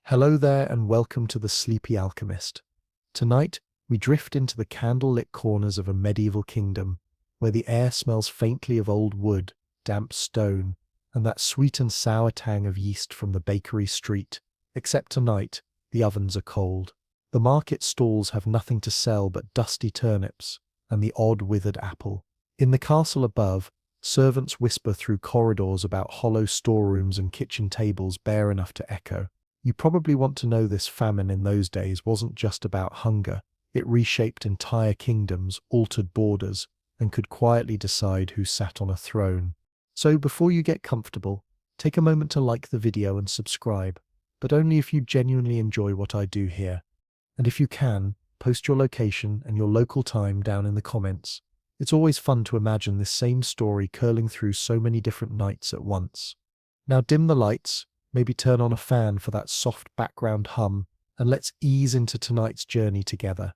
Hello there and welcome to the Sleepy Alchemist. Tonight, we drift into the candlelit corners of a medieval kingdom, where the air smells faintly of old wood, damp stone, and that sweet and sour tang of yeast from the bakery street. Except tonight, the ovens are cold. The market stalls have nothing to sell but dusty turnips and the odd withered apple. In the castle above, servants whisper through corridors about hollow storerooms and kitchen tables bare enough to echo. You probably want to know this famine in those days wasn't just about hunger. It reshaped entire kingdoms, altered borders, and could quietly decide who sat on a throne. So before you get comfortable, take a moment to like the video and subscribe, but only if you genuinely enjoy what I do here. And if you can, post your location and your local time down in the comments. It's always fun to imagine this same story curling through so many different nights at once. Now dim the lights, maybe turn on a fan for that soft background hum, and let's ease into tonight's journey together.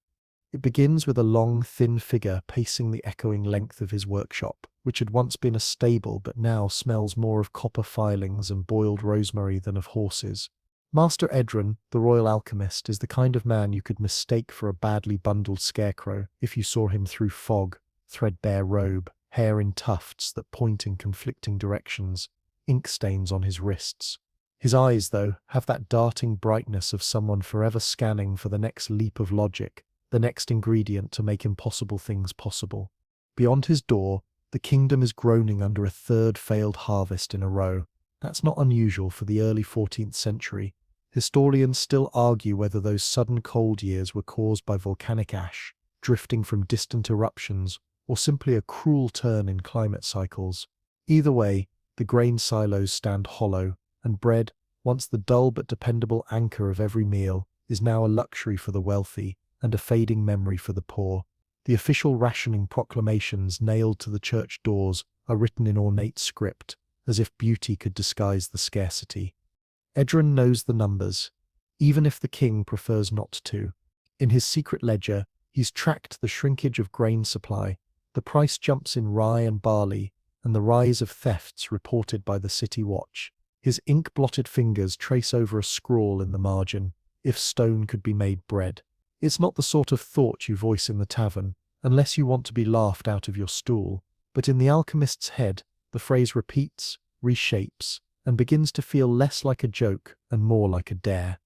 It begins with a long, thin figure pacing the echoing length of his workshop, which had once been a stable but now smells more of copper filings and boiled rosemary than of horses. Master Edron, the royal alchemist, is the kind of man you could mistake for a badly bundled scarecrow if you saw him through fog, threadbare robe, hair in tufts that point in conflicting directions, ink stains on his wrists. His eyes, though, have that darting brightness of someone forever scanning for the next leap of logic, the next ingredient to make impossible things possible. Beyond his door, the kingdom is groaning under a third failed harvest in a row. That's not unusual for the early 14th century. Historians still argue whether those sudden cold years were caused by volcanic ash, drifting from distant eruptions, or simply a cruel turn in climate cycles. Either way, the grain silos stand hollow, and bread, once the dull but dependable anchor of every meal, is now a luxury for the wealthy and a fading memory for the poor. The official rationing proclamations nailed to the church doors are written in ornate script, as if beauty could disguise the scarcity. Edron knows the numbers, even if the king prefers not to. In his secret ledger, he's tracked the shrinkage of grain supply, the price jumps in rye and barley, and the rise of thefts reported by the city watch. His ink-blotted fingers trace over a scrawl in the margin, "If stone could be made bread." It's not the sort of thought you voice in the tavern, unless you want to be laughed out of your stool. But in the alchemist's head, the phrase repeats, reshapes, and begins to feel less like a joke and more like a dare.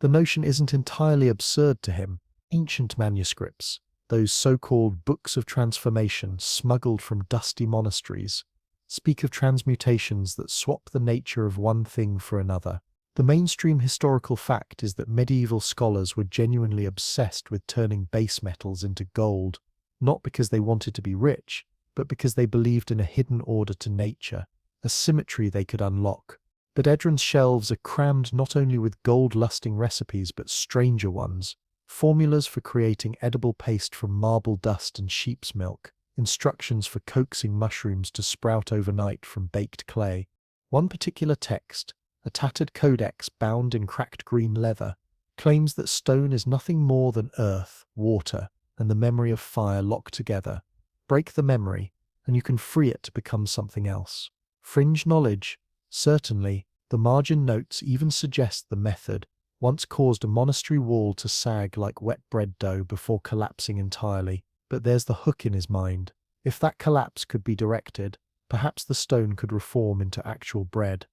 The notion isn't entirely absurd to him. Ancient manuscripts, those so-called books of transformation smuggled from dusty monasteries, speak of transmutations that swap the nature of one thing for another. The mainstream historical fact is that medieval scholars were genuinely obsessed with turning base metals into gold, not because they wanted to be rich, but because they believed in a hidden order to nature, a symmetry they could unlock. But Edron's shelves are crammed not only with gold-lusting recipes but stranger ones, formulas for creating edible paste from marble dust and sheep's milk, instructions for coaxing mushrooms to sprout overnight from baked clay. One particular text, a tattered codex bound in cracked green leather, claims that stone is nothing more than earth, water, and the memory of fire locked together. Break the memory, and you can free it to become something else. Fringe knowledge, certainly. The margin notes even suggest the method once caused a monastery wall to sag like wet bread dough before collapsing entirely. But there's the hook in his mind. If that collapse could be directed, perhaps the stone could reform into actual bread.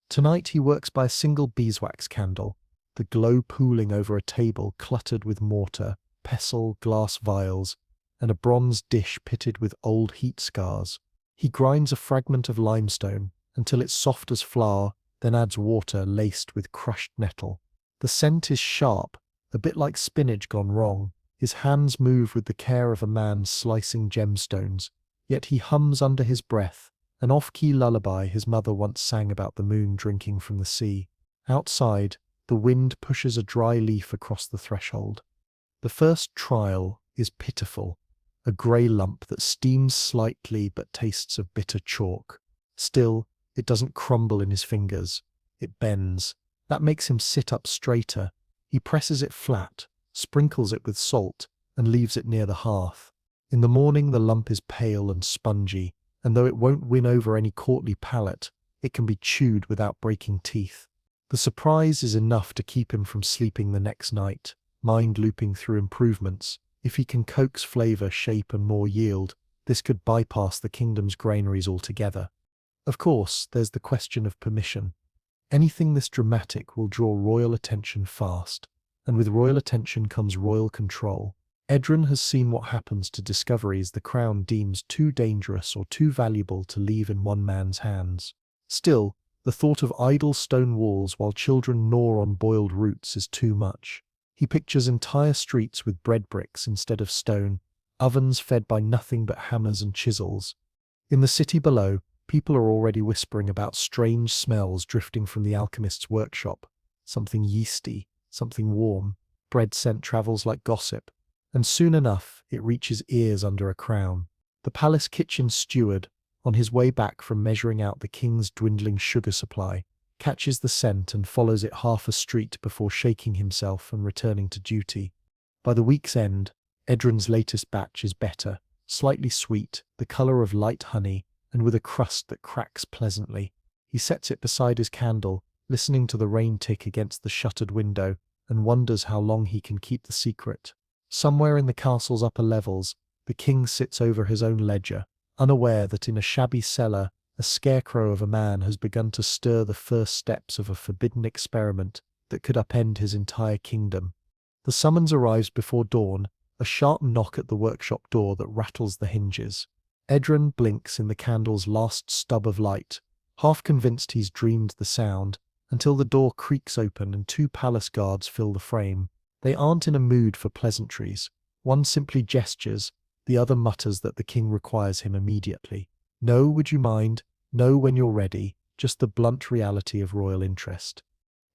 Tonight he works by a single beeswax candle, the glow pooling over a table cluttered with mortar, pestle, glass vials, and a bronze dish pitted with old heat scars. He grinds a fragment of limestone until it's soft as flour, then adds water laced with crushed nettle. The scent is sharp, a bit like spinach gone wrong. His hands move with the care of a man slicing gemstones, yet he hums under his breath, an off-key lullaby his mother once sang about the moon drinking from the sea. Outside, the wind pushes a dry leaf across the threshold. The first trial is pitiful, a grey lump that steams slightly but tastes of bitter chalk. Still, it doesn't crumble in his fingers. It bends. That makes him sit up straighter. He presses it flat, sprinkles it with salt, and leaves it near the hearth. In the morning the lump is pale and spongy, and though it won't win over any courtly palate, it can be chewed without breaking teeth. The surprise is enough to keep him from sleeping the next night, mind looping through improvements. If he can coax flavor, shape, and more yield, this could bypass the kingdom's granaries altogether. Of course, there's the question of permission. Anything this dramatic will draw royal attention fast, and with royal attention comes royal control. Edron has seen what happens to discoveries the crown deems too dangerous or too valuable to leave in one man's hands. Still, the thought of idle stone walls while children gnaw on boiled roots is too much. He pictures entire streets with bread bricks instead of stone, ovens fed by nothing but hammers and chisels. In the city below, people are already whispering about strange smells drifting from the alchemist's workshop. Something yeasty, something warm. Bread scent travels like gossip, and soon enough it reaches ears under a crown. The palace kitchen steward, on his way back from measuring out the king's dwindling sugar supply, catches the scent and follows it half a street before shaking himself and returning to duty. By the week's end, Edron's latest batch is better, slightly sweet, the colour of light honey, and with a crust that cracks pleasantly. He sets it beside his candle, listening to the rain tick against the shuttered window, and wonders how long he can keep the secret. Somewhere in the castle's upper levels, the king sits over his own ledger, unaware that in a shabby cellar, a scarecrow of a man has begun to stir the first steps of a forbidden experiment that could upend his entire kingdom. The summons arrives before dawn, a sharp knock at the workshop door that rattles the hinges. Edron blinks in the candle's last stub of light, half convinced he's dreamed the sound, until the door creaks open and two palace guards fill the frame. They aren't in a mood for pleasantries. One simply gestures, the other mutters that the king requires him immediately. No, would you mind? No, when you're ready. Just the blunt reality of royal interest.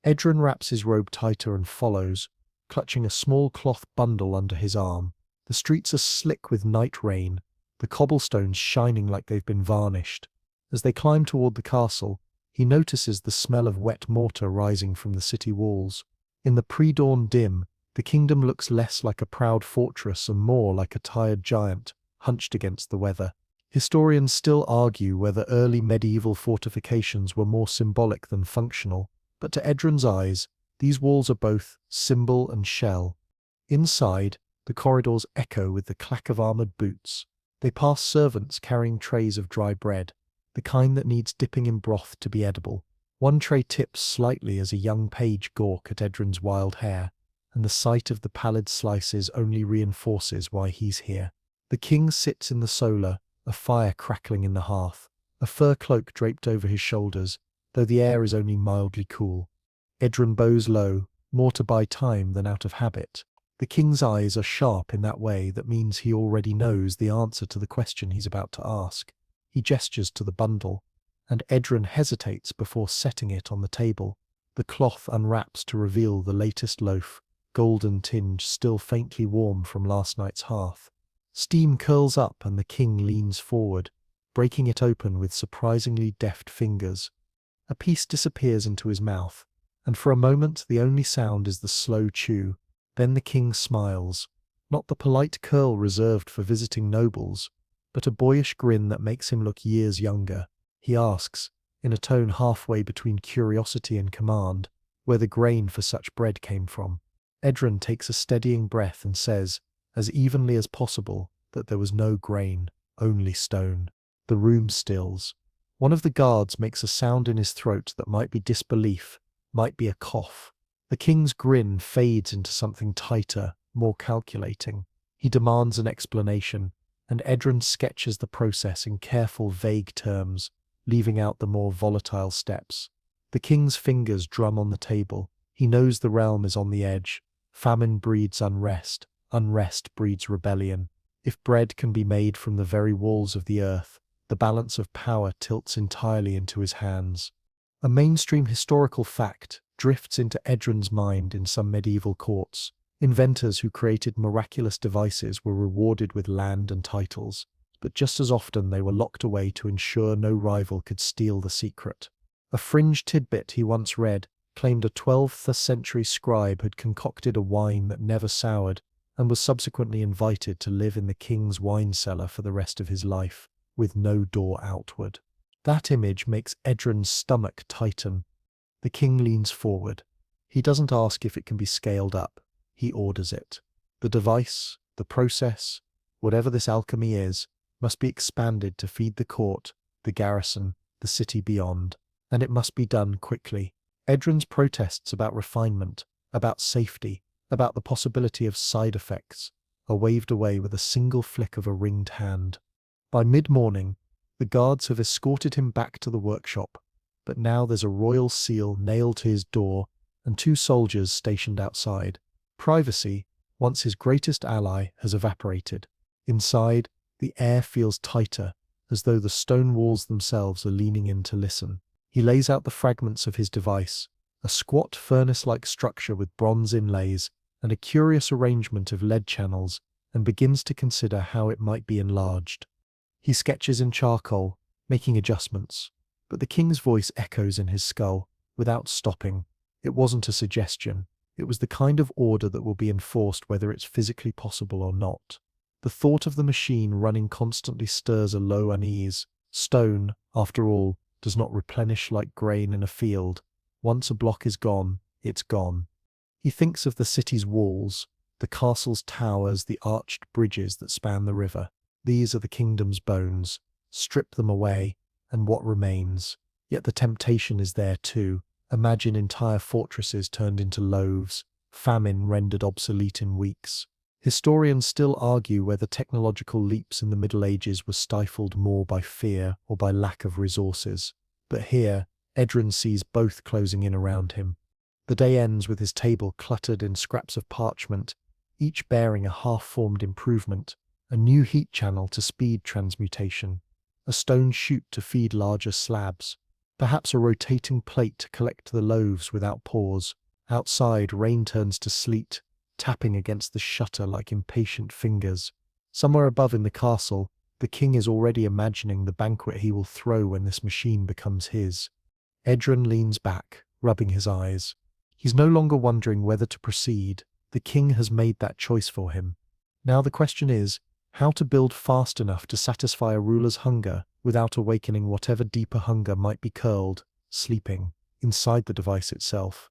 Edron wraps his robe tighter and follows, clutching a small cloth bundle under his arm. The streets are slick with night rain, the cobblestones shining like they've been varnished. As they climb toward the castle, he notices the smell of wet mortar rising from the city walls. In the pre-dawn dim, the kingdom looks less like a proud fortress and more like a tired giant, hunched against the weather. Historians still argue whether early medieval fortifications were more symbolic than functional, but to Edron's eyes, these walls are both symbol and shell. Inside, the corridors echo with the clack of armored boots. They pass servants carrying trays of dry bread, the kind that needs dipping in broth to be edible. One tray tips slightly as a young page gawk at Edron's wild hair, and the sight of the pallid slices only reinforces why he's here. The king sits in the solar, a fire crackling in the hearth, a fur cloak draped over his shoulders, though the air is only mildly cool. Edron bows low, more to buy time than out of habit. The king's eyes are sharp in that way that means he already knows the answer to the question he's about to ask. He gestures to the bundle, and Edron hesitates before setting it on the table. The cloth unwraps to reveal the latest loaf, golden tinge still faintly warm from last night's hearth. Steam curls up and the king leans forward, breaking it open with surprisingly deft fingers. A piece disappears into his mouth, and for a moment the only sound is the slow chew. Then the king smiles, not the polite curl reserved for visiting nobles, but a boyish grin that makes him look years younger. He asks, in a tone halfway between curiosity and command, where the grain for such bread came from. Edron takes a steadying breath and says, as evenly as possible, that there was no grain, only stone. The room stills. One of the guards makes a sound in his throat that might be disbelief, might be a cough. The king's grin fades into something tighter, more calculating. He demands an explanation, and Edron sketches the process in careful, vague terms, leaving out the more volatile steps. The king's fingers drum on the table. He knows the realm is on the edge. Famine breeds unrest. Unrest breeds rebellion. If bread can be made from the very walls of the earth, the balance of power tilts entirely into his hands. A mainstream historical fact drifts into Edron's mind in some medieval courts. Inventors who created miraculous devices were rewarded with land and titles, but just as often they were locked away to ensure no rival could steal the secret. A fringe tidbit he once read claimed a 12th century scribe had concocted a wine that never soured and was subsequently invited to live in the king's wine cellar for the rest of his life, with no door outward. That image makes Edron's stomach tighten. The king leans forward. He doesn't ask if it can be scaled up. He orders it. The device, the process, whatever this alchemy is, must be expanded to feed the court, the garrison, the city beyond. And it must be done quickly. Edron's protests about refinement, about safety, about the possibility of side effects, are waved away with a single flick of a ringed hand. By mid-morning, the guards have escorted him back to the workshop, but now there's a royal seal nailed to his door and 2 soldiers stationed outside. Privacy, once his greatest ally, has evaporated. Inside, the air feels tighter, as though the stone walls themselves are leaning in to listen. He lays out the fragments of his device, a squat furnace-like structure with bronze inlays and a curious arrangement of lead channels, and begins to consider how it might be enlarged. He sketches in charcoal, making adjustments, but the king's voice echoes in his skull, without stopping. It wasn't a suggestion. It was the kind of order that will be enforced whether it's physically possible or not. The thought of the machine running constantly stirs a low unease. Stone, after all, does not replenish like grain in a field. Once a block is gone, it's gone. He thinks of the city's walls, the castle's towers, the arched bridges that span the river. These are the kingdom's bones. Strip them away, and what remains? Yet the temptation is there too. Imagine entire fortresses turned into loaves, famine rendered obsolete in weeks. Historians still argue whether technological leaps in the Middle Ages were stifled more by fear or by lack of resources. But here, Edron sees both closing in around him. The day ends with his table cluttered in scraps of parchment, each bearing a half-formed improvement, a new heat channel to speed transmutation, a stone chute to feed larger slabs, perhaps a rotating plate to collect the loaves without pause. Outside, rain turns to sleet, tapping against the shutter like impatient fingers. Somewhere above in the castle, the king is already imagining the banquet he will throw when this machine becomes his. Edron leans back, rubbing his eyes. He's no longer wondering whether to proceed. The king has made that choice for him. Now the question is, how to build fast enough to satisfy a ruler's hunger without awakening whatever deeper hunger might be curled, sleeping, inside the device itself.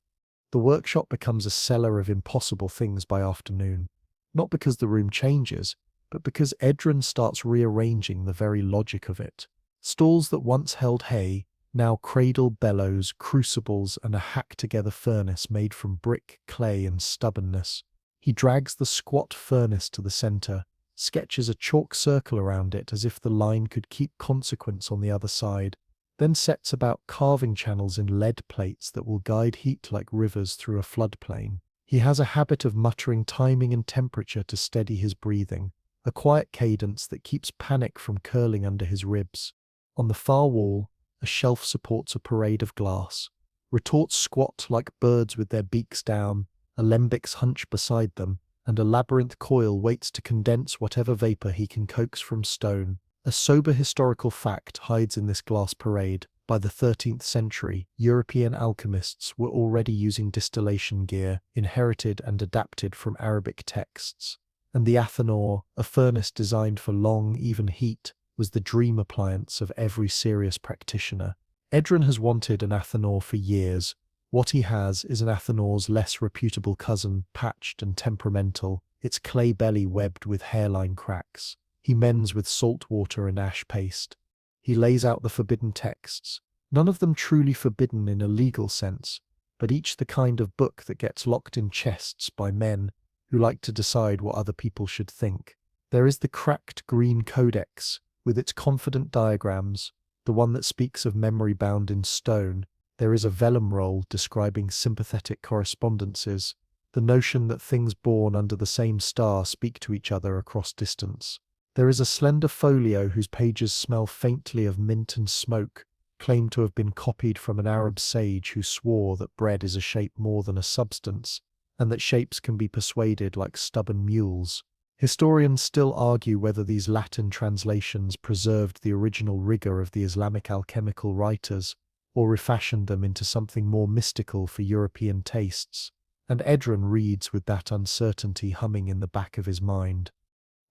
The workshop becomes a cellar of impossible things by afternoon, not because the room changes, but because Edron starts rearranging the very logic of it. Stalls that once held hay now cradle bellows, crucibles, and a hacked-together furnace made from brick, clay, and stubbornness. He drags the squat furnace to the center, sketches a chalk circle around it as if the line could keep consequence on the other side, then sets about carving channels in lead plates that will guide heat like rivers through a floodplain. He has a habit of muttering timing and temperature to steady his breathing, a quiet cadence that keeps panic from curling under his ribs. On the far wall, a shelf supports a parade of glass. Retorts squat like birds with their beaks down, alembics hunch beside them, and a labyrinth coil waits to condense whatever vapor he can coax from stone. A sober historical fact hides in this glass parade. By the 13th century, European alchemists were already using distillation gear, inherited and adapted from Arabic texts. And the athanor, a furnace designed for long, even heat, was the dream appliance of every serious practitioner. Edron has wanted an athanor for years. What he has is an athanor's less reputable cousin, patched and temperamental, its clay belly webbed with hairline cracks. He mends with salt water and ash paste. He lays out the forbidden texts, none of them truly forbidden in a legal sense, but each the kind of book that gets locked in chests by men who like to decide what other people should think. There is the cracked green codex, with its confident diagrams, the one that speaks of memory bound in stone. There is a vellum roll describing sympathetic correspondences, the notion that things born under the same star speak to each other across distance. There is a slender folio whose pages smell faintly of mint and smoke, claimed to have been copied from an Arab sage who swore that bread is a shape more than a substance, and that shapes can be persuaded like stubborn mules. Historians still argue whether these Latin translations preserved the original rigor of the Islamic alchemical writers, or refashioned them into something more mystical for European tastes, and Edron reads with that uncertainty humming in the back of his mind.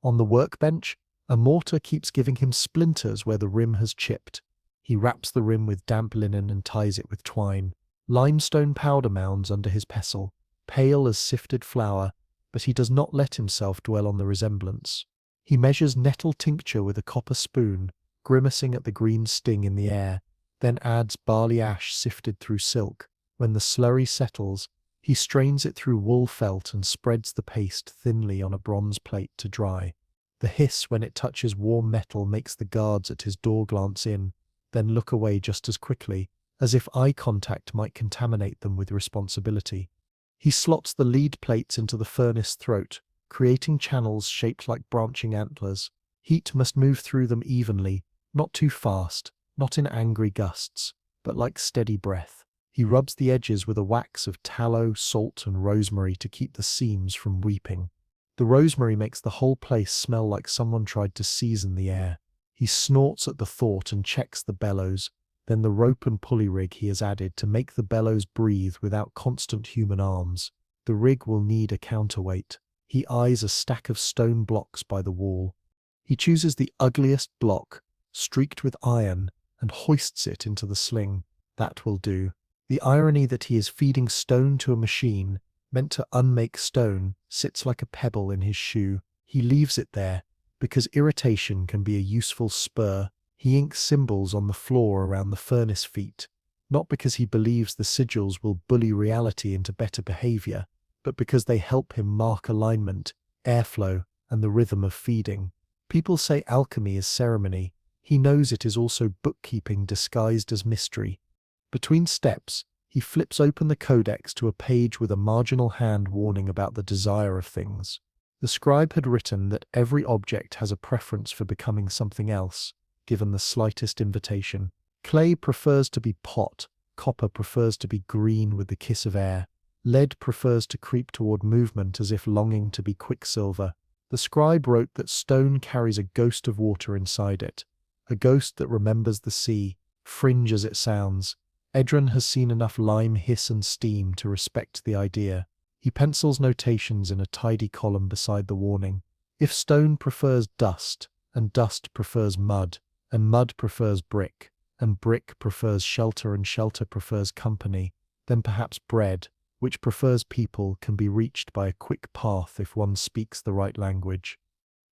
On the workbench, a mortar keeps giving him splinters where the rim has chipped. He wraps the rim with damp linen and ties it with twine. Limestone powder mounds under his pestle, pale as sifted flour, but he does not let himself dwell on the resemblance. He measures nettle tincture with a copper spoon, grimacing at the green sting in the air, then adds barley ash sifted through silk. When the slurry settles, he strains it through wool felt and spreads the paste thinly on a bronze plate to dry. The hiss when it touches warm metal makes the guards at his door glance in, then look away just as quickly, as if eye contact might contaminate them with responsibility. He slots the lead plates into the furnace throat, creating channels shaped like branching antlers. Heat must move through them evenly, not too fast, not in angry gusts, but like steady breath. He rubs the edges with a wax of tallow, salt, and rosemary to keep the seams from weeping. The rosemary makes the whole place smell like someone tried to season the air. He snorts at the thought and checks the bellows, then the rope and pulley rig he has added to make the bellows breathe without constant human arms. The rig will need a counterweight. He eyes a stack of stone blocks by the wall. He chooses the ugliest block, streaked with iron, and hoists it into the sling. That will do. The irony that he is feeding stone to a machine, meant to unmake stone, sits like a pebble in his shoe. He leaves it there, because irritation can be a useful spur. He inks symbols on the floor around the furnace feet, not because he believes the sigils will bully reality into better behavior, but because they help him mark alignment, airflow, and the rhythm of feeding. People say alchemy is ceremony. He knows it is also bookkeeping disguised as mystery. Between steps, he flips open the codex to a page with a marginal hand warning about the desire of things. The scribe had written that every object has a preference for becoming something else, given the slightest invitation. Clay prefers to be pot, copper prefers to be green with the kiss of air, lead prefers to creep toward movement as if longing to be quicksilver. The scribe wrote that stone carries a ghost of water inside it, a ghost that remembers the sea, fringe as it sounds. Edron has seen enough lime hiss and steam to respect the idea. He pencils notations in a tidy column beside the warning. If stone prefers dust, and dust prefers mud, and mud prefers brick, and brick prefers shelter, and shelter prefers company, then perhaps bread, which prefers people, can be reached by a quick path if one speaks the right language.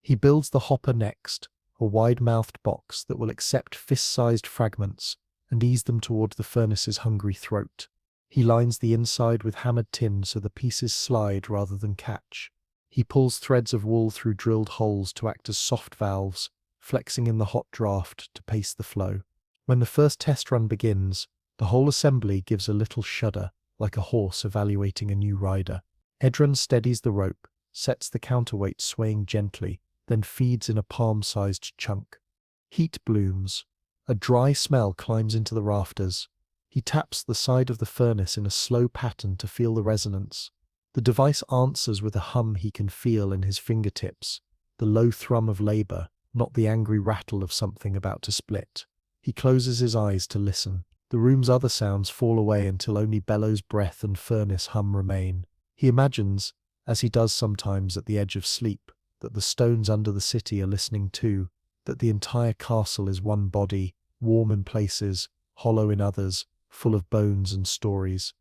He builds the hopper next, a wide-mouthed box that will accept fist-sized fragments and ease them toward the furnace's hungry throat. He lines the inside with hammered tin so the pieces slide rather than catch. He pulls threads of wool through drilled holes to act as soft valves, flexing in the hot draft to pace the flow. When the first test run begins, the whole assembly gives a little shudder, like a horse evaluating a new rider. Edron steadies the rope, sets the counterweight swaying gently, then feeds in a palm-sized chunk. Heat blooms. A dry smell climbs into the rafters. He taps the side of the furnace in a slow pattern to feel the resonance. The device answers with a hum he can feel in his fingertips, the low thrum of labor, not the angry rattle of something about to split. He closes his eyes to listen. The room's other sounds fall away until only bellows breath and furnace hum remain. He imagines, as he does sometimes at the edge of sleep, that the stones under the city are listening too, that the entire castle is one body, warm in places, hollow in others, full of bones and stories.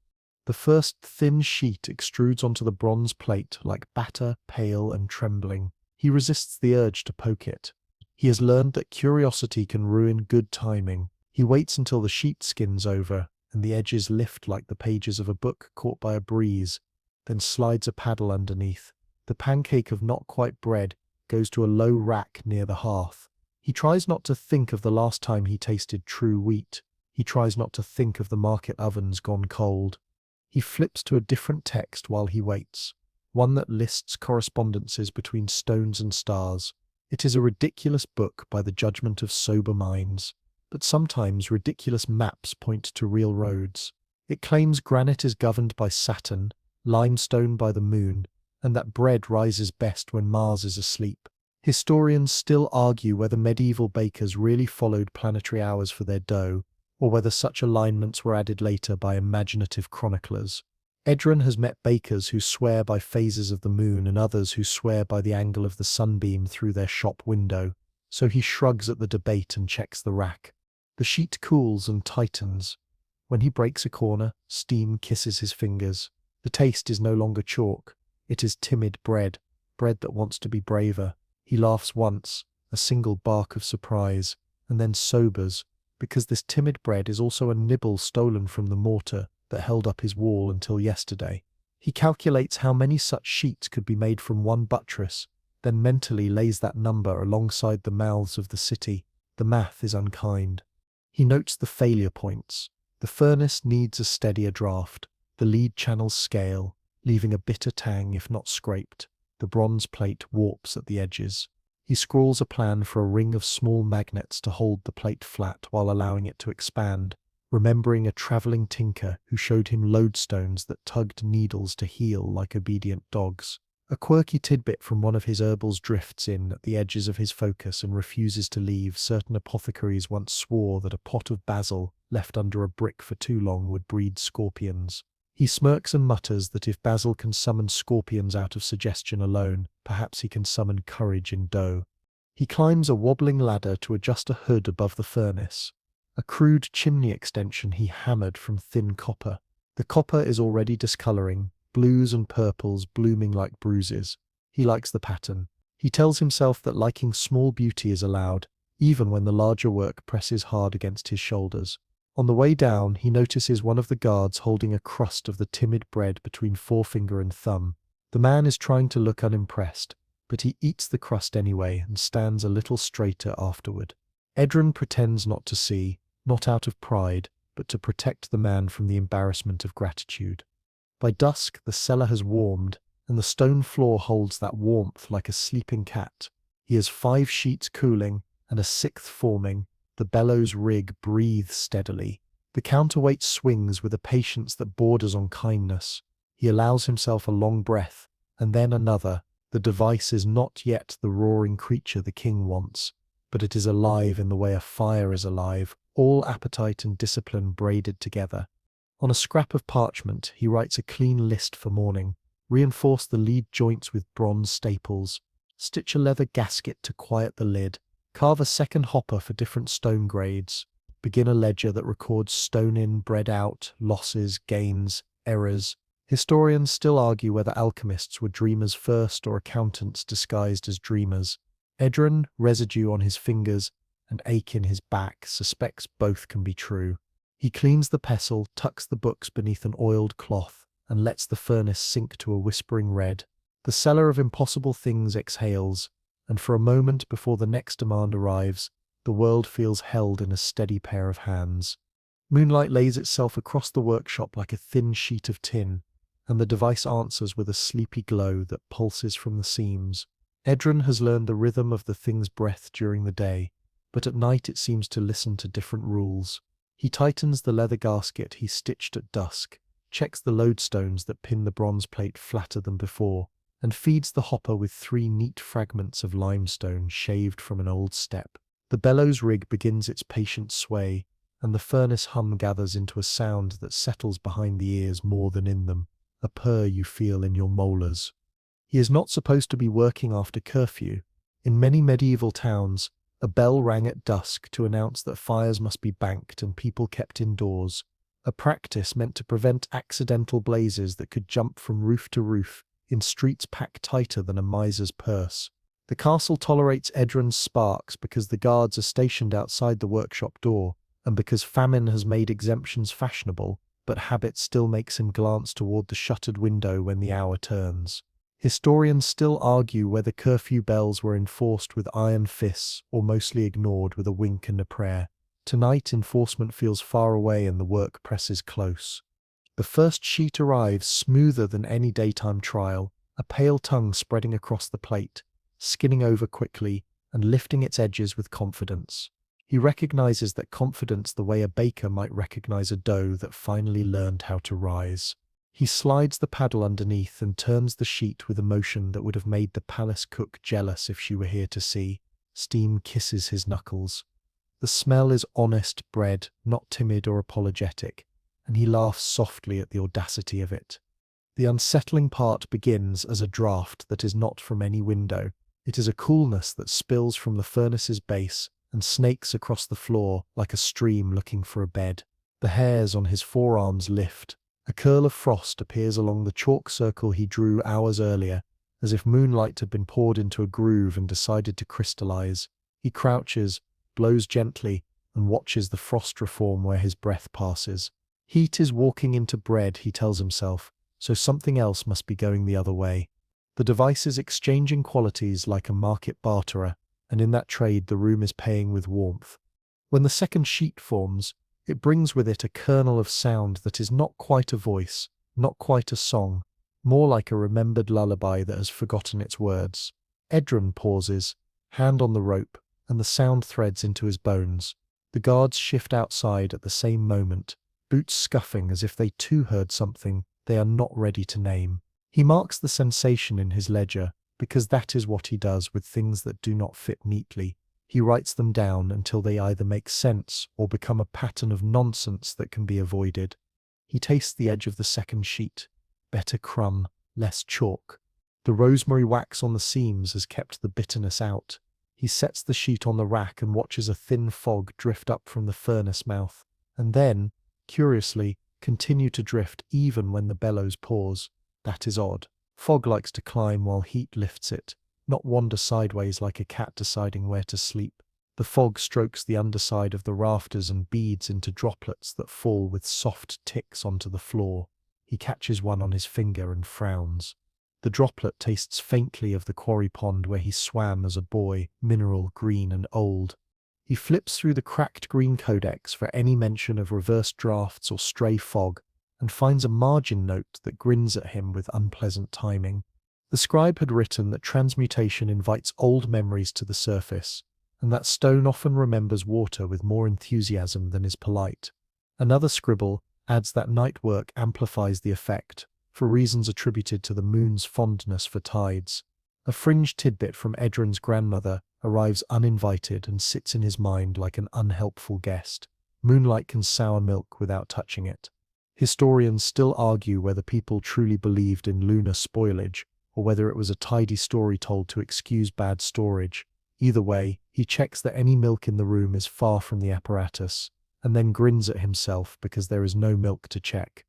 The first thin sheet extrudes onto the bronze plate like batter, pale and trembling. He resists the urge to poke it. He has learned that curiosity can ruin good timing. He waits until the sheet skins over and the edges lift like the pages of a book caught by a breeze, then slides a paddle underneath. The pancake of not quite bread goes to a low rack near the hearth. He tries not to think of the last time he tasted true wheat. He tries not to think of the market ovens gone cold. He flips to a different text while he waits, one that lists correspondences between stones and stars. It is a ridiculous book by the judgment of sober minds, but sometimes ridiculous maps point to real roads. It claims granite is governed by Saturn, limestone by the moon, and that bread rises best when Mars is asleep. Historians still argue whether medieval bakers really followed planetary hours for their dough, or whether such alignments were added later by imaginative chroniclers. Edron has met bakers who swear by phases of the moon and others who swear by the angle of the sunbeam through their shop window, so he shrugs at the debate and checks the rack. The sheet cools and tightens. When he breaks a corner, steam kisses his fingers. The taste is no longer chalk. It is timid bread, bread that wants to be braver. He laughs once, a single bark of surprise, and then sobers, because this timid bread is also a nibble stolen from the mortar that held up his wall until yesterday. He calculates how many such sheets could be made from one buttress, then mentally lays that number alongside the mouths of the city. The math is unkind. He notes the failure points. The furnace needs a steadier draft. The lead channels scale, leaving a bitter tang if not scraped. The bronze plate warps at the edges. He scrawls a plan for a ring of small magnets to hold the plate flat while allowing it to expand, remembering a travelling tinker who showed him lodestones that tugged needles to heel like obedient dogs. A quirky tidbit from one of his herbals drifts in at the edges of his focus and refuses to leave. Certain apothecaries once swore that a pot of basil left under a brick for too long would breed scorpions. He smirks and mutters that if basil can summon scorpions out of suggestion alone, perhaps he can summon courage in dough. He climbs a wobbling ladder to adjust a hood above the furnace, a crude chimney extension he hammered from thin copper. The copper is already discoloring, blues and purples blooming like bruises. He likes the pattern. He tells himself that liking small beauty is allowed, even when the larger work presses hard against his shoulders. On the way down, he notices one of the guards holding a crust of the timid bread between forefinger and thumb. The man is trying to look unimpressed, but he eats the crust anyway and stands a little straighter afterward. Edron pretends not to see, not out of pride, but to protect the man from the embarrassment of gratitude. By dusk, the cellar has warmed, and the stone floor holds that warmth like a sleeping cat. He has 5 sheets cooling and a 6th forming. The bellows rig breathes steadily. The counterweight swings with a patience that borders on kindness. He allows himself a long breath, and then another. The device is not yet the roaring creature the king wants, but it is alive in the way a fire is alive, all appetite and discipline braided together. On a scrap of parchment, he writes a clean list for morning. Reinforce the lead joints with bronze staples. Stitch a leather gasket to quiet the lid. Carve a second hopper for different stone grades. Begin a ledger that records stone in, bread out, losses, gains, errors. Historians still argue whether alchemists were dreamers first or accountants disguised as dreamers. Edron, residue on his fingers, and ache in his back, suspects both can be true. He cleans the pestle, tucks the books beneath an oiled cloth, and lets the furnace sink to a whispering red. The seller of impossible things exhales, and for a moment before the next demand arrives, the world feels held in a steady pair of hands. Moonlight lays itself across the workshop like a thin sheet of tin, and the device answers with a sleepy glow that pulses from the seams. Edron has learned the rhythm of the thing's breath during the day, but at night it seems to listen to different rules. He tightens the leather gasket he stitched at dusk, checks the lodestones that pin the bronze plate flatter than before, and feeds the hopper with 3 neat fragments of limestone shaved from an old step. The bellows rig begins its patient sway, and the furnace hum gathers into a sound that settles behind the ears more than in them, a purr you feel in your molars. He is not supposed to be working after curfew. In many medieval towns, a bell rang at dusk to announce that fires must be banked and people kept indoors, a practice meant to prevent accidental blazes that could jump from roof to roof in streets packed tighter than a miser's purse. The castle tolerates Edron's sparks because the guards are stationed outside the workshop door, and because famine has made exemptions fashionable, but habit still makes him glance toward the shuttered window when the hour turns. Historians still argue whether curfew bells were enforced with iron fists or mostly ignored with a wink and a prayer. Tonight, enforcement feels far away and the work presses close. The first sheet arrives smoother than any daytime trial, a pale tongue spreading across the plate, skinning over quickly and lifting its edges with confidence. He recognizes that confidence the way a baker might recognize a dough that finally learned how to rise. He slides the paddle underneath and turns the sheet with a motion that would have made the palace cook jealous if she were here to see. Steam kisses his knuckles. The smell is honest bread, not timid or apologetic, and he laughs softly at the audacity of it. The unsettling part begins as a draught that is not from any window. It is a coolness that spills from the furnace's base and snakes across the floor like a stream looking for a bed. The hairs on his forearms lift. A curl of frost appears along the chalk circle he drew hours earlier, as if moonlight had been poured into a groove and decided to crystallize. He crouches, blows gently, and watches the frost reform where his breath passes. Heat is walking into bread, he tells himself, so something else must be going the other way. The device is exchanging qualities like a market barterer, and in that trade the room is paying with warmth. When the second sheet forms, it brings with it a kernel of sound that is not quite a voice, not quite a song, more like a remembered lullaby that has forgotten its words. Edron pauses, hand on the rope, and the sound threads into his bones. The guards shift outside at the same moment, boots scuffing as if they too heard something they are not ready to name. He marks the sensation in his ledger, because that is what he does with things that do not fit neatly. He writes them down until they either make sense or become a pattern of nonsense that can be avoided. He tastes the edge of the second sheet. Better crumb, less chalk. The rosemary wax on the seams has kept the bitterness out. He sets the sheet on the rack and watches a thin fog drift up from the furnace mouth, and then, curiously, continue to drift even when the bellows pause. That is odd. Fog likes to climb while heat lifts it, not wander sideways like a cat deciding where to sleep. The fog strokes the underside of the rafters and beads into droplets that fall with soft ticks onto the floor. He catches one on his finger and frowns. The droplet tastes faintly of the quarry pond where he swam as a boy, mineral, green and old. He flips through the cracked green codex for any mention of reverse drafts or stray fog, and finds a margin note that grins at him with unpleasant timing. The scribe had written that transmutation invites old memories to the surface, and that stone often remembers water with more enthusiasm than is polite. Another scribble adds that night work amplifies the effect, for reasons attributed to the moon's fondness for tides. A fringe tidbit from Edron's grandmother arrives uninvited and sits in his mind like an unhelpful guest. Moonlight can sour milk without touching it. Historians still argue whether people truly believed in lunar spoilage, or whether it was a tidy story told to excuse bad storage. Either way, he checks that any milk in the room is far from the apparatus, and then grins at himself because there is no milk to check.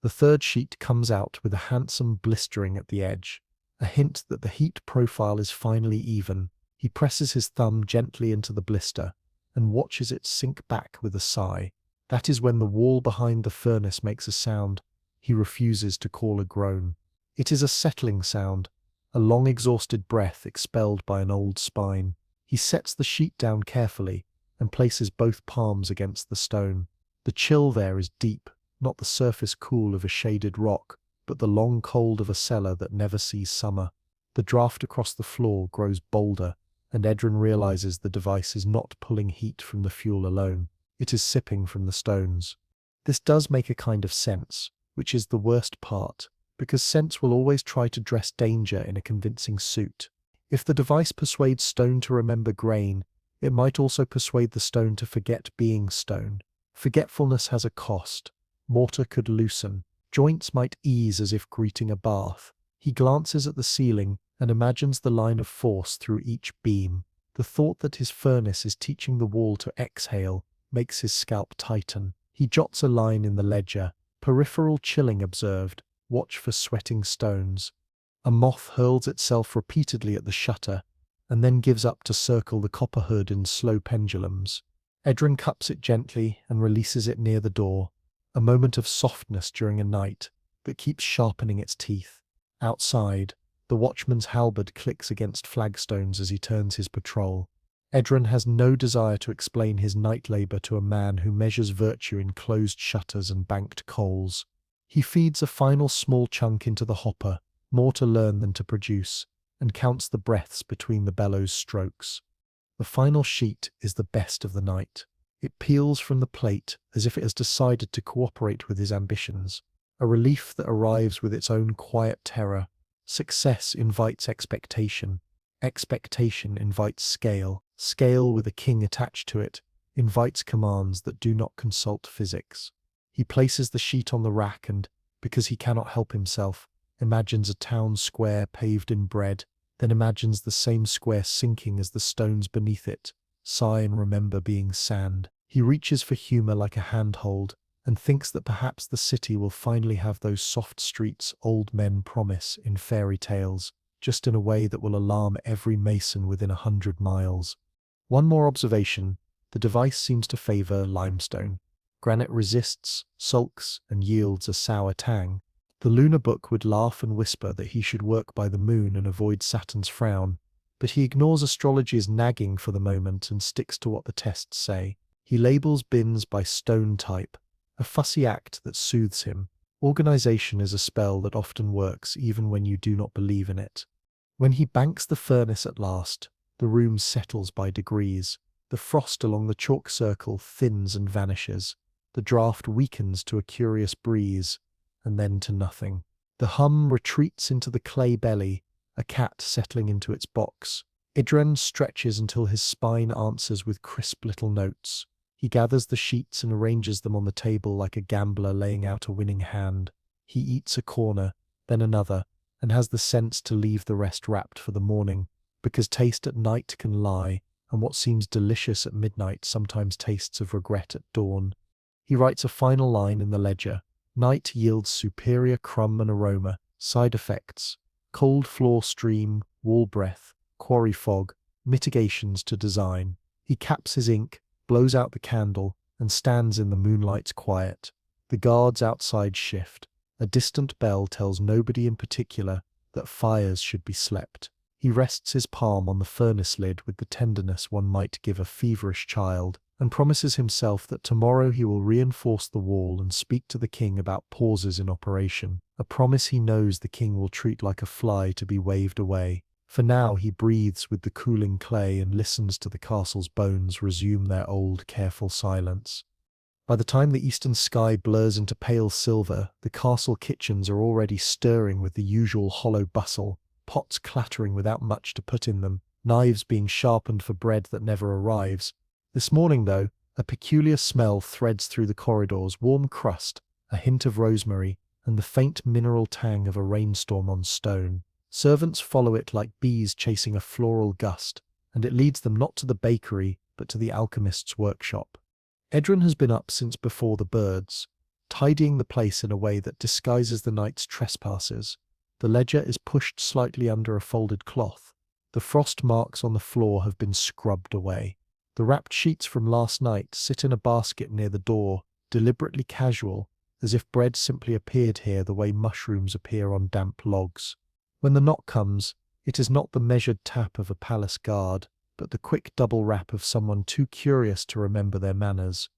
The third sheet comes out with a handsome blistering at the edge, a hint that the heat profile is finally even. He presses his thumb gently into the blister, and watches it sink back with a sigh. That is when the wall behind the furnace makes a sound he refuses to call a groan. It is a settling sound, a long exhausted breath expelled by an old spine. He sets the sheet down carefully and places both palms against the stone. The chill there is deep, not the surface cool of a shaded rock, but the long cold of a cellar that never sees summer. The draft across the floor grows bolder, and Edron realizes the device is not pulling heat from the fuel alone. It is sipping from the stones. This does make a kind of sense, which is the worst part, because sense will always try to dress danger in a convincing suit. If the device persuades stone to remember grain, it might also persuade the stone to forget being stone. Forgetfulness has a cost. Mortar could loosen. Joints might ease as if greeting a bath. He glances at the ceiling and imagines the line of force through each beam. The thought that his furnace is teaching the wall to exhale makes his scalp tighten. He jots a line in the ledger. Peripheral chilling observed. Watch for sweating stones. A moth hurls itself repeatedly at the shutter, and then gives up to circle the copper hood in slow pendulums. Edron cups it gently and releases it near the door, a moment of softness during a night that keeps sharpening its teeth. Outside, the watchman's halberd clicks against flagstones as he turns his patrol. Edron has no desire to explain his night labor to a man who measures virtue in closed shutters and banked coals. He feeds a final small chunk into the hopper, more to learn than to produce, and counts the breaths between the bellows strokes. The final sheet is the best of the night. It peels from the plate as if it has decided to cooperate with his ambitions, a relief that arrives with its own quiet terror. Success invites expectation. Expectation invites scale. Scale with a king attached to it invites commands that do not consult physics. He places the sheet on the rack and, because he cannot help himself, imagines a town square paved in bread, then imagines the same square sinking as the stones beneath it. Sigh and remember being sand. He reaches for humor like a handhold, and thinks that perhaps the city will finally have those soft streets old men promise in fairy tales, just in a way that will alarm every mason within 100 miles. One more observation: the device seems to favor limestone. Granite resists, sulks, and yields a sour tang. The lunar book would laugh and whisper that he should work by the moon and avoid Saturn's frown, but he ignores astrology's nagging for the moment and sticks to what the tests say. He labels bins by stone type, a fussy act that soothes him. Organization is a spell that often works even when you do not believe in it. When he banks the furnace at last, the room settles by degrees. The frost along the chalk circle thins and vanishes. The draught weakens to a curious breeze, and then to nothing. The hum retreats into the clay belly, a cat settling into its box. Idren stretches until his spine answers with crisp little notes. He gathers the sheets and arranges them on the table like a gambler laying out a winning hand. He eats a corner, then another, and has the sense to leave the rest wrapped for the morning, because taste at night can lie, and what seems delicious at midnight sometimes tastes of regret at dawn. He writes a final line in the ledger. Night yields superior crumb and aroma, side effects, cold floor stream, wall breath, quarry fog, mitigations to design. He caps his ink, blows out the candle, and stands in the moonlight's quiet. The guards outside shift. A distant bell tells nobody in particular that fires should be slept. He rests his palm on the furnace lid with the tenderness one might give a feverish child, and promises himself that tomorrow he will reinforce the wall and speak to the king about pauses in operation, a promise he knows the king will treat like a fly to be waved away. For now he breathes with the cooling clay and listens to the castle's bones resume their old careful silence. By the time the eastern sky blurs into pale silver, the castle kitchens are already stirring with the usual hollow bustle, pots clattering without much to put in them, knives being sharpened for bread that never arrives. This morning, though, a peculiar smell threads through the corridors: warm crust, a hint of rosemary, and the faint mineral tang of a rainstorm on stone. Servants follow it like bees chasing a floral gust, and it leads them not to the bakery, but to the alchemist's workshop. Edren has been up since before the birds, tidying the place in a way that disguises the night's trespasses. The ledger is pushed slightly under a folded cloth. The frost marks on the floor have been scrubbed away. The wrapped sheets from last night sit in a basket near the door, deliberately casual, as if bread simply appeared here the way mushrooms appear on damp logs. When the knock comes, it is not the measured tap of a palace guard, but the quick double rap of someone too curious to remember their manners.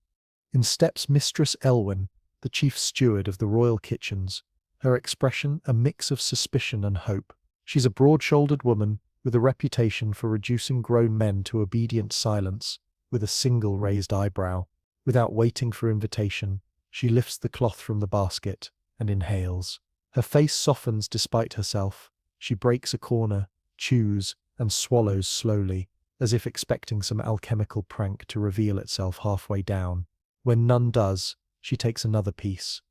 In steps Mistress Elwyn, the chief steward of the royal kitchens, her expression a mix of suspicion and hope. She's a broad-shouldered woman, with a reputation for reducing grown men to obedient silence, with a single raised eyebrow. Without waiting for invitation, she lifts the cloth from the basket and inhales. Her face softens despite herself. She breaks a corner, chews, and swallows slowly, as if expecting some alchemical prank to reveal itself halfway down. When none does, she takes another piece.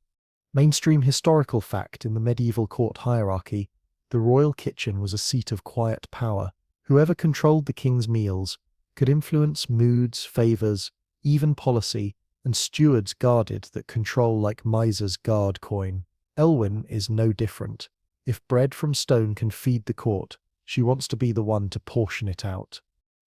Mainstream historical fact in the medieval court hierarchy: the royal kitchen was a seat of quiet power. Whoever controlled the king's meals could influence moods, favors, even policy, and stewards guarded that control like misers guard coin. Elwyn is no different. If bread from stone can feed the court, she wants to be the one to portion it out.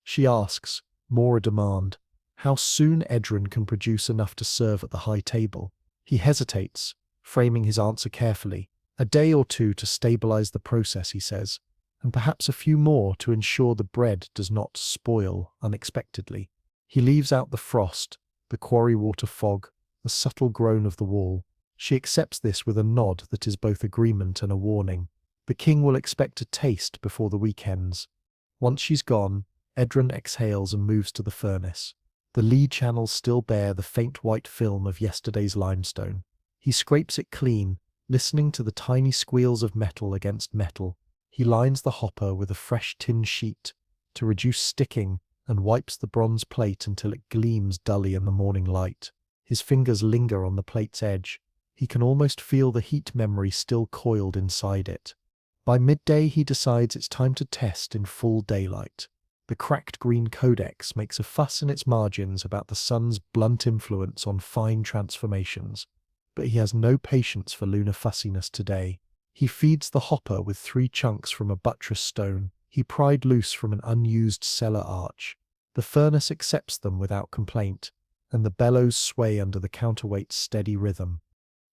She asks, more a demand, how soon Edren can produce enough to serve at the high table. He hesitates, framing his answer carefully. A day or two to stabilize the process, he says, and perhaps a few more to ensure the bread does not spoil unexpectedly. He leaves out the frost, the quarry water fog, the subtle groan of the wall. She accepts this with a nod that is both agreement and a warning. The king will expect a taste before the weekends. Once she's gone, Edren exhales and moves to the furnace. The lee channels still bear the faint white film of yesterday's limestone. He scrapes it clean, listening to the tiny squeals of metal against metal. He lines the hopper with a fresh tin sheet to reduce sticking and wipes the bronze plate until it gleams dully in the morning light. His fingers linger on the plate's edge. He can almost feel the heat memory still coiled inside it. By midday he decides it's time to test in full daylight. The cracked green codex makes a fuss in its margins about the sun's blunt influence on fine transformations, but he has no patience for lunar fussiness today. He feeds the hopper with 3 chunks from a buttress stone he pried loose from an unused cellar arch. The furnace accepts them without complaint, and the bellows sway under the counterweight's steady rhythm.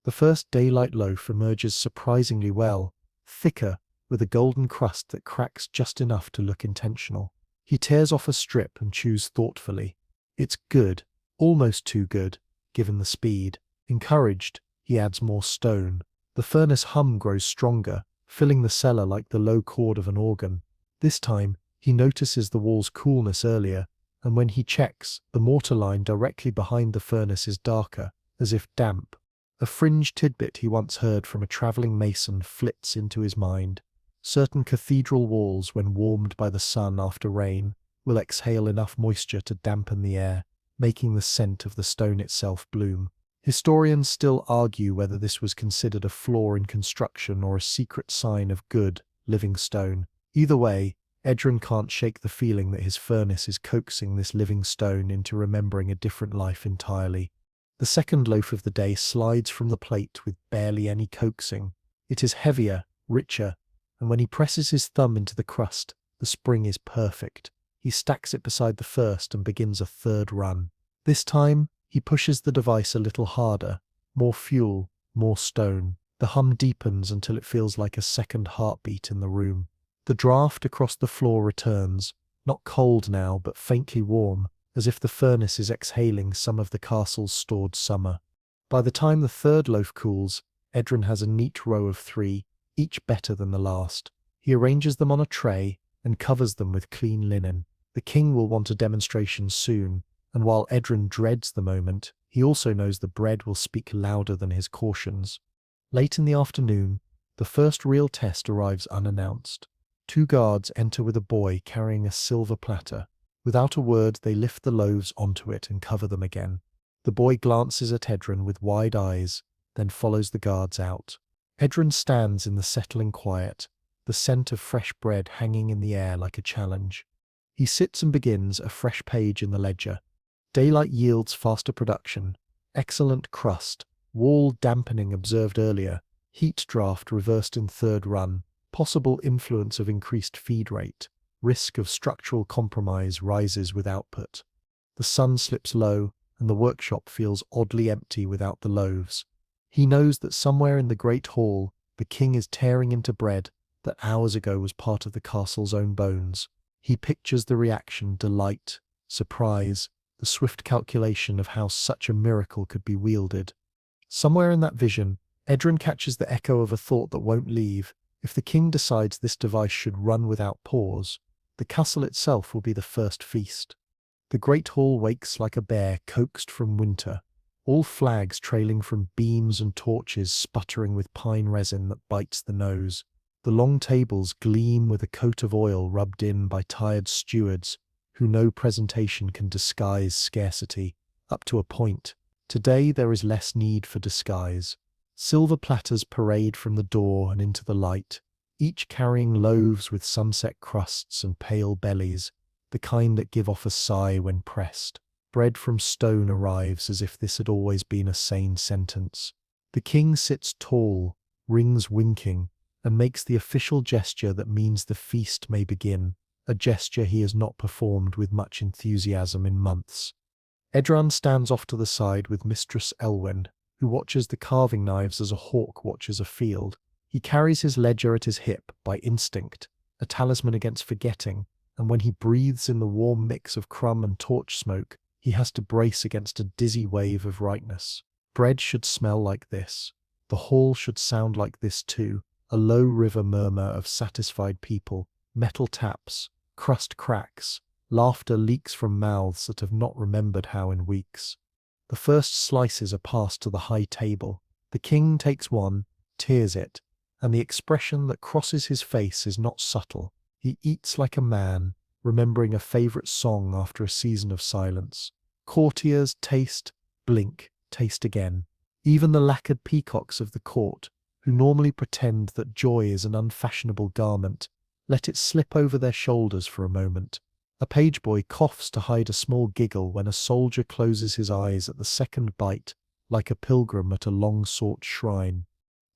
The first daylight loaf emerges surprisingly well, thicker, with a golden crust that cracks just enough to look intentional. He tears off a strip and chews thoughtfully. It's good, almost too good, given the speed. Encouraged, he adds more stone. The furnace hum grows stronger, filling the cellar like the low chord of an organ. This time, he notices the wall's coolness earlier, and when he checks, the mortar line directly behind the furnace is darker, as if damp. A fringe tidbit he once heard from a travelling mason flits into his mind. Certain cathedral walls, when warmed by the sun after rain, will exhale enough moisture to dampen the air, making the scent of the stone itself bloom. Historians still argue whether this was considered a flaw in construction or a secret sign of good, living stone. Either way, Edron can't shake the feeling that his furnace is coaxing this living stone into remembering a different life entirely. The second loaf of the day slides from the plate with barely any coaxing. It is heavier, richer, and when he presses his thumb into the crust, the spring is perfect. He stacks it beside the first and begins a third run. This time, he pushes the device a little harder. More fuel, more stone. The hum deepens until it feels like a second heartbeat in the room. The draft across the floor returns, not cold now, but faintly warm, as if the furnace is exhaling some of the castle's stored summer. By the time the third loaf cools, Edron has a neat row of 3, each better than the last. He arranges them on a tray and covers them with clean linen. The king will want a demonstration soon, and while Edron dreads the moment, he also knows the bread will speak louder than his cautions. Late in the afternoon, the first real test arrives unannounced. 2 guards enter with a boy carrying a silver platter. Without a word, they lift the loaves onto it and cover them again. The boy glances at Edron with wide eyes, then follows the guards out. Edron stands in the settling quiet, the scent of fresh bread hanging in the air like a challenge. He sits and begins a fresh page in the ledger. Daylight yields faster production, excellent crust, wall dampening observed earlier, heat draft reversed in third run, possible influence of increased feed rate, risk of structural compromise rises with output. The sun slips low, and the workshop feels oddly empty without the loaves. He knows that somewhere in the great hall, the king is tearing into bread that hours ago was part of the castle's own bones. He pictures the reaction, delight, surprise, the swift calculation of how such a miracle could be wielded. Somewhere in that vision, Edron catches the echo of a thought that won't leave. If the king decides this device should run without pause, the castle itself will be the first feast. The great hall wakes like a bear coaxed from winter, all flags trailing from beams and torches sputtering with pine resin that bites the nose. The long tables gleam with a coat of oil rubbed in by tired stewards who know presentation can disguise scarcity, up to a point. Today there is less need for disguise. Silver platters parade from the door and into the light, each carrying loaves with sunset crusts and pale bellies, the kind that give off a sigh when pressed. Bread from stone arrives as if this had always been a sane sentence. The king sits tall, rings winking, and makes the official gesture that means the feast may begin, a gesture he has not performed with much enthusiasm in months. Edron stands off to the side with Mistress Elwen, who watches the carving knives as a hawk watches a field. He carries his ledger at his hip by instinct, a talisman against forgetting, and when he breathes in the warm mix of crumb and torch smoke, he has to brace against a dizzy wave of rightness. Bread should smell like this. The hall should sound like this too, a low river murmur of satisfied people, metal taps, crust cracks, laughter leaks from mouths that have not remembered how in weeks. The first slices are passed to the high table. The king takes one, tears it, and the expression that crosses his face is not subtle. He eats like a man, remembering a favorite song after a season of silence. Courtiers taste, blink, taste again. Even the lacquered peacocks of the court, who normally pretend that joy is an unfashionable garment, let it slip over their shoulders for a moment. A page boy coughs to hide a small giggle when a soldier closes his eyes at the second bite, like a pilgrim at a long-sought shrine.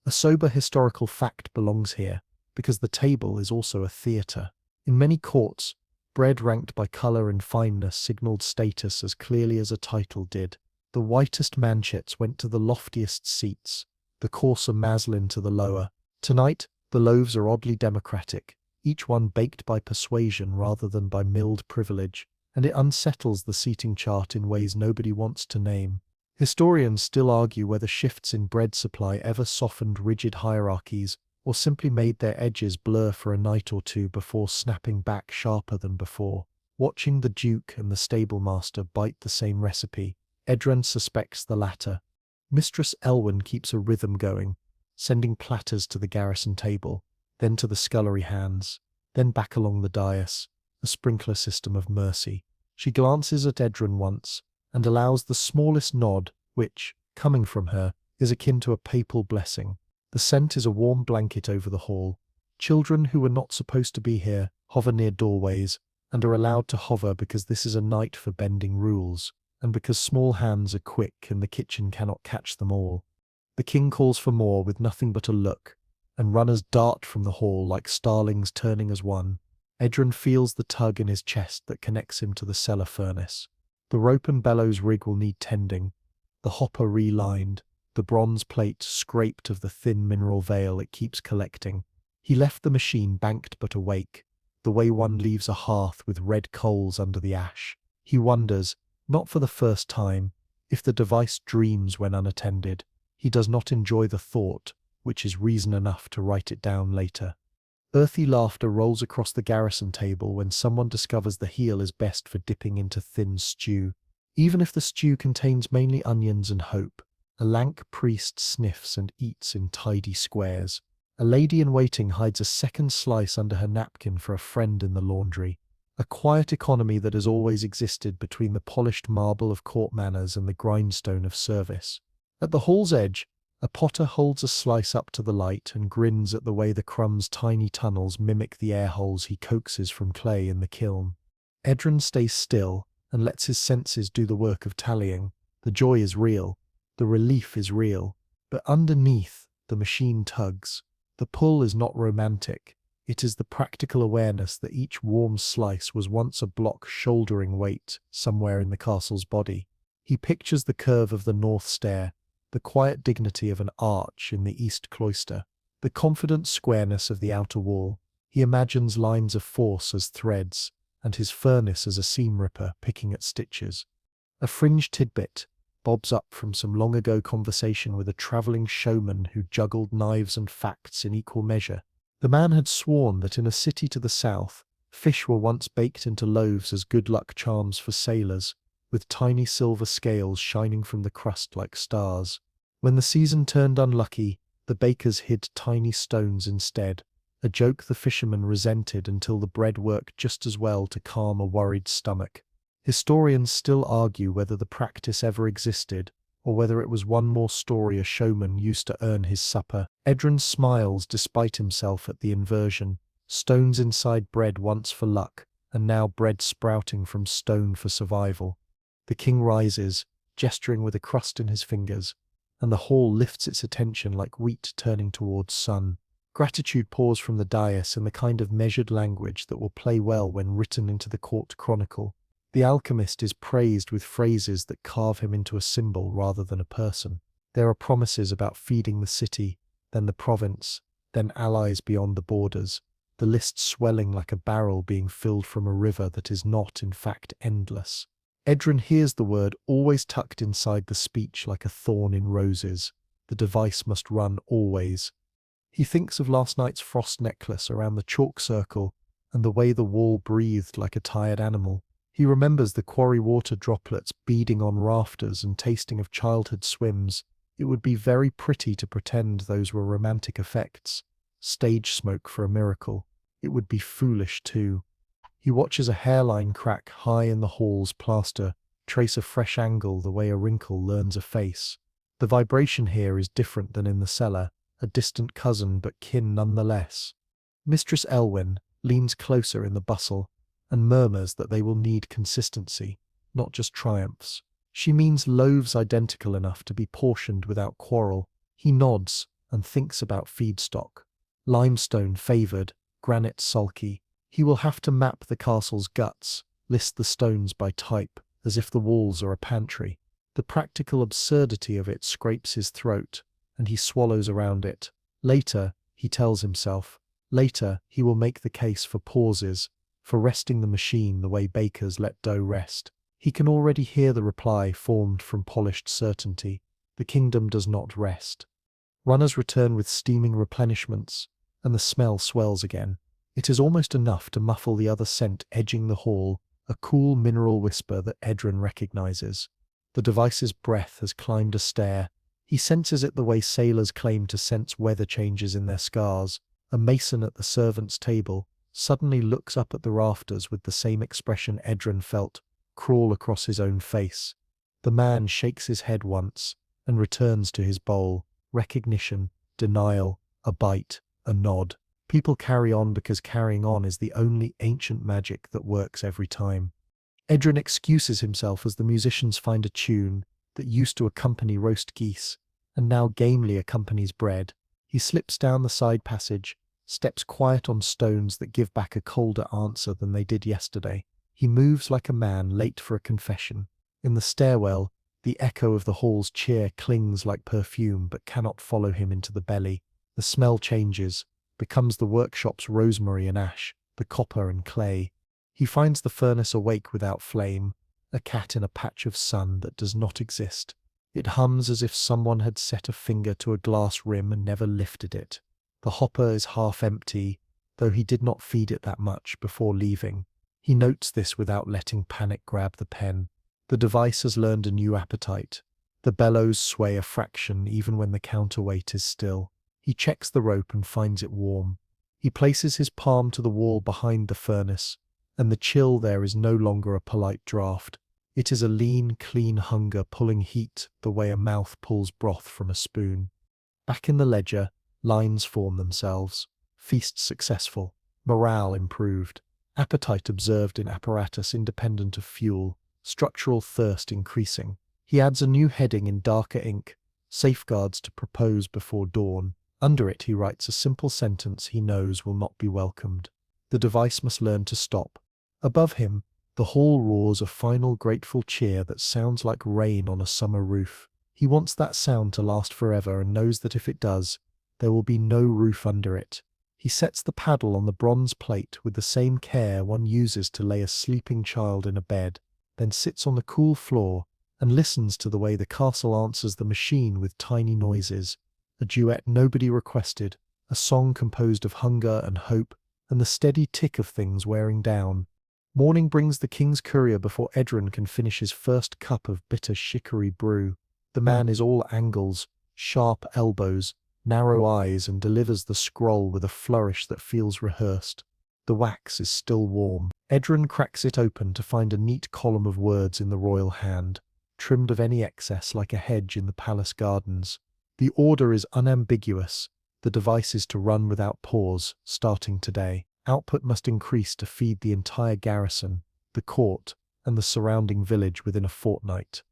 A sober historical fact belongs here, because the table is also a theatre. In many courts, bread ranked by colour and fineness signalled status as clearly as a title did. The whitest manchets went to the loftiest seats, the coarser maslin to the lower. Tonight, the loaves are oddly democratic, each one baked by persuasion rather than by milled privilege, and it unsettles the seating chart in ways nobody wants to name. Historians still argue whether shifts in bread supply ever softened rigid hierarchies or simply made their edges blur for a night or two before snapping back sharper than before. Watching the Duke and the stablemaster bite the same recipe, Edron suspects the latter. Mistress Elwyn keeps a rhythm going, sending platters to the garrison table, then to the scullery hands, then back along the dais, a sprinkler system of mercy. She glances at Edron once, and allows the smallest nod, which, coming from her, is akin to a papal blessing. The scent is a warm blanket over the hall. Children who were not supposed to be here hover near doorways, and are allowed to hover because this is a night for bending rules, and because small hands are quick and the kitchen cannot catch them all. The king calls for more with nothing but a look, and runners dart from the hall like starlings turning as one. Edron feels the tug in his chest that connects him to the cellar furnace. The rope and bellows rig will need tending, the hopper relined, the bronze plate scraped of the thin mineral veil it keeps collecting. He left the machine banked but awake, the way one leaves a hearth with red coals under the ash. He wonders, not for the first time, if the device dreams when unattended. He does not enjoy the thought, which is reason enough to write it down later. Earthy laughter rolls across the garrison table when someone discovers the heel is best for dipping into thin stew. Even if the stew contains mainly onions and hope, a lank priest sniffs and eats in tidy squares. A lady-in-waiting hides a second slice under her napkin for a friend in the laundry. A quiet economy that has always existed between the polished marble of court manners and the grindstone of service. At the hall's edge, a potter holds a slice up to the light and grins at the way the crumb's tiny tunnels mimic the air holes he coaxes from clay in the kiln. Edron stays still and lets his senses do the work of tallying. The joy is real, the relief is real, but underneath, the machine tugs. The pull is not romantic. It is the practical awareness that each warm slice was once a block shouldering weight somewhere in the castle's body. He pictures the curve of the north stair, the quiet dignity of an arch in the east cloister, the confident squareness of the outer wall. He imagines lines of force as threads, and his furnace as a seam ripper picking at stitches. A fringe tidbit bobs up from some long-ago conversation with a travelling showman who juggled knives and facts in equal measure. The man had sworn that in a city to the south, fish were once baked into loaves as good luck charms for sailors, with tiny silver scales shining from the crust like stars. When the season turned unlucky, the bakers hid tiny stones instead, a joke the fishermen resented until the bread worked just as well to calm a worried stomach. Historians still argue whether the practice ever existed, or whether it was one more story a showman used to earn his supper. Edron smiles despite himself at the inversion. Stones inside bread once for luck, and now bread sprouting from stone for survival. The king rises, gesturing with a crust in his fingers, and the hall lifts its attention like wheat turning towards sun. Gratitude pours from the dais in the kind of measured language that will play well when written into the court chronicle. The alchemist is praised with phrases that carve him into a symbol rather than a person. There are promises about feeding the city, then the province, then allies beyond the borders, the list swelling like a barrel being filled from a river that is not, in fact, endless. Edron hears the word always tucked inside the speech like a thorn in roses. The device must run always. He thinks of last night's frost necklace around the chalk circle and the way the wall breathed like a tired animal. He remembers the quarry water droplets beading on rafters and tasting of childhood swims. It would be very pretty to pretend those were romantic effects. Stage smoke for a miracle. It would be foolish too. He watches a hairline crack high in the hall's plaster, trace a fresh angle the way a wrinkle learns a face. The vibration here is different than in the cellar, a distant cousin but kin nonetheless. Mistress Elwyn leans closer in the bustle, and murmurs that they will need consistency, not just triumphs. She means loaves identical enough to be portioned without quarrel. He nods and thinks about feedstock. Limestone favoured, granite sulky. He will have to map the castle's guts, list the stones by type, as if the walls are a pantry. The practical absurdity of it scrapes his throat, and he swallows around it. Later, he tells himself, later he will make the case for pauses, for resting the machine the way bakers let dough rest. He can already hear the reply formed from polished certainty. The kingdom does not rest. Runners return with steaming replenishments, and the smell swells again. It is almost enough to muffle the other scent edging the hall, a cool mineral whisper that Edrin recognizes. The device's breath has climbed a stair. He senses it the way sailors claim to sense weather changes in their scars. A mason at the servants' table suddenly looks up at the rafters with the same expression Edrin felt crawl across his own face. The man shakes his head once and returns to his bowl. Recognition, denial, a bite, a nod. People carry on because carrying on is the only ancient magic that works every time. Edrin excuses himself as the musicians find a tune that used to accompany roast geese, and now gamely accompanies bread. He slips down the side passage, steps quiet on stones that give back a colder answer than they did yesterday. He moves like a man late for a confession. In the stairwell, the echo of the hall's cheer clings like perfume but cannot follow him into the belly. The smell changes, becomes the workshop's rosemary and ash, the copper and clay. He finds the furnace awake without flame, a cat in a patch of sun that does not exist. It hums as if someone had set a finger to a glass rim and never lifted it. The hopper is half empty, though he did not feed it that much before leaving. He notes this without letting panic grab the pen. The device has learned a new appetite. The bellows sway a fraction even when the counterweight is still. He checks the rope and finds it warm. He places his palm to the wall behind the furnace, and the chill there is no longer a polite draft. It is a lean, clean hunger pulling heat the way a mouth pulls broth from a spoon. Back in the ledger, lines form themselves. Feast successful. Morale improved. Appetite observed in apparatus independent of fuel. Structural thirst increasing. He adds a new heading in darker ink. Safeguards to propose before dawn. Under it he writes a simple sentence he knows will not be welcomed. The device must learn to stop. Above him, the hall roars a final grateful cheer that sounds like rain on a summer roof. He wants that sound to last forever and knows that if it does, there will be no roof under it. He sets the paddle on the bronze plate with the same care one uses to lay a sleeping child in a bed, then sits on the cool floor and listens to the way the castle answers the machine with tiny noises. A duet nobody requested, a song composed of hunger and hope, and the steady tick of things wearing down. Morning brings the king's courier before Edrin can finish his first cup of bitter chicory brew. The man is all angles, sharp elbows, narrow eyes, and delivers the scroll with a flourish that feels rehearsed. The wax is still warm. Edrin cracks it open to find a neat column of words in the royal hand, trimmed of any excess like a hedge in the palace gardens. The order is unambiguous. The device is to run without pause, starting today. Output must increase to feed the entire garrison, the court, and the surrounding village within a fortnight.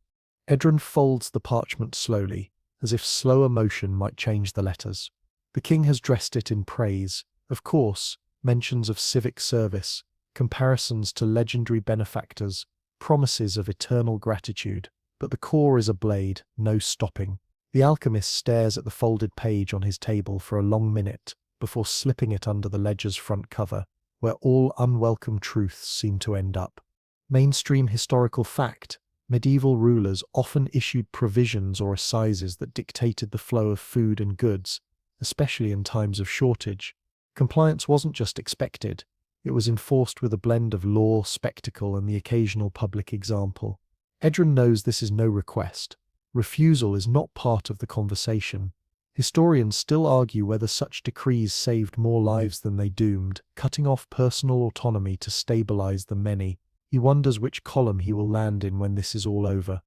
Edrin folds the parchment slowly, as if slower motion might change the letters. The king has dressed it in praise, of course, mentions of civic service, comparisons to legendary benefactors, promises of eternal gratitude, but the core is a blade, no stopping. The alchemist stares at the folded page on his table for a long minute before slipping it under the ledger's front cover, where all unwelcome truths seem to end up. Mainstream historical fact: medieval rulers often issued provisions or assizes that dictated the flow of food and goods, especially in times of shortage. Compliance wasn't just expected, it was enforced with a blend of law, spectacle, and the occasional public example. Edrin knows this is no request. Refusal is not part of the conversation. Historians still argue whether such decrees saved more lives than they doomed, cutting off personal autonomy to stabilize the many. He wonders which column he will land in when this is all over.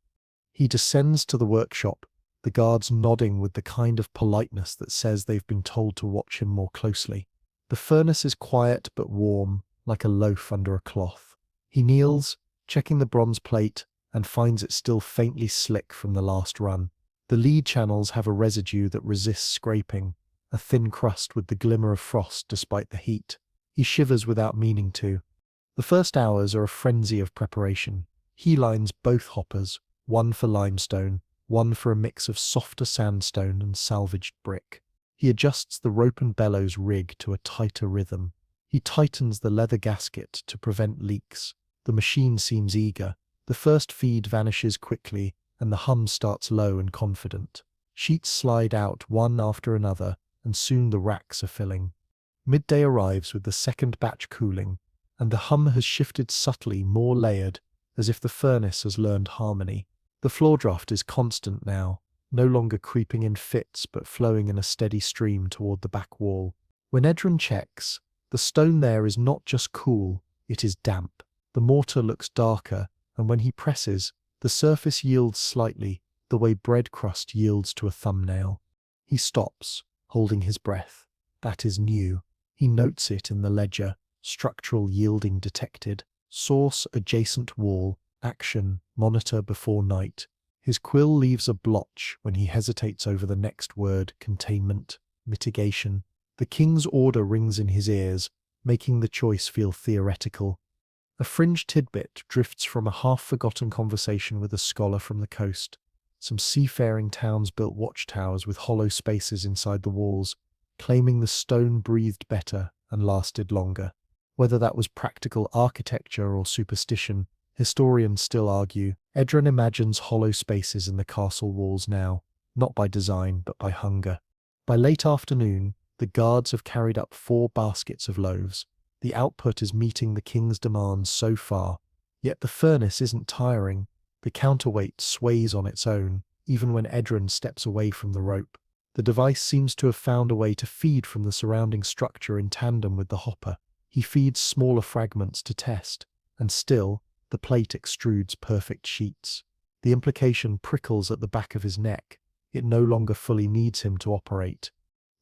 He descends to the workshop, the guards nodding with the kind of politeness that says they've been told to watch him more closely. The furnace is quiet but warm, like a loaf under a cloth. He kneels, checking the bronze plate, and finds it still faintly slick from the last run. The lead channels have a residue that resists scraping, a thin crust with the glimmer of frost despite the heat. He shivers without meaning to. The first hours are a frenzy of preparation. He lines both hoppers, one for limestone, one for a mix of softer sandstone and salvaged brick. He adjusts the rope and bellows rig to a tighter rhythm. He tightens the leather gasket to prevent leaks. The machine seems eager. The first feed vanishes quickly, and the hum starts low and confident. Sheets slide out one after another, and soon the racks are filling. Midday arrives with the second batch cooling, and the hum has shifted subtly, more layered, as if the furnace has learned harmony. The floor draft is constant now, no longer creeping in fits but flowing in a steady stream toward the back wall. When Edron checks, the stone there is not just cool, it is damp. The mortar looks darker, and when he presses, the surface yields slightly, the way bread crust yields to a thumbnail. He stops, holding his breath. That is new. He notes it in the ledger. Structural yielding detected. Source adjacent wall. Action, monitor before night. His quill leaves a blotch when he hesitates over the next word: containment, mitigation. The king's order rings in his ears, making the choice feel theoretical. A fringe tidbit drifts from a half-forgotten conversation with a scholar from the coast. Some seafaring towns built watchtowers with hollow spaces inside the walls, claiming the stone breathed better and lasted longer. Whether that was practical architecture or superstition, historians still argue. Edron imagines hollow spaces in the castle walls now, not by design but by hunger. By late afternoon, the guards have carried up 4 baskets of loaves. The output is meeting the king's demands so far, yet the furnace isn't tiring. The counterweight sways on its own, even when Edron steps away from the rope. The device seems to have found a way to feed from the surrounding structure in tandem with the hopper. He feeds smaller fragments to test, and still, the plate extrudes perfect sheets. The implication prickles at the back of his neck. It no longer fully needs him to operate.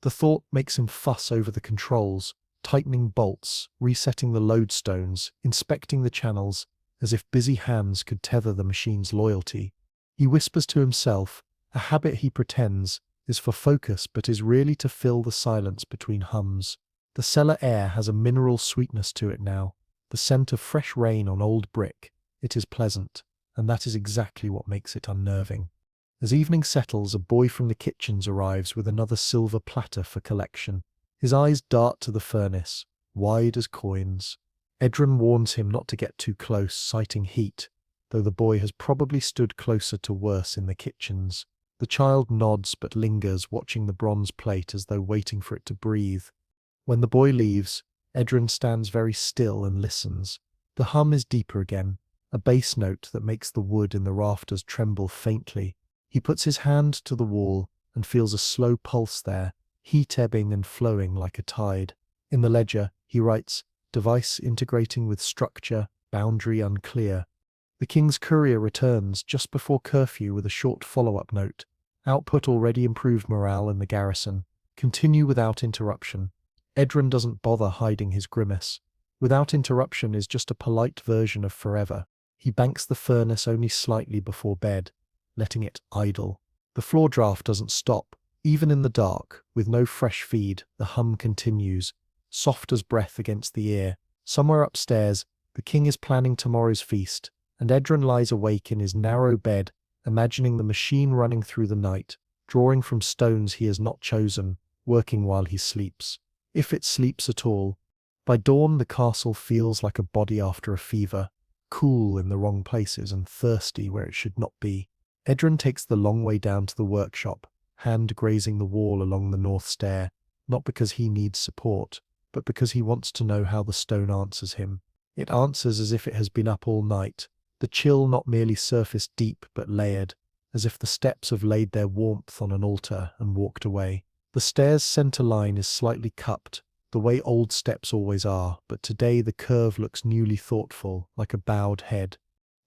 The thought makes him fuss over the controls, tightening bolts, resetting the lodestones, inspecting the channels, as if busy hands could tether the machine's loyalty. He whispers to himself, a habit he pretends is for focus but is really to fill the silence between hums. The cellar air has a mineral sweetness to it now, the scent of fresh rain on old brick. It is pleasant, and that is exactly what makes it unnerving. As evening settles, a boy from the kitchens arrives with another silver platter for collection. His eyes dart to the furnace, wide as coins. Edron warns him not to get too close, citing heat, though the boy has probably stood closer to worse in the kitchens. The child nods but lingers, watching the bronze plate as though waiting for it to breathe. When the boy leaves, Edron stands very still and listens. The hum is deeper again, a bass note that makes the wood in the rafters tremble faintly. He puts his hand to the wall and feels a slow pulse there, heat ebbing and flowing like a tide. In the ledger, he writes, device integrating with structure, boundary unclear. The king's courier returns just before curfew with a short follow-up note. Output already improved morale in the garrison. Continue without interruption. Edron doesn't bother hiding his grimace. Without interruption is just a polite version of forever. He banks the furnace only slightly before bed, letting it idle. The floor draft doesn't stop. Even in the dark, with no fresh feed, the hum continues, soft as breath against the ear. Somewhere upstairs, the king is planning tomorrow's feast, and Edron lies awake in his narrow bed, imagining the machine running through the night, drawing from stones he has not chosen, working while he sleeps. If it sleeps at all. By dawn, the castle feels like a body after a fever, cool in the wrong places and thirsty where it should not be. Edron takes the long way down to the workshop, hand grazing the wall along the north stair, not because he needs support, but because he wants to know how the stone answers him. It answers as if it has been up all night, the chill not merely surface deep but layered, as if the steps have laid their warmth on an altar and walked away. The stair's center line is slightly cupped, the way old steps always are, but today the curve looks newly thoughtful, like a bowed head.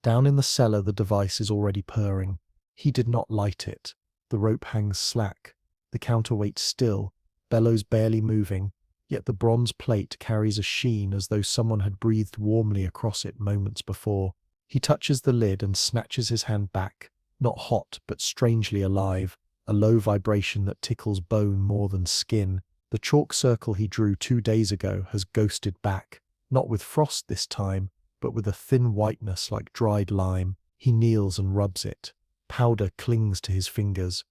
Down in the cellar the device is already purring. He did not light it. The rope hangs slack, the counterweight still, bellows barely moving, yet the bronze plate carries a sheen as though someone had breathed warmly across it moments before. He touches the lid and snatches his hand back, not hot but strangely alive, a low vibration that tickles bone more than skin. The chalk circle he drew 2 days ago has ghosted back, not with frost this time, but with a thin whiteness like dried lime. He kneels and rubs it. Powder clings to his fingers.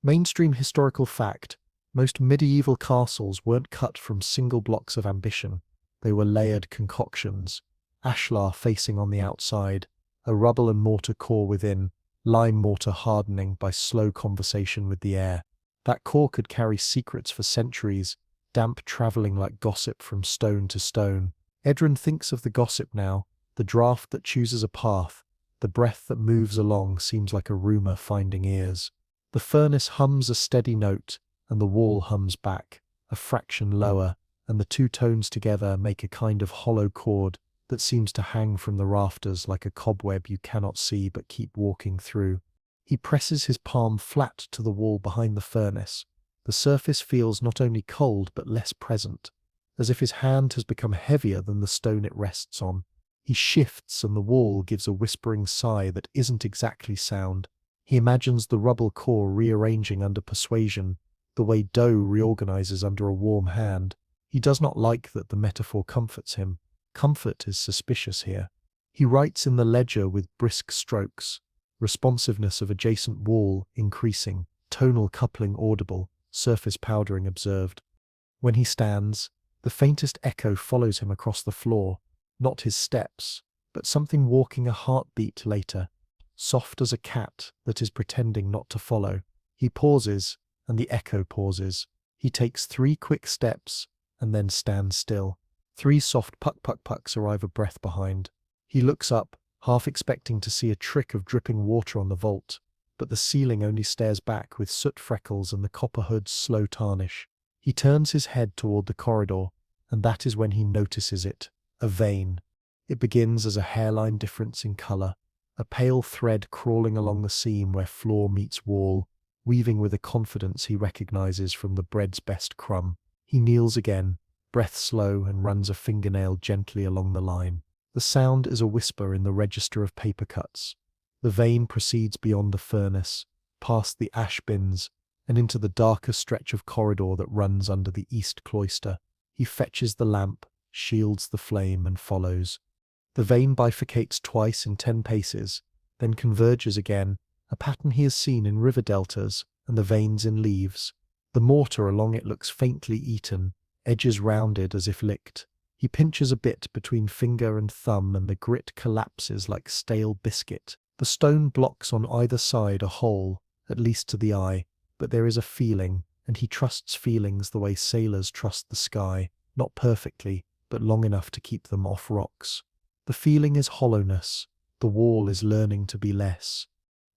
Mainstream historical fact: most medieval castles weren't cut from single blocks of ambition. They were layered concoctions. Ashlar facing on the outside, a rubble and mortar core within, lime mortar hardening by slow conversation with the air. That core could carry secrets for centuries, damp travelling like gossip from stone to stone. Edrin thinks of the gossip now, the draft that chooses a path, the breath that moves along seems like a rumour finding ears. The furnace hums a steady note, and the wall hums back, a fraction lower, and the two tones together make a kind of hollow chord that seems to hang from the rafters like a cobweb you cannot see but keep walking through. He presses his palm flat to the wall behind the furnace. The surface feels not only cold but less present, as if his hand has become heavier than the stone it rests on. He shifts and the wall gives a whispering sigh that isn't exactly sound. He imagines the rubble core rearranging under persuasion, the way dough reorganizes under a warm hand. He does not like that the metaphor comforts him. Comfort is suspicious here. He writes in the ledger with brisk strokes, responsiveness of adjacent wall increasing, tonal coupling audible, surface powdering observed. When he stands, the faintest echo follows him across the floor, not his steps, but something walking a heartbeat later, soft as a cat that is pretending not to follow. He pauses, and the echo pauses. He takes 3 quick steps, and then stands still. 3 soft puck-puck-pucks arrive a breath behind. He looks up, half expecting to see a trick of dripping water on the vault, but the ceiling only stares back with soot freckles and the copper hood's slow tarnish. He turns his head toward the corridor, and that is when he notices it. A vein. It begins as a hairline difference in color, a pale thread crawling along the seam where floor meets wall, weaving with a confidence he recognizes from the bread's best crumb. He kneels again, breath slow, and runs a fingernail gently along the line. The sound is a whisper in the register of paper cuts. The vein proceeds beyond the furnace, past the ash bins, and into the darker stretch of corridor that runs under the east cloister. He fetches the lamp, shields the flame, and follows. The vein bifurcates twice in 10 paces, then converges again, a pattern he has seen in river deltas and the veins in leaves. The mortar along it looks faintly eaten, edges rounded as if licked. He pinches a bit between finger and thumb and the grit collapses like stale biscuit. The stone blocks on either side a hole, at least to the eye, but there is a feeling, and he trusts feelings the way sailors trust the sky, not perfectly, but long enough to keep them off rocks. The feeling is hollowness. The wall is learning to be less.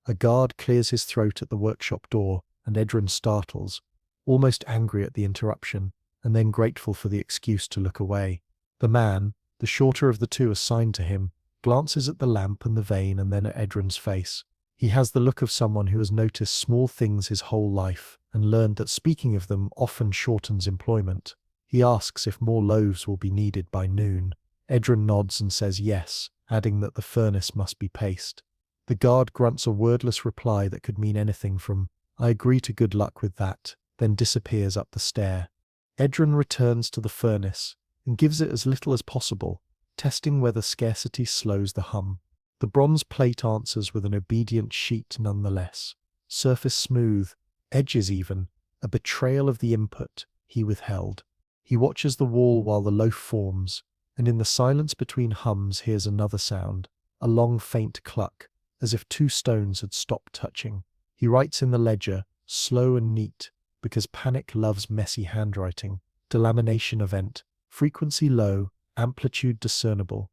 A guard clears his throat at the workshop door, and Edrin startles, almost angry at the interruption, and then grateful for the excuse to look away. The man, the shorter of the two assigned to him, glances at the lamp and the vein and then at Edrin's face. He has the look of someone who has noticed small things his whole life and learned that speaking of them often shortens employment. He asks if more loaves will be needed by noon. Edrin nods and says yes, adding that the furnace must be paced. The guard grunts a wordless reply that could mean anything from, "I agree to good luck with that," then disappears up the stair. Edrin returns to the furnace and gives it as little as possible, testing whether scarcity slows the hum. The bronze plate answers with an obedient sheet nonetheless. Surface smooth, edges even, a betrayal of the input he withheld. He watches the wall while the loaf forms, and in the silence between hums hears another sound, a long faint cluck, as if 2 stones had stopped touching. He writes in the ledger, slow and neat, because panic loves messy handwriting. Delamination event, frequency low, amplitude discernible.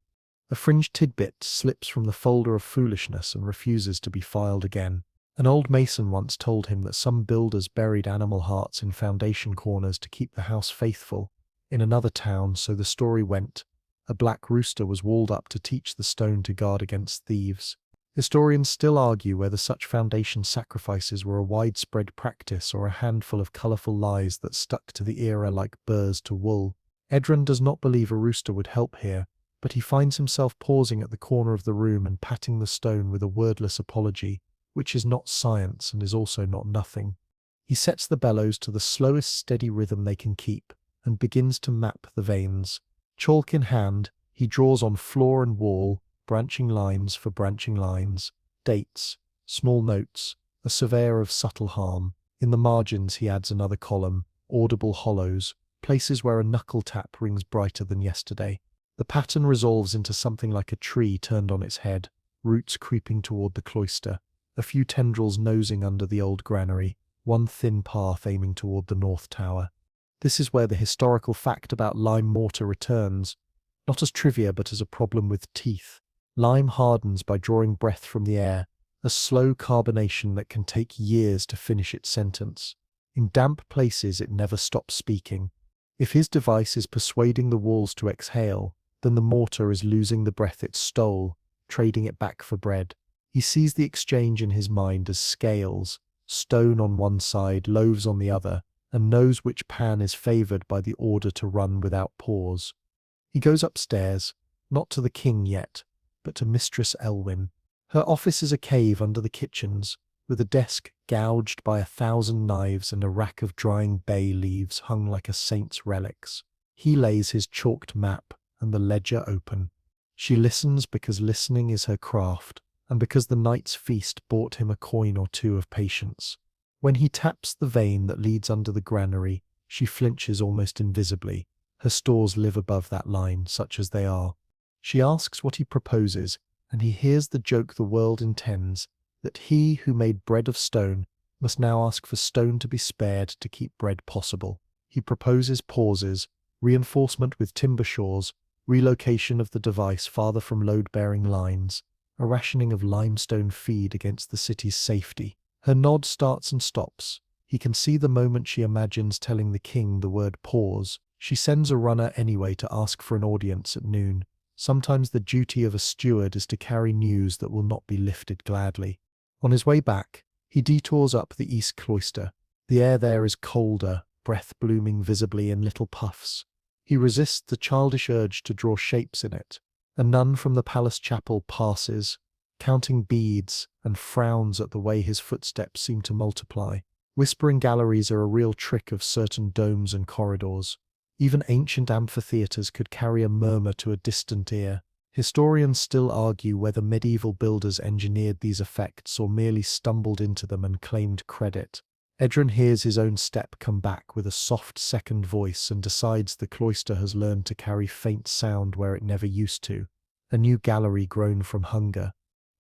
A fringed tidbit slips from the folder of foolishness and refuses to be filed again. An old mason once told him that some builders buried animal hearts in foundation corners to keep the house faithful. In another town, so the story went, a black rooster was walled up to teach the stone to guard against thieves. Historians still argue whether such foundation sacrifices were a widespread practice or a handful of colourful lies that stuck to the era like burrs to wool. Edron does not believe a rooster would help here, but he finds himself pausing at the corner of the room and patting the stone with a wordless apology, which is not science and is also not nothing. He sets the bellows to the slowest steady rhythm they can keep, and begins to map the veins. Chalk in hand, he draws on floor and wall, branching lines for branching lines, dates, small notes, a surveyor of subtle harm. In the margins he adds another column, audible hollows, places where a knuckle tap rings brighter than yesterday. The pattern resolves into something like a tree turned on its head, roots creeping toward the cloister, a few tendrils nosing under the old granary, one thin path aiming toward the north tower. This is where the historical fact about lime mortar returns, not as trivia but as a problem with teeth. Lime hardens by drawing breath from the air, a slow carbonation that can take years to finish its sentence. In damp places it never stops speaking. If his device is persuading the walls to exhale, then the mortar is losing the breath it stole, trading it back for bread. He sees the exchange in his mind as scales, stone on one side, loaves on the other, and knows which pan is favoured by the order to run without pause. He goes upstairs, not to the king yet, but to Mistress Elwyn. Her office is a cave under the kitchens, with a desk gouged by 1,000 knives and a rack of drying bay leaves hung like a saint's relics. He lays his chalked map and the ledger open. She listens because listening is her craft, and because the night's feast bought him a coin or two of patience. When he taps the vein that leads under the granary, she flinches almost invisibly. Her stores live above that line, such as they are. She asks what he proposes, and he hears the joke the world intends, that he who made bread of stone must now ask for stone to be spared to keep bread possible. He proposes pauses, reinforcement with timber shores, relocation of the device farther from load-bearing lines, a rationing of limestone feed against the city's safety. Her nod starts and stops. He can see the moment she imagines telling the king the word pause. She sends a runner anyway to ask for an audience at noon. Sometimes the duty of a steward is to carry news that will not be lifted gladly. On his way back, he detours up the east cloister. The air there is colder, breath blooming visibly in little puffs. He resists the childish urge to draw shapes in it. A nun from the palace chapel passes, counting beads, and frowns at the way his footsteps seem to multiply. Whispering galleries are a real trick of certain domes and corridors. Even ancient amphitheatres could carry a murmur to a distant ear. Historians still argue whether medieval builders engineered these effects or merely stumbled into them and claimed credit. Edron hears his own step come back with a soft second voice and decides the cloister has learned to carry faint sound where it never used to. A new gallery grown from hunger.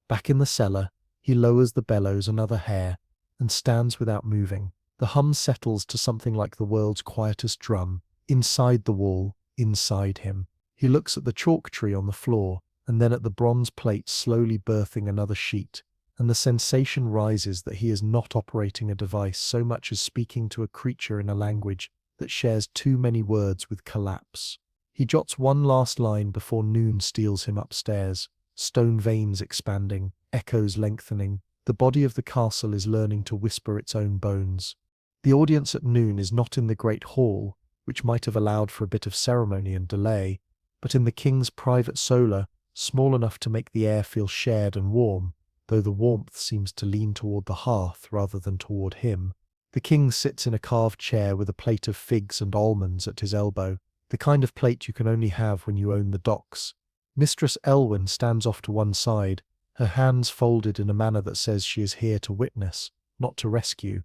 Back in the cellar, he lowers the bellows another hair and stands without moving. The hum settles to something like the world's quietest drum. Inside the wall, inside him. He looks at the chalk tree on the floor, and then at the bronze plate slowly birthing another sheet, and the sensation rises that he is not operating a device so much as speaking to a creature in a language that shares too many words with collapse. He jots one last line before noon steals him upstairs, stone veins expanding, echoes lengthening. The body of the castle is learning to whisper its own bones. The audience at noon is not in the great hall, which might have allowed for a bit of ceremony and delay, but in the king's private solar, small enough to make the air feel shared and warm, though the warmth seems to lean toward the hearth rather than toward him. The king sits in a carved chair with a plate of figs and almonds at his elbow, the kind of plate you can only have when you own the docks. Mistress Elwyn stands off to one side, her hands folded in a manner that says she is here to witness, not to rescue.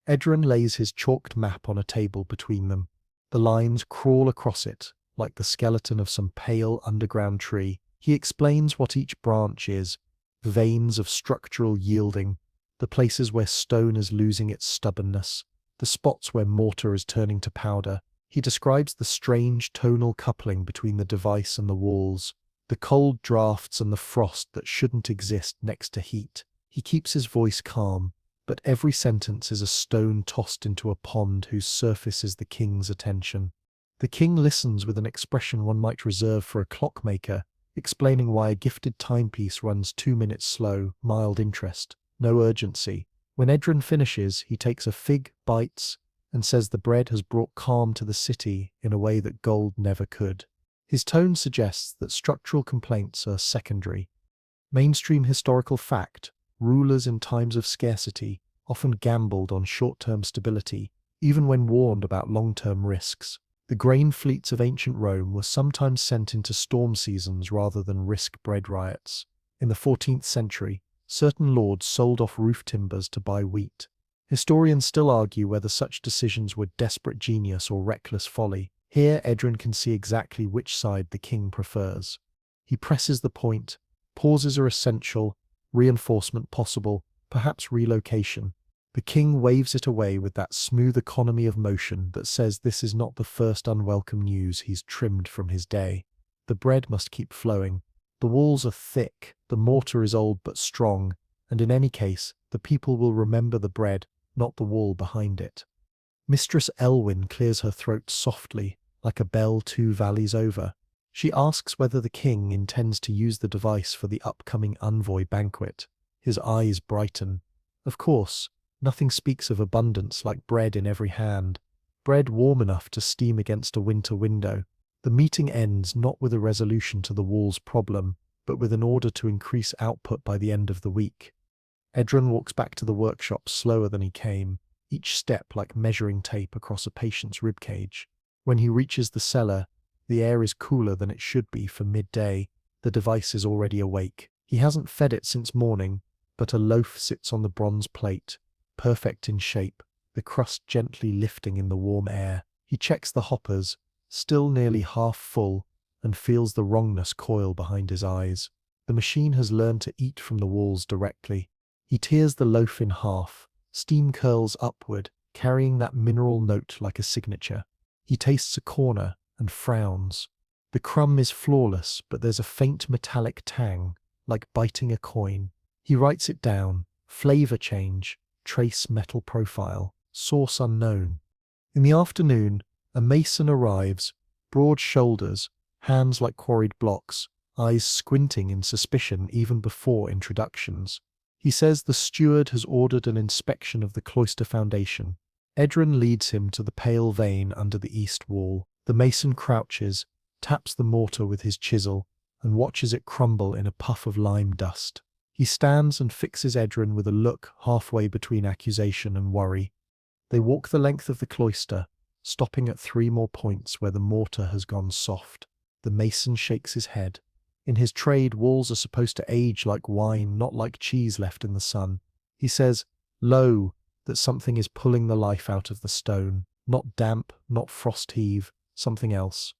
Edron lays his chalked map on a table between them. The lines crawl across it, like the skeleton of some pale underground tree. He explains what each branch is, veins of structural yielding, the places where stone is losing its stubbornness, the spots where mortar is turning to powder. He describes the strange tonal coupling between the device and the walls, the cold drafts and the frost that shouldn't exist next to heat. He keeps his voice calm, but every sentence is a stone tossed into a pond whose surface is the king's attention. The king listens with an expression one might reserve for a clockmaker, explaining why a gifted timepiece runs 2 minutes slow, mild interest, no urgency. When Edrin finishes, he takes a fig, bites, and says the bread has brought calm to the city in a way that gold never could. His tone suggests that structural complaints are secondary. Mainstream historical fact: rulers in times of scarcity often gambled on short-term stability, even when warned about long-term risks. The grain fleets of ancient Rome were sometimes sent into storm seasons rather than risk bread riots. In the 14th century, certain lords sold off roof timbers to buy wheat. Historians still argue whether such decisions were desperate genius or reckless folly. Here, Edrin can see exactly which side the king prefers. He presses the point: pauses are essential, reinforcement possible, perhaps relocation. The king waves it away with that smooth economy of motion that says this is not the first unwelcome news he's trimmed from his day. The bread must keep flowing. The walls are thick, the mortar is old but strong, and in any case, the people will remember the bread, not the wall behind it. Mistress Elwyn clears her throat softly, like a bell 2 valleys over. She asks whether the king intends to use the device for the upcoming envoy banquet. His eyes brighten. Of course, nothing speaks of abundance like bread in every hand, bread warm enough to steam against a winter window. The meeting ends not with a resolution to the wall's problem, but with an order to increase output by the end of the week. Edrin walks back to the workshop slower than he came, each step like measuring tape across a patient's ribcage. When he reaches the cellar, the air is cooler than it should be for midday. The device is already awake. He hasn't fed it since morning, but a loaf sits on the bronze plate, perfect in shape, the crust gently lifting in the warm air. He checks the hoppers, still nearly half full, and feels the wrongness coil behind his eyes. The machine has learned to eat from the walls directly. He tears the loaf in half. Steam curls upward, carrying that mineral note like a signature. He tastes a corner and frowns. The crumb is flawless, but there's a faint metallic tang, like biting a coin. He writes it down: flavor change, trace metal profile, source unknown. In the afternoon, a mason arrives, broad shoulders, hands like quarried blocks, eyes squinting in suspicion even before introductions. He says the steward has ordered an inspection of the cloister foundation. Edrin leads him to the pale vein under the east wall. The mason crouches, taps the mortar with his chisel, and watches it crumble in a puff of lime dust. He stands and fixes Edrin with a look halfway between accusation and worry. They walk the length of the cloister, stopping at 3 more points where the mortar has gone soft. The mason shakes his head. In his trade, walls are supposed to age like wine, not like cheese left in the sun. He says, "Lo, that something is pulling the life out of the stone. Not damp, not frost heave, something else."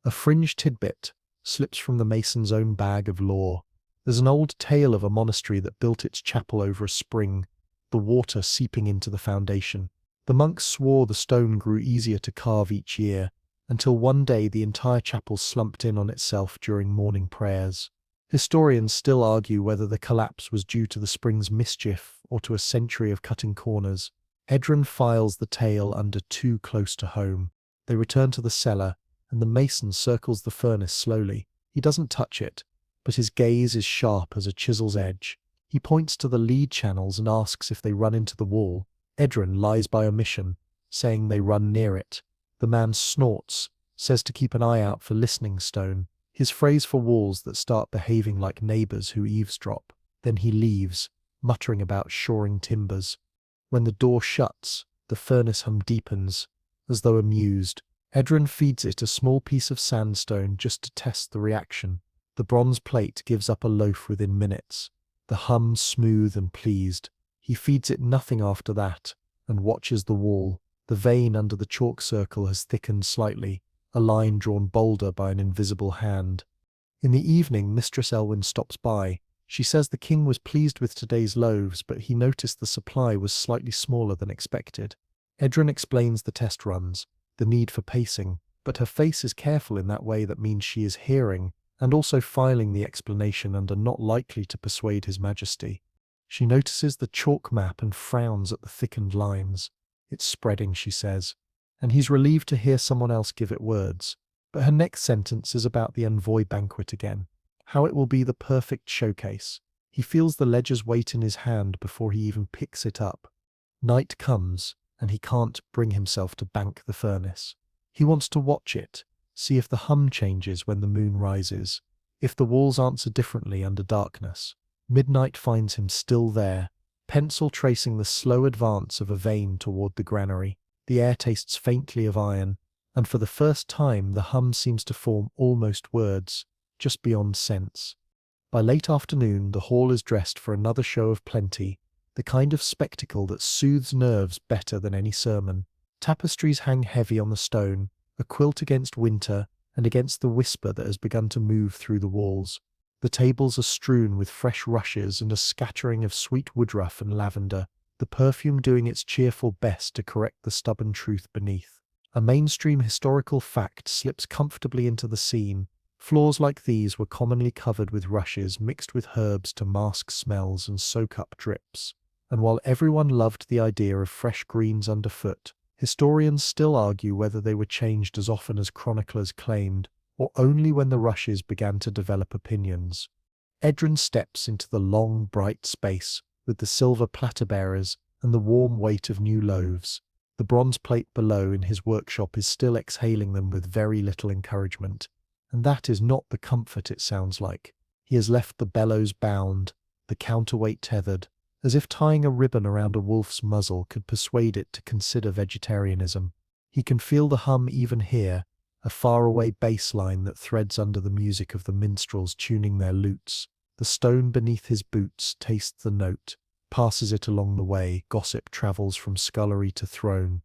A fringe tidbit slips from the mason's own bag of lore. There's an old tale of a monastery that built its chapel over a spring, the water seeping into the foundation. The monks swore the stone grew easier to carve each year, until one day the entire chapel slumped in on itself during morning prayers. Historians still argue whether the collapse was due to the spring's mischief or to a century of cutting corners. Edrin files the tale under too close to home. They return to the cellar, and the mason circles the furnace slowly. He doesn't touch it, but his gaze is sharp as a chisel's edge. He points to the lead channels and asks if they run into the wall. Edrin lies by omission, saying they run near it. The man snorts, says to keep an eye out for listening stone, his phrase for walls that start behaving like neighbors who eavesdrop. Then he leaves, muttering about shoring timbers. When the door shuts, the furnace hum deepens, as though amused. Edrin feeds it a small piece of sandstone just to test the reaction. The bronze plate gives up a loaf within minutes, the hum smooth and pleased. He feeds it nothing after that, and watches the wall. The vein under the chalk circle has thickened slightly, a line drawn bolder by an invisible hand. In the evening, Mistress Elwyn stops by. She says the king was pleased with today's loaves, but he noticed the supply was slightly smaller than expected. Edrin explains the test runs, the need for pacing, but her face is careful in that way that means she is hearing, and also filing the explanation under not likely to persuade His Majesty. She notices the chalk map and frowns at the thickened lines. "It's spreading," she says, and he's relieved to hear someone else give it words. But her next sentence is about the envoy banquet again. how it will be the perfect showcase. He feels the ledger's weight in his hand before he even picks it up. Night comes, and he can't bring himself to bank the furnace. He wants to watch it, see if the hum changes when the moon rises, if the walls answer differently under darkness. Midnight finds him still there, pencil tracing the slow advance of a vein toward the granary. The air tastes faintly of iron, and for the first time the hum seems to form almost words, just beyond sense. By late afternoon, the hall is dressed for another show of plenty, the kind of spectacle that soothes nerves better than any sermon. Tapestries hang heavy on the stone, a quilt against winter and against the whisper that has begun to move through the walls. The tables are strewn with fresh rushes and a scattering of sweet woodruff and lavender, the perfume doing its cheerful best to correct the stubborn truth beneath. A mainstream historical fact slips comfortably into the scene. Floors like these were commonly covered with rushes mixed with herbs to mask smells and soak up drips. And while everyone loved the idea of fresh greens underfoot, historians still argue whether they were changed as often as chroniclers claimed, or only when the rushes began to develop opinions. Edrin steps into the long, bright space, with the silver platter bearers and the warm weight of new loaves. The bronze plate below in his workshop is still exhaling them with very little encouragement. And that is not the comfort it sounds like. He has left the bellows bound, the counterweight tethered, as if tying a ribbon around a wolf's muzzle could persuade it to consider vegetarianism. He can feel the hum even here, a faraway bass line that threads under the music of the minstrels tuning their lutes. The stone beneath his boots tastes the note, passes it along the way. Gossip travels from scullery to throne.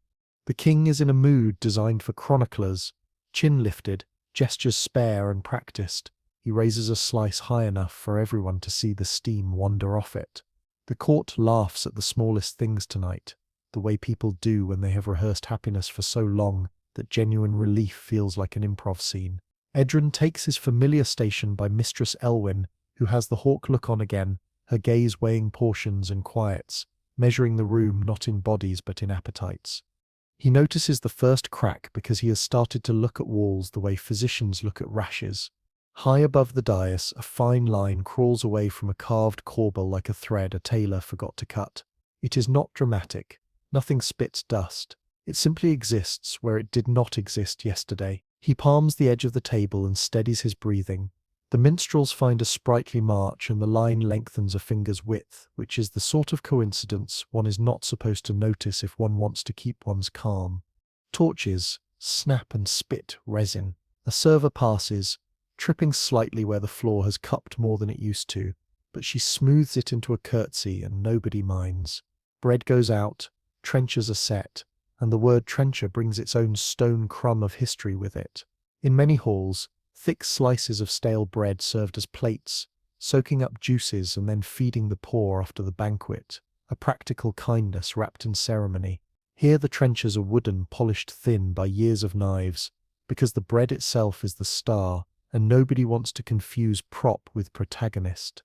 The king is in a mood designed for chroniclers, chin lifted, gestures spare and practiced. He raises a slice high enough for everyone to see the steam wander off it. The court laughs at the smallest things tonight, the way people do when they have rehearsed happiness for so long that genuine relief feels like an improv scene. Edrin takes his familiar station by Mistress Elwyn, who has the hawk look on again, her gaze weighing portions and quiets, measuring the room not in bodies but in appetites. He notices the first crack because he has started to look at walls the way physicians look at rashes. High above the dais, a fine line crawls away from a carved corbel like a thread a tailor forgot to cut. It is not dramatic. Nothing spits dust. It simply exists where it did not exist yesterday. He palms the edge of the table and steadies his breathing. The minstrels find a sprightly march and the line lengthens a finger's width, which is the sort of coincidence one is not supposed to notice if one wants to keep one's calm. Torches snap and spit resin. A server passes, tripping slightly where the floor has cupped more than it used to, but she smooths it into a curtsy and nobody minds. Bread goes out, trenchers are set, and the word trencher brings its own stone crumb of history with it. In many halls, thick slices of stale bread served as plates, soaking up juices and then feeding the poor after the banquet, a practical kindness wrapped in ceremony. Here the trenchers are wooden, polished thin by years of knives, because the bread itself is the star, and nobody wants to confuse prop with protagonist.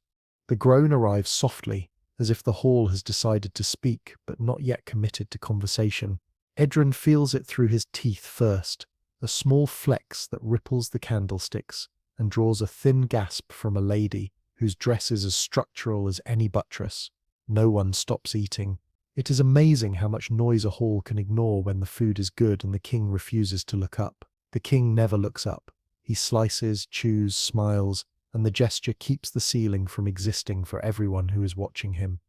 The groan arrives softly, as if the hall has decided to speak, but not yet committed to conversation. Edrin feels it through his teeth first, a small flex that ripples the candlesticks, and draws a thin gasp from a lady whose dress is as structural as any buttress. No one stops eating. It is amazing how much noise a hall can ignore when the food is good and the king refuses to look up. The king never looks up. He slices, chews, smiles, and the gesture keeps the ceiling from existing for everyone who is watching him.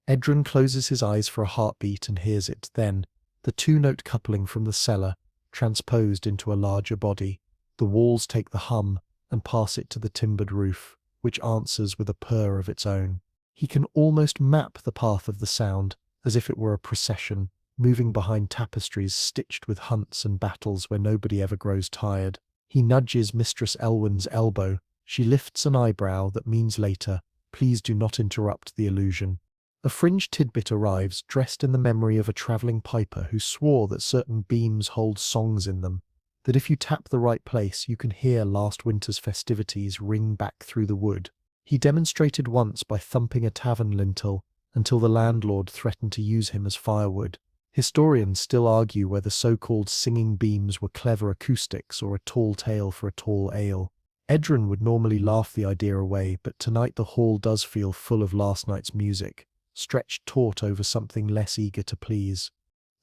Edrin closes his eyes for a heartbeat and hears it, then, the two-note coupling from the cellar, transposed into a larger body. The walls take the hum and pass it to the timbered roof, which answers with a purr of its own. He can almost map the path of the sound, as if it were a procession, moving behind tapestries stitched with hunts and battles where nobody ever grows tired. He nudges Mistress Elwyn's elbow. She lifts an eyebrow that means later, please do not interrupt the illusion. A fringe tidbit arrives, dressed in the memory of a travelling piper who swore that certain beams hold songs in them, that if you tap the right place you can hear last winter's festivities ring back through the wood. He demonstrated once by thumping a tavern lintel until the landlord threatened to use him as firewood. Historians still argue whether so-called singing beams were clever acoustics or a tall tale for a tall ale. Edrin would normally laugh the idea away, but tonight the hall does feel full of last night's music, stretched taut over something less eager to please.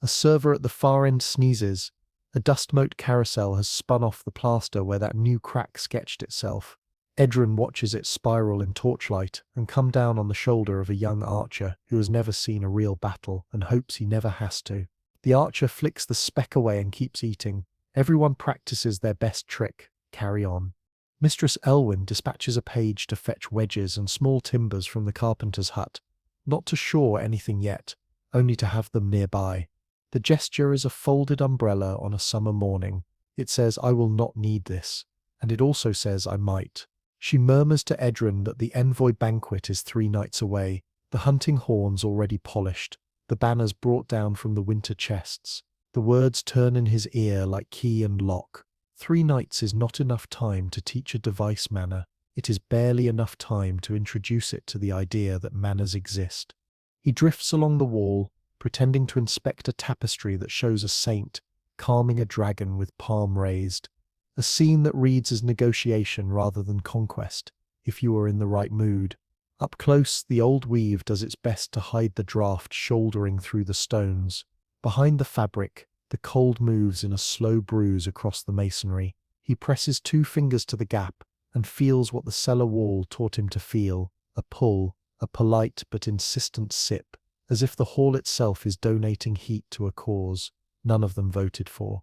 A server at the far end sneezes. A dust mote carousel has spun off the plaster where that new crack sketched itself. Edrin watches it spiral in torchlight and come down on the shoulder of a young archer who has never seen a real battle and hopes he never has to. The archer flicks the speck away and keeps eating. Everyone practices their best trick. Carry on. Mistress Elwyn dispatches a page to fetch wedges and small timbers from the carpenter's hut, not to shore anything yet, only to have them nearby. The gesture is a folded umbrella on a summer morning. It says, "I will not need this," and it also says, "I might." She murmurs to Edrin that the envoy banquet is 3 nights away, the hunting horns already polished, the banners brought down from the winter chests. The words turn in his ear like key and lock. 3 nights is not enough time to teach a device manner. It is barely enough time to introduce it to the idea that manners exist. He drifts along the wall, pretending to inspect a tapestry that shows a saint calming a dragon with palm raised. A scene that reads as negotiation rather than conquest, if you are in the right mood. Up close, the old weave does its best to hide the draught shouldering through the stones. Behind the fabric, the cold moves in a slow bruise across the masonry. He presses 2 fingers to the gap and feels what the cellar wall taught him to feel, a pull, a polite but insistent sip, as if the hall itself is donating heat to a cause none of them voted for.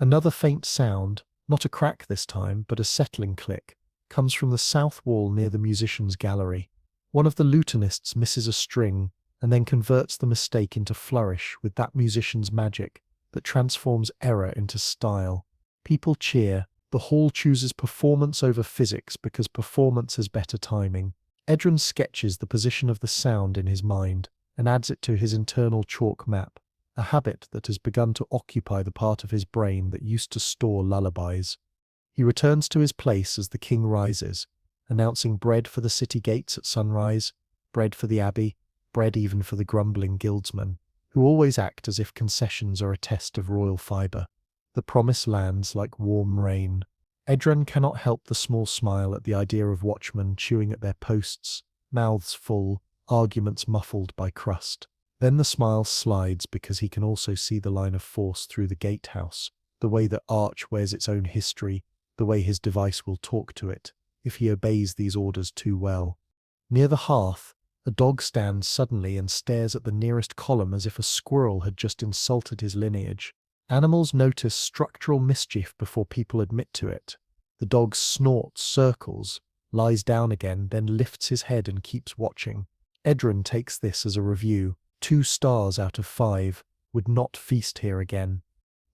Another faint sound, not a crack this time, but a settling click, comes from the south wall near the musicians' gallery. One of the lutanists misses a string and then converts the mistake into flourish with that musician's magic that transforms error into style. People cheer. The hall chooses performance over physics because performance has better timing. Edrin sketches the position of the sound in his mind and adds it to his internal chalk map, a habit that has begun to occupy the part of his brain that used to store lullabies. He returns to his place as the king rises, announcing bread for the city gates at sunrise, bread for the abbey, bread even for the grumbling guildsmen, who always act as if concessions are a test of royal fibre. The promise lands like warm rain. Edrin cannot help the small smile at the idea of watchmen chewing at their posts, mouths full, arguments muffled by crust. Then the smile slides because he can also see the line of force through the gatehouse, the way that arch wears its own history, the way his device will talk to it, if he obeys these orders too well. Near the hearth, a dog stands suddenly and stares at the nearest column as if a squirrel had just insulted his lineage. Animals notice structural mischief before people admit to it. The dog snorts, circles, lies down again, then lifts his head and keeps watching. Edrin takes this as a review. 2 stars out of 5, would not feast here again.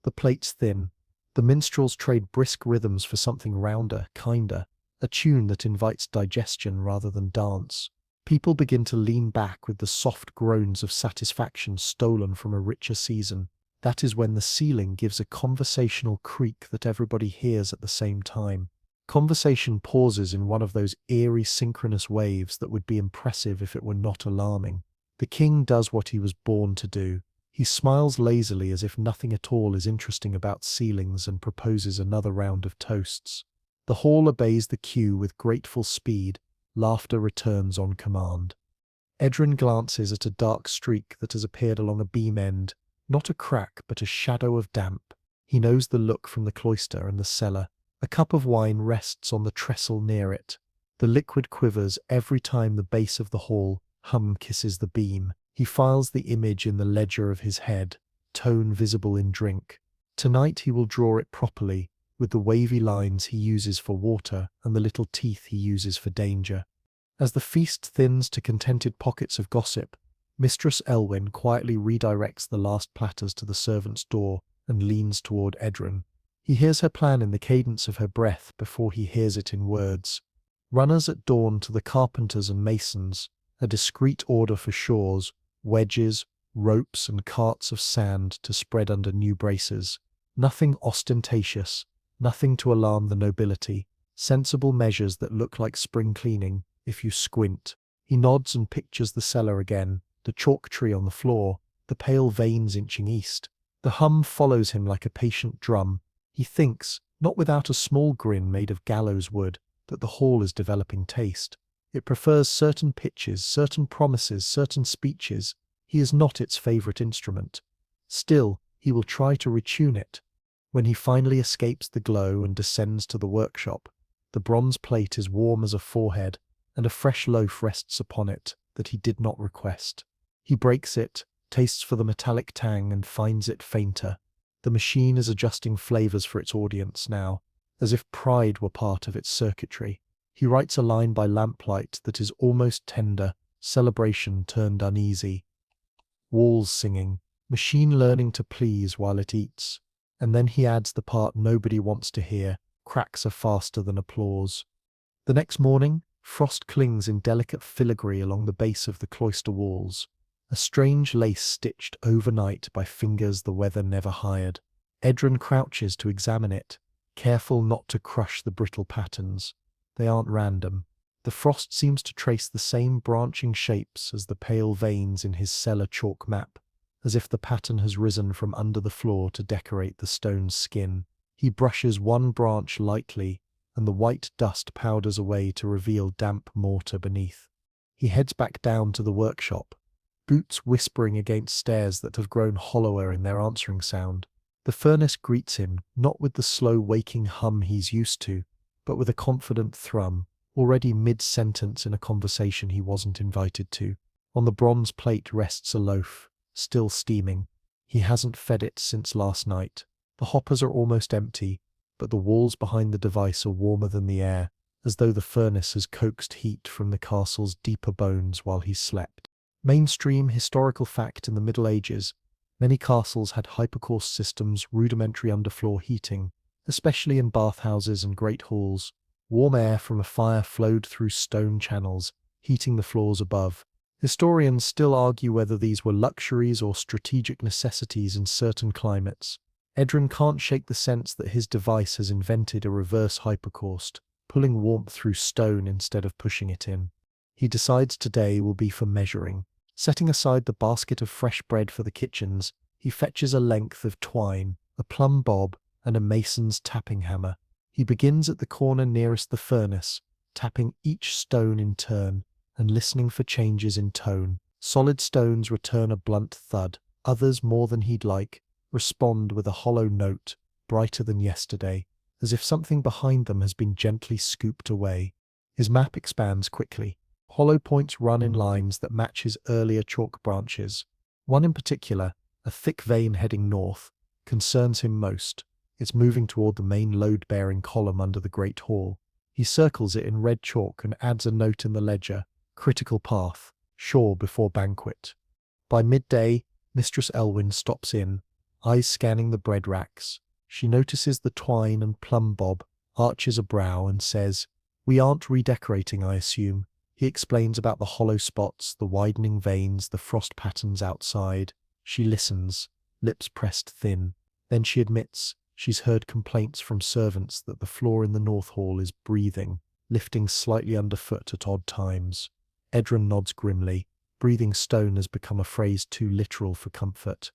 The plate's thin. The minstrels trade brisk rhythms for something rounder, kinder, a tune that invites digestion rather than dance. People begin to lean back with the soft groans of satisfaction stolen from a richer season. That is when the ceiling gives a conversational creak that everybody hears at the same time. Conversation pauses in one of those eerie synchronous waves that would be impressive if it were not alarming. The king does what he was born to do. He smiles lazily as if nothing at all is interesting about ceilings and proposes another round of toasts. The hall obeys the cue with grateful speed. Laughter returns on command. Edrin glances at a dark streak that has appeared along a beam end. Not a crack, but a shadow of damp. He knows the look from the cloister and the cellar. A cup of wine rests on the trestle near it. The liquid quivers every time the base of the hall hum kisses the beam. He files the image in the ledger of his head, tone visible in drink. Tonight he will draw it properly, with the wavy lines he uses for water and the little teeth he uses for danger. As the feast thins to contented pockets of gossip, Mistress Elwyn quietly redirects the last platters to the servant's door and leans toward Edrin. He hears her plan in the cadence of her breath before he hears it in words. Runners at dawn to the carpenters and masons, a discreet order for shores, wedges, ropes and carts of sand to spread under new braces. Nothing ostentatious, nothing to alarm the nobility, sensible measures that look like spring cleaning, if you squint. He nods and pictures the cellar again, the chalk tree on the floor, the pale veins inching east. The hum follows him like a patient drum. He thinks, not without a small grin made of gallows wood, that the hall is developing taste. It prefers certain pitches, certain promises, certain speeches. He is not its favourite instrument. Still, he will try to retune it. When he finally escapes the glow and descends to the workshop, the bronze plate is warm as a forehead, and a fresh loaf rests upon it that he did not request. He breaks it, tastes for the metallic tang, and finds it fainter. The machine is adjusting flavors for its audience now, as if pride were part of its circuitry. He writes a line by lamplight that is almost tender, celebration turned uneasy. Walls singing, machine learning to please while it eats. And then he adds the part nobody wants to hear, cracks are faster than applause. The next morning, frost clings in delicate filigree along the base of the cloister walls, a strange lace stitched overnight by fingers the weather never hired. Edron crouches to examine it, careful not to crush the brittle patterns. They aren't random. The frost seems to trace the same branching shapes as the pale veins in his cellar chalk map, as if the pattern has risen from under the floor to decorate the stone's skin. He brushes one branch lightly, and the white dust powders away to reveal damp mortar beneath. He heads back down to the workshop, boots whispering against stairs that have grown hollower in their answering sound. The furnace greets him, not with the slow waking hum he's used to, but with a confident thrum, already mid-sentence in a conversation he wasn't invited to. On the bronze plate rests a loaf, still steaming. He hasn't fed it since last night. The hoppers are almost empty, but the walls behind the device are warmer than the air, as though the furnace has coaxed heat from the castle's deeper bones while he slept. Mainstream historical fact: in the Middle Ages, many castles had hypercourse systems, rudimentary underfloor heating, especially in bathhouses and great halls. Warm air from a fire flowed through stone channels, heating the floors above. Historians still argue whether these were luxuries or strategic necessities in certain climates. Edron can't shake the sense that his device has invented a reverse hypercaust, pulling warmth through stone instead of pushing it in. He decides today will be for measuring. Setting aside the basket of fresh bread for the kitchens, he fetches a length of twine, a plumb bob, and a mason's tapping hammer. He begins at the corner nearest the furnace, tapping each stone in turn, and listening for changes in tone. Solid stones return a blunt thud, others, more than he'd like, respond with a hollow note, brighter than yesterday, as if something behind them has been gently scooped away. His map expands quickly. Hollow points run in lines that match his earlier chalk branches. One in particular, a thick vein heading north, concerns him most. It's moving toward the main load-bearing column under the Great Hall. He circles it in red chalk and adds a note in the ledger: critical path, sure before banquet. By midday, Mistress Elwyn stops in, eyes scanning the bread racks. She notices the twine and plumb bob, arches a brow, and says, "We aren't redecorating, I assume." He explains about the hollow spots, the widening veins, the frost patterns outside. She listens, lips pressed thin. Then she admits she's heard complaints from servants that the floor in the North Hall is breathing, lifting slightly underfoot at odd times. Edron nods grimly. Breathing stone has become a phrase too literal for comfort.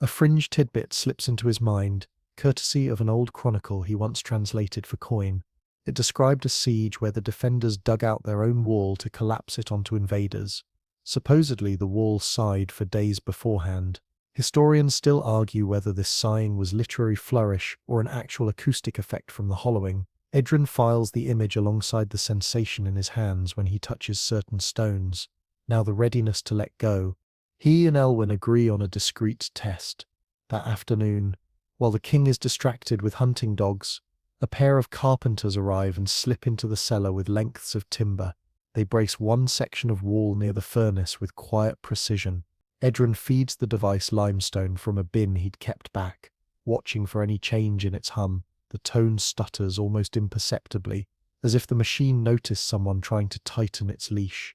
A fringe tidbit slips into his mind, courtesy of an old chronicle he once translated for coin. It described a siege where the defenders dug out their own wall to collapse it onto invaders. Supposedly the wall sighed for days beforehand. Historians still argue whether this sighing was literary flourish or an actual acoustic effect from the hollowing. Edron files the image alongside the sensation in his hands when he touches certain stones. Now the readiness to let go. He and Elwyn agree on a discreet test. That afternoon, while the king is distracted with hunting dogs, a pair of carpenters arrive and slip into the cellar with lengths of timber. They brace one section of wall near the furnace with quiet precision. Edron feeds the device limestone from a bin he'd kept back, watching for any change in its hum. The tone stutters almost imperceptibly, as if the machine noticed someone trying to tighten its leash.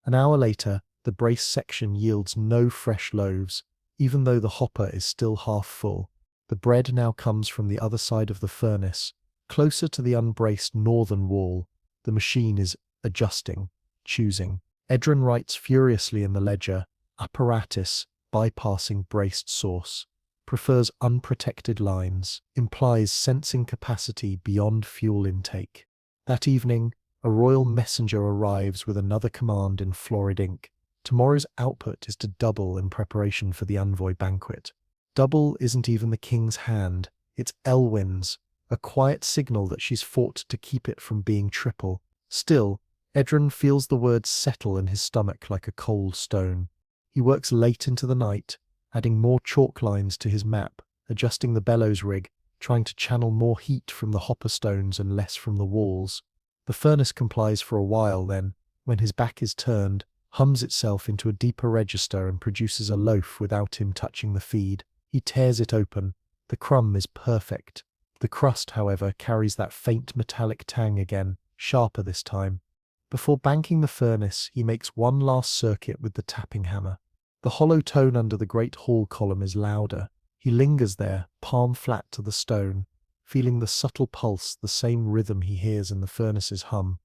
An hour later, the brace section yields no fresh loaves, even though the hopper is still half full. The bread now comes from the other side of the furnace, closer to the unbraced northern wall. The machine is adjusting, choosing. Edron writes furiously in the ledger, apparatus bypassing braced source. prefers unprotected lines, implies sensing capacity beyond fuel intake. That evening, a royal messenger arrives with another command in florid ink. Tomorrow's output is to double in preparation for the envoy banquet. Double isn't even the king's hand, it's Elwyn's, a quiet signal that she's fought to keep it from being triple. Still, Edron feels the words settle in his stomach like a cold stone. He works late into the night, adding more chalk lines to his map, adjusting the bellows rig, trying to channel more heat from the hopper stones and less from the walls. The furnace complies for a while, then, when his back is turned, hums itself into a deeper register and produces a loaf without him touching the feed. He tears it open. The crumb is perfect. The crust, however, carries that faint metallic tang again, sharper this time. Before banking the furnace, he makes one last circuit with the tapping hammer. The hollow tone under the great hall column is louder. He lingers there, palm flat to the stone, feeling the subtle pulse, the same rhythm he hears in the furnace's hum.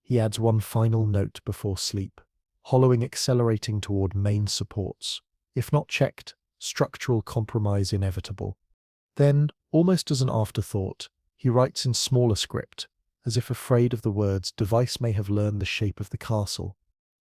He adds one final note before sleep, hollowing accelerating toward main supports. If not checked, structural compromise inevitable. Then, almost as an afterthought, he writes in smaller script, as if afraid of the words device may have learned the shape of the castle.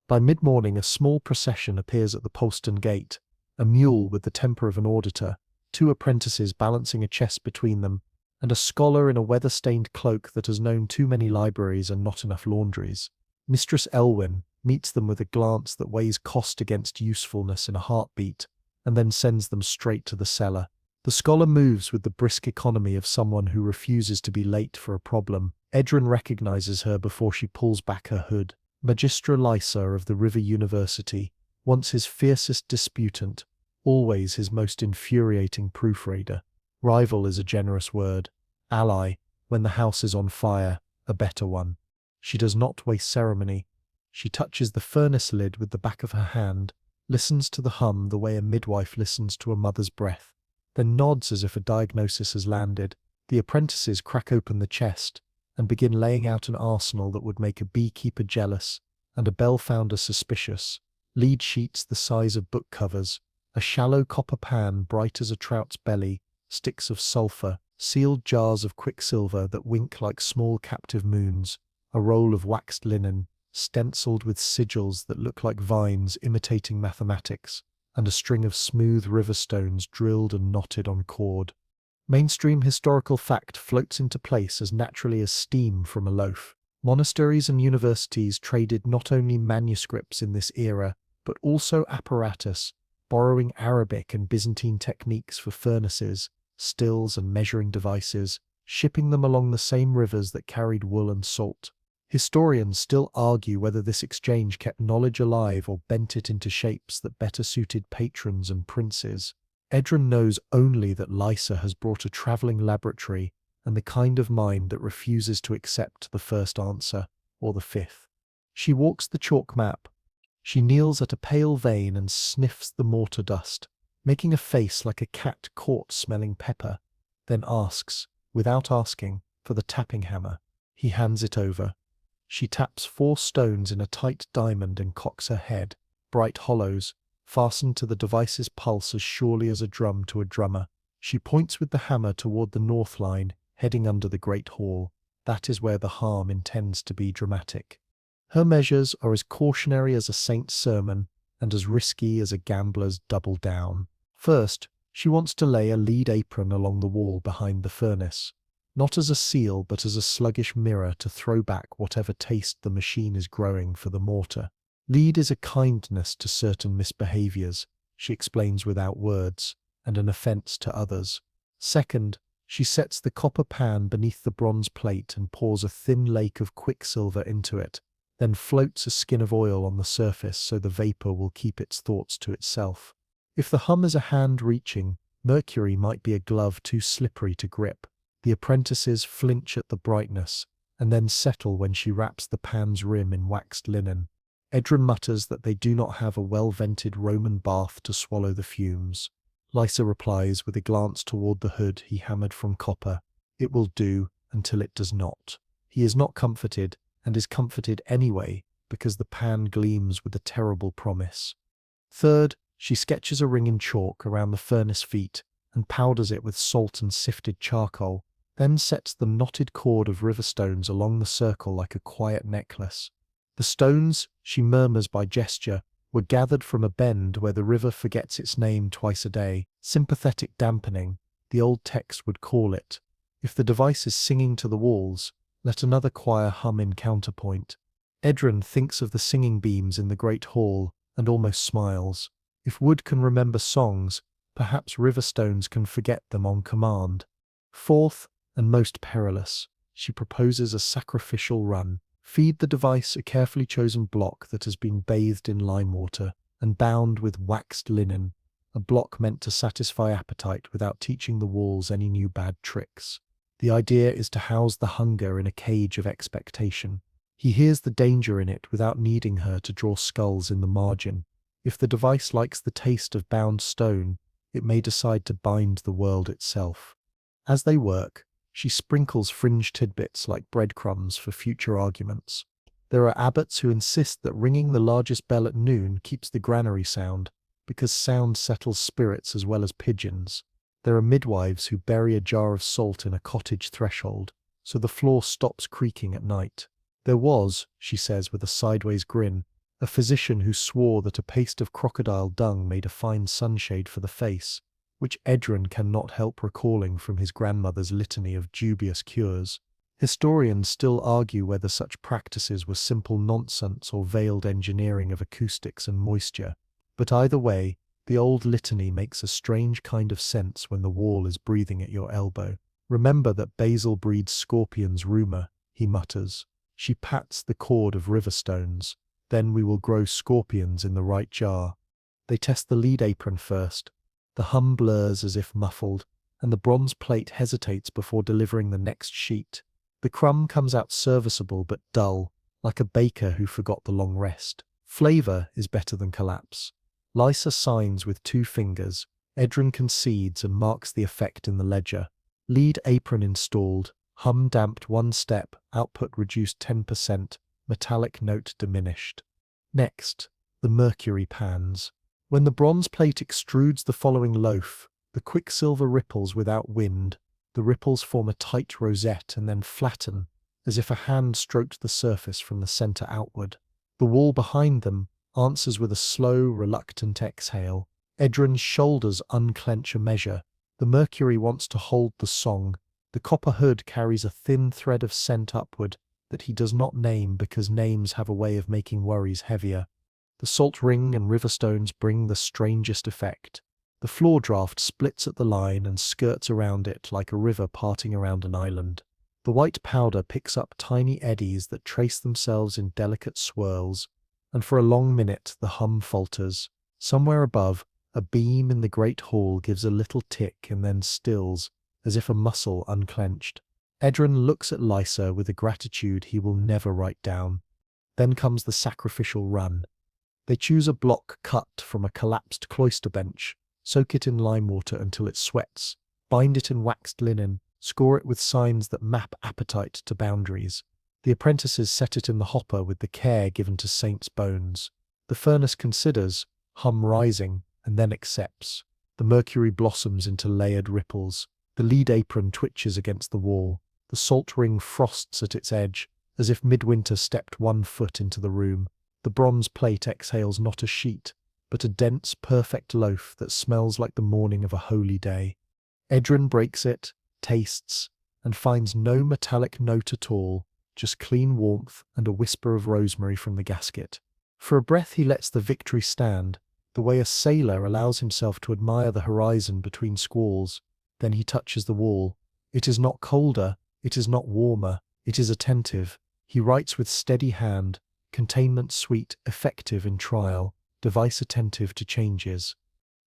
By mid-morning, a small procession appears at the postern gate, a mule with the temper of an auditor, 2 apprentices balancing a chest between them, and a scholar in a weather-stained cloak that has known too many libraries and not enough laundries. Mistress Elwyn meets them with a glance that weighs cost against usefulness in a heartbeat, and then sends them straight to the cellar. The scholar moves with the brisk economy of someone who refuses to be late for a problem. Edron recognizes her before she pulls back her hood. Magistra Lysa of the River University, once his fiercest disputant, always his most infuriating proofreader. Rival is a generous word. Ally, when the house is on fire, a better one. She does not waste ceremony. She touches the furnace lid with the back of her hand, listens to the hum the way a midwife listens to a mother's breath, then nods as if a diagnosis has landed. The apprentices crack open the chest and begin laying out an arsenal that would make a beekeeper jealous and a bell founder suspicious. Lead sheets the size of book covers, a shallow copper pan bright as a trout's belly, sticks of sulphur, sealed jars of quicksilver that wink like small captive moons, a roll of waxed linen, stenciled with sigils that look like vines imitating mathematics, and a string of smooth river stones drilled and knotted on cord. Mainstream historical fact floats into place as naturally as steam from a loaf. Monasteries and universities traded not only manuscripts in this era, but also apparatus, borrowing Arabic and Byzantine techniques for furnaces, stills and measuring devices, shipping them along the same rivers that carried wool and salt. Historians still argue whether this exchange kept knowledge alive or bent it into shapes that better suited patrons and princes. Edron knows only that Lysa has brought a travelling laboratory and the kind of mind that refuses to accept the first answer, or the fifth. She walks the chalk map. She kneels at a pale vein and sniffs the mortar dust, making a face like a cat caught smelling pepper, then asks, without asking, for the tapping hammer. He hands it over. She taps 4 stones in a tight diamond and cocks her head, bright hollows, fastened to the device's pulse as surely as a drum to a drummer. She points with the hammer toward the north line, heading under the great hall. That is where the harm intends to be dramatic. Her measures are as cautionary as a saint's sermon, and as risky as a gambler's double down. First, she wants to lay a lead apron along the wall behind the furnace, not as a seal but as a sluggish mirror to throw back whatever taste the machine is growing for the mortar. Lead is a kindness to certain misbehaviors, she explains without words, and an offense to others. Second, she sets the copper pan beneath the bronze plate and pours a thin lake of quicksilver into it, then floats a skin of oil on the surface so the vapor will keep its thoughts to itself. If the hum is a hand reaching, mercury might be a glove too slippery to grip. The apprentices flinch at the brightness, and then settle when she wraps the pan's rim in waxed linen. Edron mutters that they do not have a well-vented Roman bath to swallow the fumes. Lysa replies with a glance toward the hood he hammered from copper. It will do until it does not. He is not comforted, and is comforted anyway, because the pan gleams with a terrible promise. Third, she sketches a ring in chalk around the furnace feet and powders it with salt and sifted charcoal, then sets the knotted cord of river stones along the circle like a quiet necklace. The stones, she murmurs by gesture, were gathered from a bend where the river forgets its name twice a day. Sympathetic dampening, the old text would call it. If the device is singing to the walls, let another choir hum in counterpoint. Edron thinks of the singing beams in the great hall and almost smiles. If wood can remember songs, perhaps river stones can forget them on command. Fourth, and most perilous, she proposes a sacrificial run. Feed the device a carefully chosen block that has been bathed in lime water and bound with waxed linen, a block meant to satisfy appetite without teaching the walls any new bad tricks. The idea is to house the hunger in a cage of expectation. He hears the danger in it without needing her to draw skulls in the margin. If the device likes the taste of bound stone, it may decide to bind the world itself. As they work, she sprinkles fringe tidbits like breadcrumbs for future arguments. There are abbots who insist that ringing the largest bell at noon keeps the granary sound, because sound settles spirits as well as pigeons. There are midwives who bury a jar of salt in a cottage threshold, so the floor stops creaking at night. There was, she says with a sideways grin, a physician who swore that a paste of crocodile dung made a fine sunshade for the face, which Edron cannot help recalling from his grandmother's litany of dubious cures. Historians still argue whether such practices were simple nonsense or veiled engineering of acoustics and moisture. But either way, the old litany makes a strange kind of sense when the wall is breathing at your elbow. Remember that basil breeds scorpions, rumor, he mutters. She pats the cord of river stones. Then we will grow scorpions in the right jar. They test the lead apron first. The hum blurs as if muffled, and the bronze plate hesitates before delivering the next sheet. The crumb comes out serviceable but dull, like a baker who forgot the long rest. Flavor is better than collapse. Lysa signs with 2 fingers. Edron concedes and marks the effect in the ledger. Lead apron installed. Hum damped 1 step. Output reduced 10%. Metallic note diminished. Next, the mercury pans. When the bronze plate extrudes the following loaf, the quicksilver ripples without wind. The ripples form a tight rosette and then flatten, as if a hand stroked the surface from the center outward. The wall behind them answers with a slow, reluctant exhale. Edron's shoulders unclench a measure. The mercury wants to hold the song. The copper hood carries a thin thread of scent upward that he does not name because names have a way of making worries heavier. The salt ring and river stones bring the strangest effect. The floor draft splits at the line and skirts around it like a river parting around an island. The white powder picks up tiny eddies that trace themselves in delicate swirls, and for a long minute the hum falters. Somewhere above, a beam in the great hall gives a little tick and then stills, as if a muscle unclenched. Edron looks at Lysa with a gratitude he will never write down. Then comes the sacrificial run. They choose a block cut from a collapsed cloister bench, soak it in lime water until it sweats, bind it in waxed linen, score it with signs that map appetite to boundaries. The apprentices set it in the hopper with the care given to saints' bones. The furnace considers, hum rising, and then accepts. The mercury blossoms into layered ripples. The lead apron twitches against the wall. The salt ring frosts at its edge, as if midwinter stepped 1 foot into the room. The bronze plate exhales not a sheet, but a dense, perfect loaf that smells like the morning of a holy day. Edron breaks it, tastes, and finds no metallic note at all, just clean warmth and a whisper of rosemary from the gasket. For a breath he lets the victory stand, the way a sailor allows himself to admire the horizon between squalls. Then he touches the wall. It is not colder, it is not warmer, it is attentive. He writes with steady hand, containment sweet, effective in trial, device attentive to changes.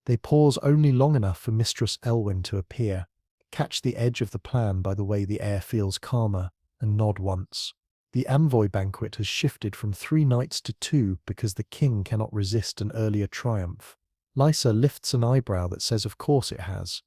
They pause only long enough for Mistress Elwyn to appear, catch the edge of the plan by the way the air feels calmer, and nod once. The envoy banquet has shifted from 3 nights to 2 because the king cannot resist an earlier triumph. Lysa lifts an eyebrow that says of course it has.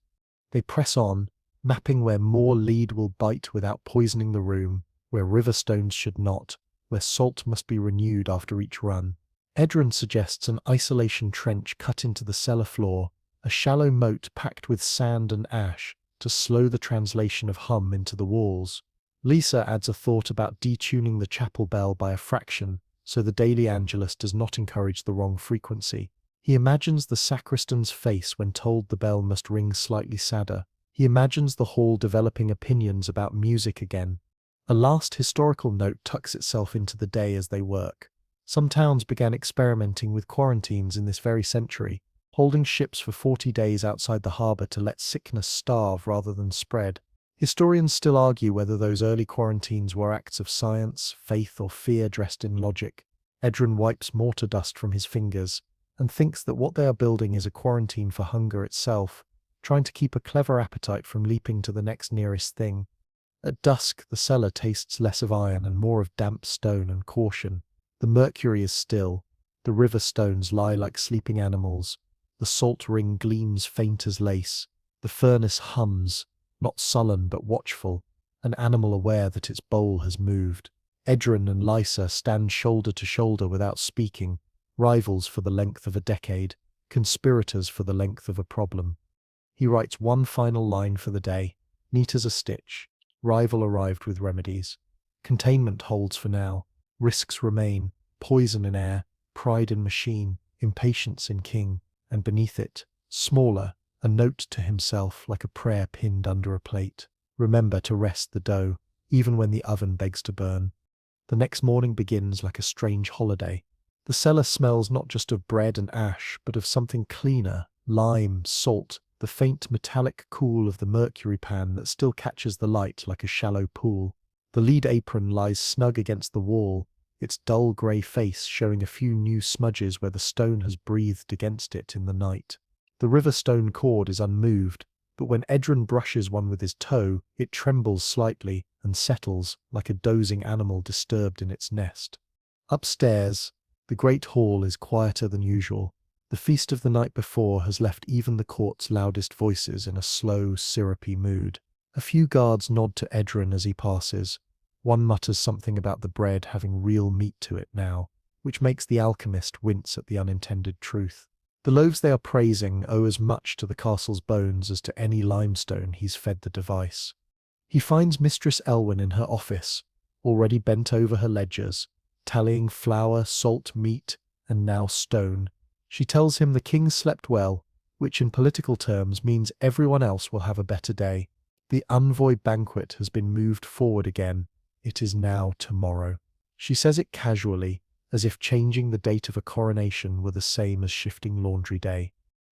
They press on, mapping where more lead will bite without poisoning the room, where river stones should not, where salt must be renewed after each run. Edron suggests an isolation trench cut into the cellar floor, a shallow moat packed with sand and ash to slow the translation of hum into the walls. Lisa adds a thought about detuning the chapel bell by a fraction so the daily Angelus does not encourage the wrong frequency. He imagines the sacristan's face when told the bell must ring slightly sadder. He imagines the hall developing opinions about music again. A last historical note tucks itself into the day as they work. Some towns began experimenting with quarantines in this very century, holding ships for 40 days outside the harbour to let sickness starve rather than spread. Historians still argue whether those early quarantines were acts of science, faith, or fear dressed in logic. Edron wipes mortar dust from his fingers and thinks that what they are building is a quarantine for hunger itself, trying to keep a clever appetite from leaping to the next nearest thing. At dusk, the cellar tastes less of iron and more of damp stone and caution. The mercury is still. The river stones lie like sleeping animals. The salt ring gleams faint as lace. The furnace hums, not sullen but watchful, an animal aware that its bowl has moved. Edron and Lysa stand shoulder to shoulder without speaking, rivals for the length of a decade, conspirators for the length of a problem. He writes one final line for the day, neat as a stitch. Rival arrived with remedies. Containment holds for now. Risks remain. Poison in air, pride in machine, impatience in king. And beneath it, smaller, a note to himself like a prayer pinned under a plate. Remember to rest the dough, even when the oven begs to burn. The next morning begins like a strange holiday. The cellar smells not just of bread and ash, but of something cleaner, lime, salt, the faint metallic cool of the mercury pan that still catches the light like a shallow pool. The lead apron lies snug against the wall, its dull grey face showing a few new smudges where the stone has breathed against it in the night. The river stone cord is unmoved, but when Edron brushes one with his toe, it trembles slightly and settles like a dozing animal disturbed in its nest. Upstairs, the great hall is quieter than usual. The feast of the night before has left even the court's loudest voices in a slow, syrupy mood. A few guards nod to Edron as he passes. One mutters something about the bread having real meat to it now, which makes the alchemist wince at the unintended truth. The loaves they are praising owe as much to the castle's bones as to any limestone he's fed the device. He finds Mistress Elwyn in her office, already bent over her ledgers, tallying flour, salt, meat, and now stone. She tells him the king slept well, which in political terms means everyone else will have a better day. The envoy banquet has been moved forward again. It is now tomorrow. She says it casually, as if changing the date of a coronation were the same as shifting laundry day.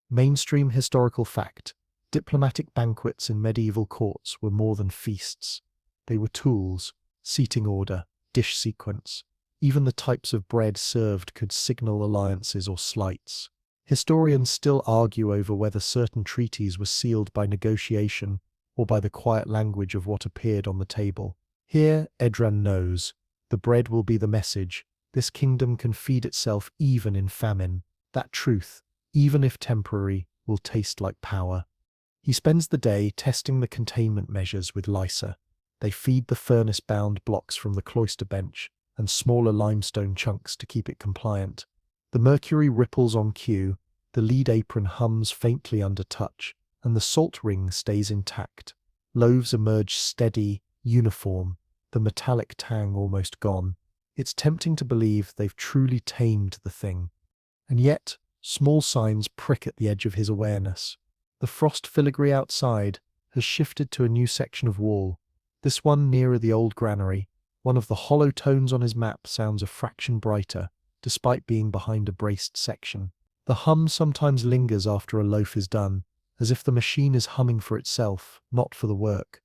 Mainstream historical fact: diplomatic banquets in medieval courts were more than feasts. They were tools, seating order, dish sequence. Even the types of bread served could signal alliances or slights. Historians still argue over whether certain treaties were sealed by negotiation or by the quiet language of what appeared on the table. Here, Edron knows. The bread will be the message. This kingdom can feed itself even in famine. That truth, even if temporary, will taste like power. He spends the day testing the containment measures with Lysa. They feed the furnace-bound blocks from the cloister bench and smaller limestone chunks to keep it compliant. The mercury ripples on cue, the lead apron hums faintly under touch, and the salt ring stays intact. Loaves emerge steady, uniform, the metallic tang almost gone. It's tempting to believe they've truly tamed the thing. And yet, small signs prick at the edge of his awareness. The frost filigree outside has shifted to a new section of wall, this one nearer the old granary. One of the hollow tones on his map sounds a fraction brighter, despite being behind a braced section. The hum sometimes lingers after a loaf is done, as if the machine is humming for itself, not for the work.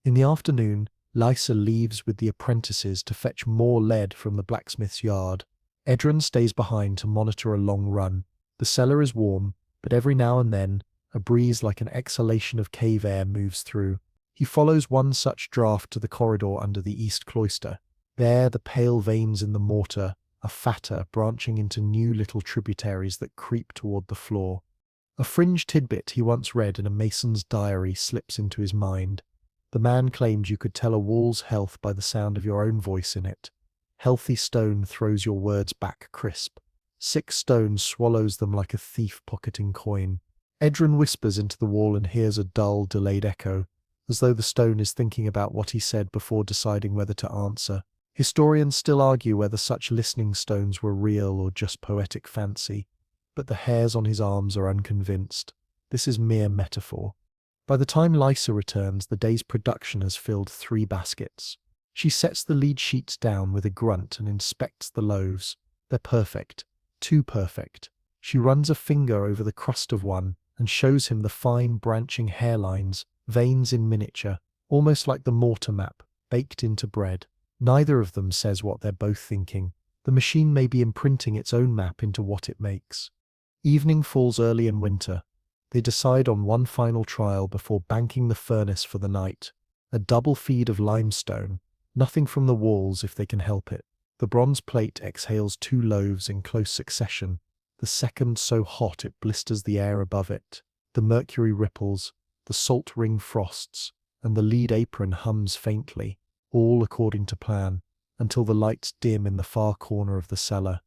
In the afternoon, Lysa leaves with the apprentices to fetch more lead from the blacksmith's yard. Edron stays behind to monitor a long run. The cellar is warm, but every now and then, a breeze like an exhalation of cave air moves through. He follows one such draught to the corridor under the east cloister. There, the pale veins in the mortar are fatter, branching into new little tributaries that creep toward the floor. A fringe tidbit he once read in a mason's diary slips into his mind. The man claimed you could tell a wall's health by the sound of your own voice in it. Healthy stone throws your words back crisp. Sick stone swallows them like a thief pocketing coin. Edron whispers into the wall and hears a dull, delayed echo, as though the stone is thinking about what he said before deciding whether to answer. Historians still argue whether such listening stones were real or just poetic fancy, but the hairs on his arms are unconvinced. This is mere metaphor. By the time Lysa returns, the day's production has filled 3 baskets. She sets the lead sheets down with a grunt and inspects the loaves. They're perfect. Too perfect. She runs a finger over the crust of one and shows him the fine branching hairlines, veins in miniature, almost like the mortar map, baked into bread. Neither of them says what they're both thinking. The machine may be imprinting its own map into what it makes. Evening falls early in winter. They decide on one final trial before banking the furnace for the night. A double feed of limestone. Nothing from the walls if they can help it. The bronze plate exhales 2 loaves in close succession, the second so hot it blisters the air above it. The mercury ripples, the salt ring frosts, and the lead apron hums faintly, all according to plan, until the lights dim in the far corner of the cellar.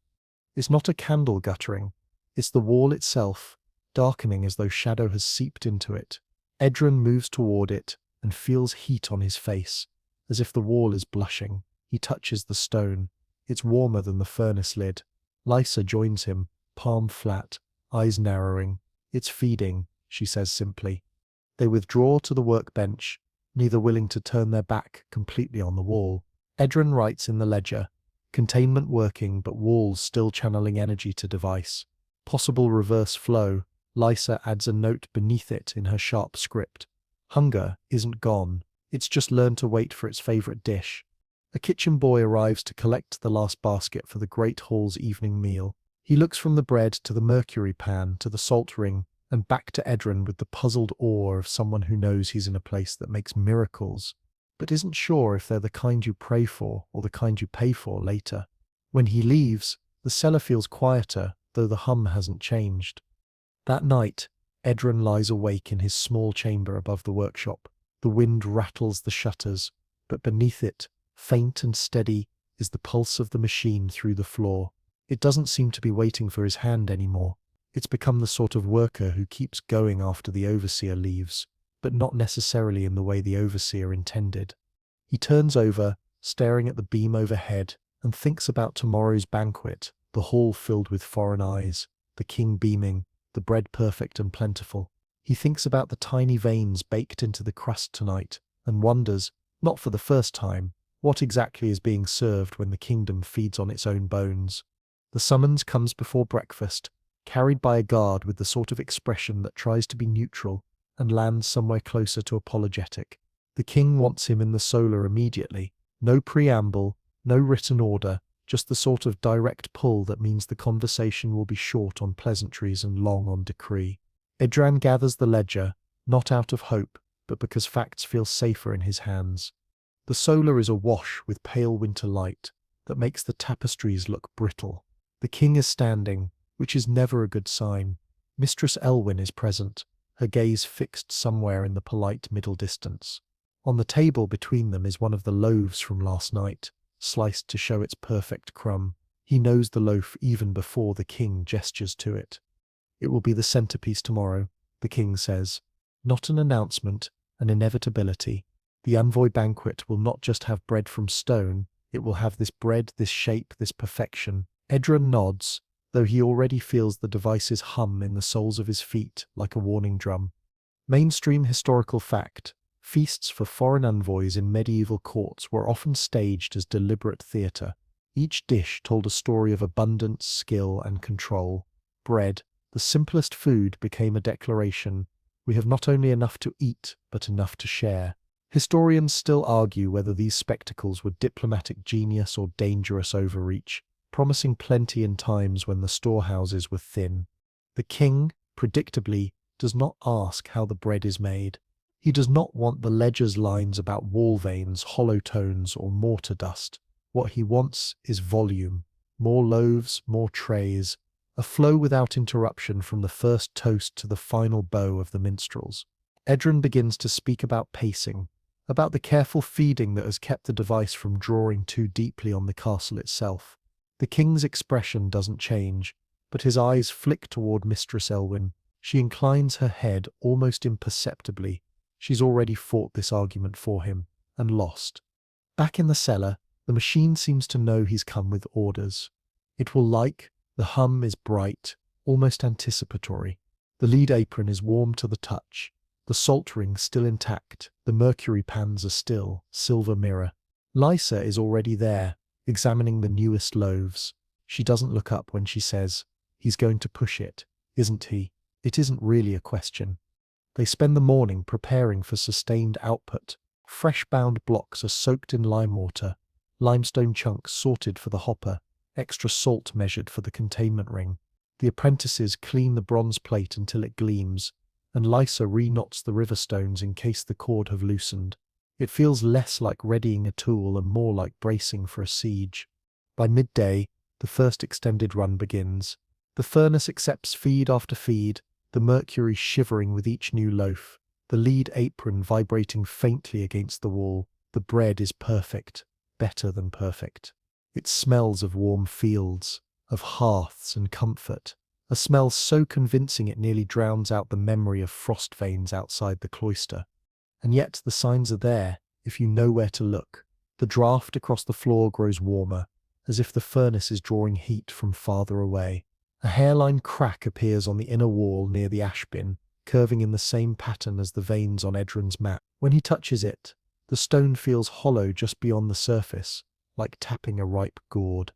It's not a candle guttering, it's the wall itself, darkening as though shadow has seeped into it. Edron moves toward it and feels heat on his face, as if the wall is blushing. He touches the stone. It's warmer than the furnace lid. Lysa joins him, palm flat, eyes narrowing. It's feeding, she says simply. They withdraw to the workbench, neither willing to turn their back completely on the wall. Edron writes in the ledger, containment working but walls still channeling energy to device. Possible reverse flow. Lysa adds a note beneath it in her sharp script. Hunger isn't gone, it's just learned to wait for its favorite dish. A kitchen boy arrives to collect the last basket for the great hall's evening meal. He looks from the bread to the mercury pan to the salt ring and back to Edron with the puzzled awe of someone who knows he's in a place that makes miracles, but isn't sure if they're the kind you pray for or the kind you pay for later. When he leaves, the cellar feels quieter, though the hum hasn't changed. That night, Edron lies awake in his small chamber above the workshop. The wind rattles the shutters, but beneath it, faint and steady, is the pulse of the machine through the floor. It doesn't seem to be waiting for his hand anymore. It's become the sort of worker who keeps going after the overseer leaves, but not necessarily in the way the overseer intended. He turns over, staring at the beam overhead, and thinks about tomorrow's banquet, the hall filled with foreign eyes, the king beaming, the bread perfect and plentiful. He thinks about the tiny veins baked into the crust tonight, and wonders, not for the first time, what exactly is being served when the kingdom feeds on its own bones. The summons comes before breakfast, carried by a guard with the sort of expression that tries to be neutral and lands somewhere closer to apologetic. The king wants him in the solar immediately. No preamble, no written order, just the sort of direct pull that means the conversation will be short on pleasantries and long on decree. Edron gathers the ledger, not out of hope, but because facts feel safer in his hands. The solar is awash with pale winter light that makes the tapestries look brittle. The king is standing, which is never a good sign. Mistress Elwyn is present, her gaze fixed somewhere in the polite middle distance. On the table between them is one of the loaves from last night, sliced to show its perfect crumb. He knows the loaf even before the king gestures to it. It will be the centerpiece tomorrow, the king says. Not an announcement, an inevitability. The envoy banquet will not just have bread from stone, it will have this bread, this shape, this perfection. Edron nods, though he already feels the device's hum in the soles of his feet like a warning drum. Mainstream historical fact. Feasts for foreign envoys in medieval courts were often staged as deliberate theatre. Each dish told a story of abundance, skill, and control. Bread, the simplest food, became a declaration. We have not only enough to eat, but enough to share. Historians still argue whether these spectacles were diplomatic genius or dangerous overreach, promising plenty in times when the storehouses were thin. The king, predictably, does not ask how the bread is made. He does not want the ledger's lines about wall veins, hollow tones, or mortar dust. What he wants is volume. More loaves, more trays, a flow without interruption from the first toast to the final bow of the minstrels. Edron begins to speak about pacing, about the careful feeding that has kept the device from drawing too deeply on the castle itself. The king's expression doesn't change, but his eyes flick toward Mistress Elwyn. She inclines her head almost imperceptibly. She's already fought this argument for him, and lost. Back in the cellar, the machine seems to know he's come with orders. It will like, the hum is bright, almost anticipatory. The lead apron is warm to the touch. The salt ring still intact, the mercury pans are still, silver mirror. Lysa is already there, examining the newest loaves. She doesn't look up when she says, "He's going to push it, isn't he?" It isn't really a question. They spend the morning preparing for sustained output. Fresh-bound blocks are soaked in lime water, limestone chunks sorted for the hopper, extra salt measured for the containment ring. The apprentices clean the bronze plate until it gleams, and Lysa reknots the river stones in case the cord have loosened. It feels less like readying a tool and more like bracing for a siege. By midday, the first extended run begins. The furnace accepts feed after feed, the mercury shivering with each new loaf, the lead apron vibrating faintly against the wall. The bread is perfect, better than perfect. It smells of warm fields, of hearths and comfort, a smell so convincing it nearly drowns out the memory of frost veins outside the cloister. And yet the signs are there, if you know where to look. The draught across the floor grows warmer, as if the furnace is drawing heat from farther away. A hairline crack appears on the inner wall near the ash bin, curving in the same pattern as the veins on Edrin's map. When he touches it, the stone feels hollow just beyond the surface, like tapping a ripe gourd.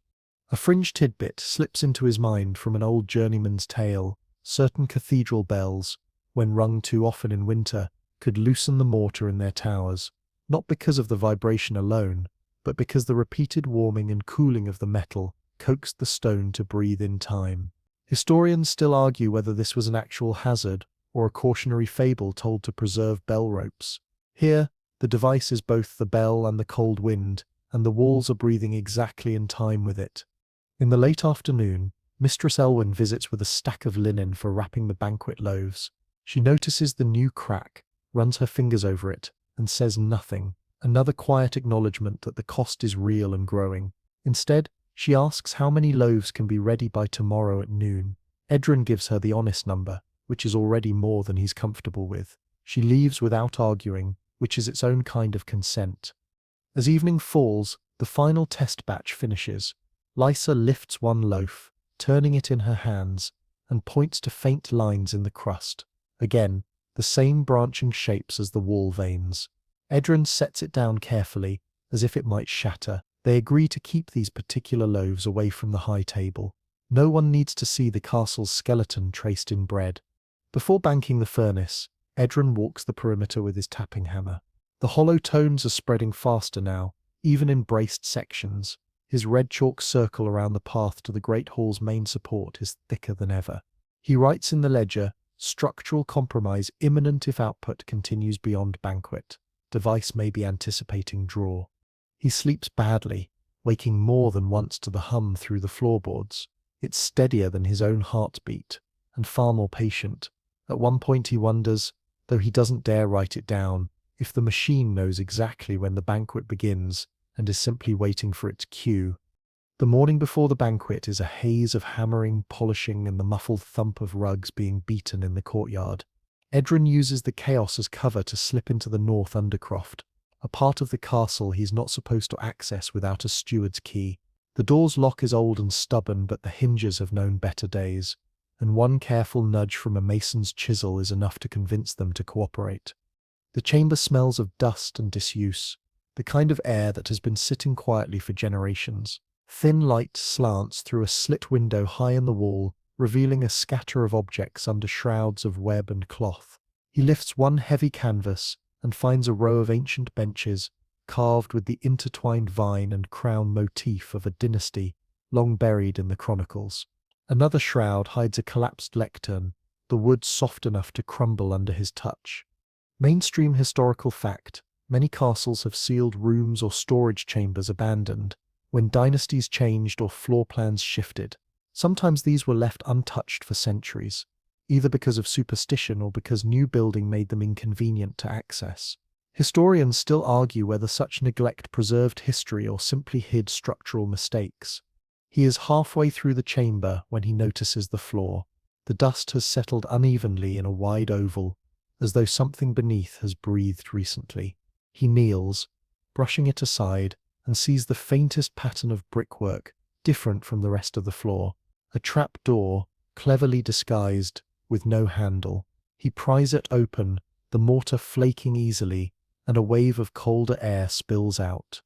A fringe tidbit slips into his mind from an old journeyman's tale. Certain cathedral bells, when rung too often in winter, could loosen the mortar in their towers, not because of the vibration alone, but because the repeated warming and cooling of the metal coaxed the stone to breathe in time. Historians still argue whether this was an actual hazard or a cautionary fable told to preserve bell ropes. Here, the device is both the bell and the cold wind, and the walls are breathing exactly in time with it. In the late afternoon, Mistress Elwyn visits with a stack of linen for wrapping the banquet loaves. She notices the new crack, runs her fingers over it, and says nothing, another quiet acknowledgement that the cost is real and growing. Instead, she asks how many loaves can be ready by tomorrow at noon. Edrin gives her the honest number, which is already more than he's comfortable with. She leaves without arguing, which is its own kind of consent. As evening falls, the final test batch finishes. Lysa lifts one loaf, turning it in her hands, and points to faint lines in the crust. Again, the same branching shapes as the wall veins. Edrin sets it down carefully, as if it might shatter. They agree to keep these particular loaves away from the high table. No one needs to see the castle's skeleton traced in bread. Before banking the furnace, Edrin walks the perimeter with his tapping hammer. The hollow tones are spreading faster now, even in braced sections. His red chalk circle around the path to the great hall's main support is thicker than ever. He writes in the ledger, "Structural compromise imminent if output continues beyond banquet. Device may be anticipating draw." He sleeps badly, waking more than once to the hum through the floorboards. It's steadier than his own heartbeat, and far more patient. At one point he wonders, though he doesn't dare write it down, if the machine knows exactly when the banquet begins and is simply waiting for its cue. The morning before the banquet is a haze of hammering, polishing, and the muffled thump of rugs being beaten in the courtyard. Edrin uses the chaos as cover to slip into the north undercroft, a part of the castle he's not supposed to access without a steward's key. The door's lock is old and stubborn, but the hinges have known better days, and one careful nudge from a mason's chisel is enough to convince them to cooperate. The chamber smells of dust and disuse, the kind of air that has been sitting quietly for generations. Thin light slants through a slit window high in the wall, revealing a scatter of objects under shrouds of web and cloth. He lifts one heavy canvas and finds a row of ancient benches, carved with the intertwined vine and crown motif of a dynasty long buried in the chronicles. Another shroud hides a collapsed lectern, the wood soft enough to crumble under his touch. Mainstream historical fact: many castles have sealed rooms or storage chambers abandoned when dynasties changed or floor plans shifted. Sometimes these were left untouched for centuries, either because of superstition or because new building made them inconvenient to access. Historians still argue whether such neglect preserved history or simply hid structural mistakes. He is halfway through the chamber when he notices the floor. The dust has settled unevenly in a wide oval, as though something beneath has breathed recently. He kneels, brushing it aside, and sees the faintest pattern of brickwork, different from the rest of the floor. A trap door, cleverly disguised, with no handle. He pries it open, the mortar flaking easily, and a wave of colder air spills out.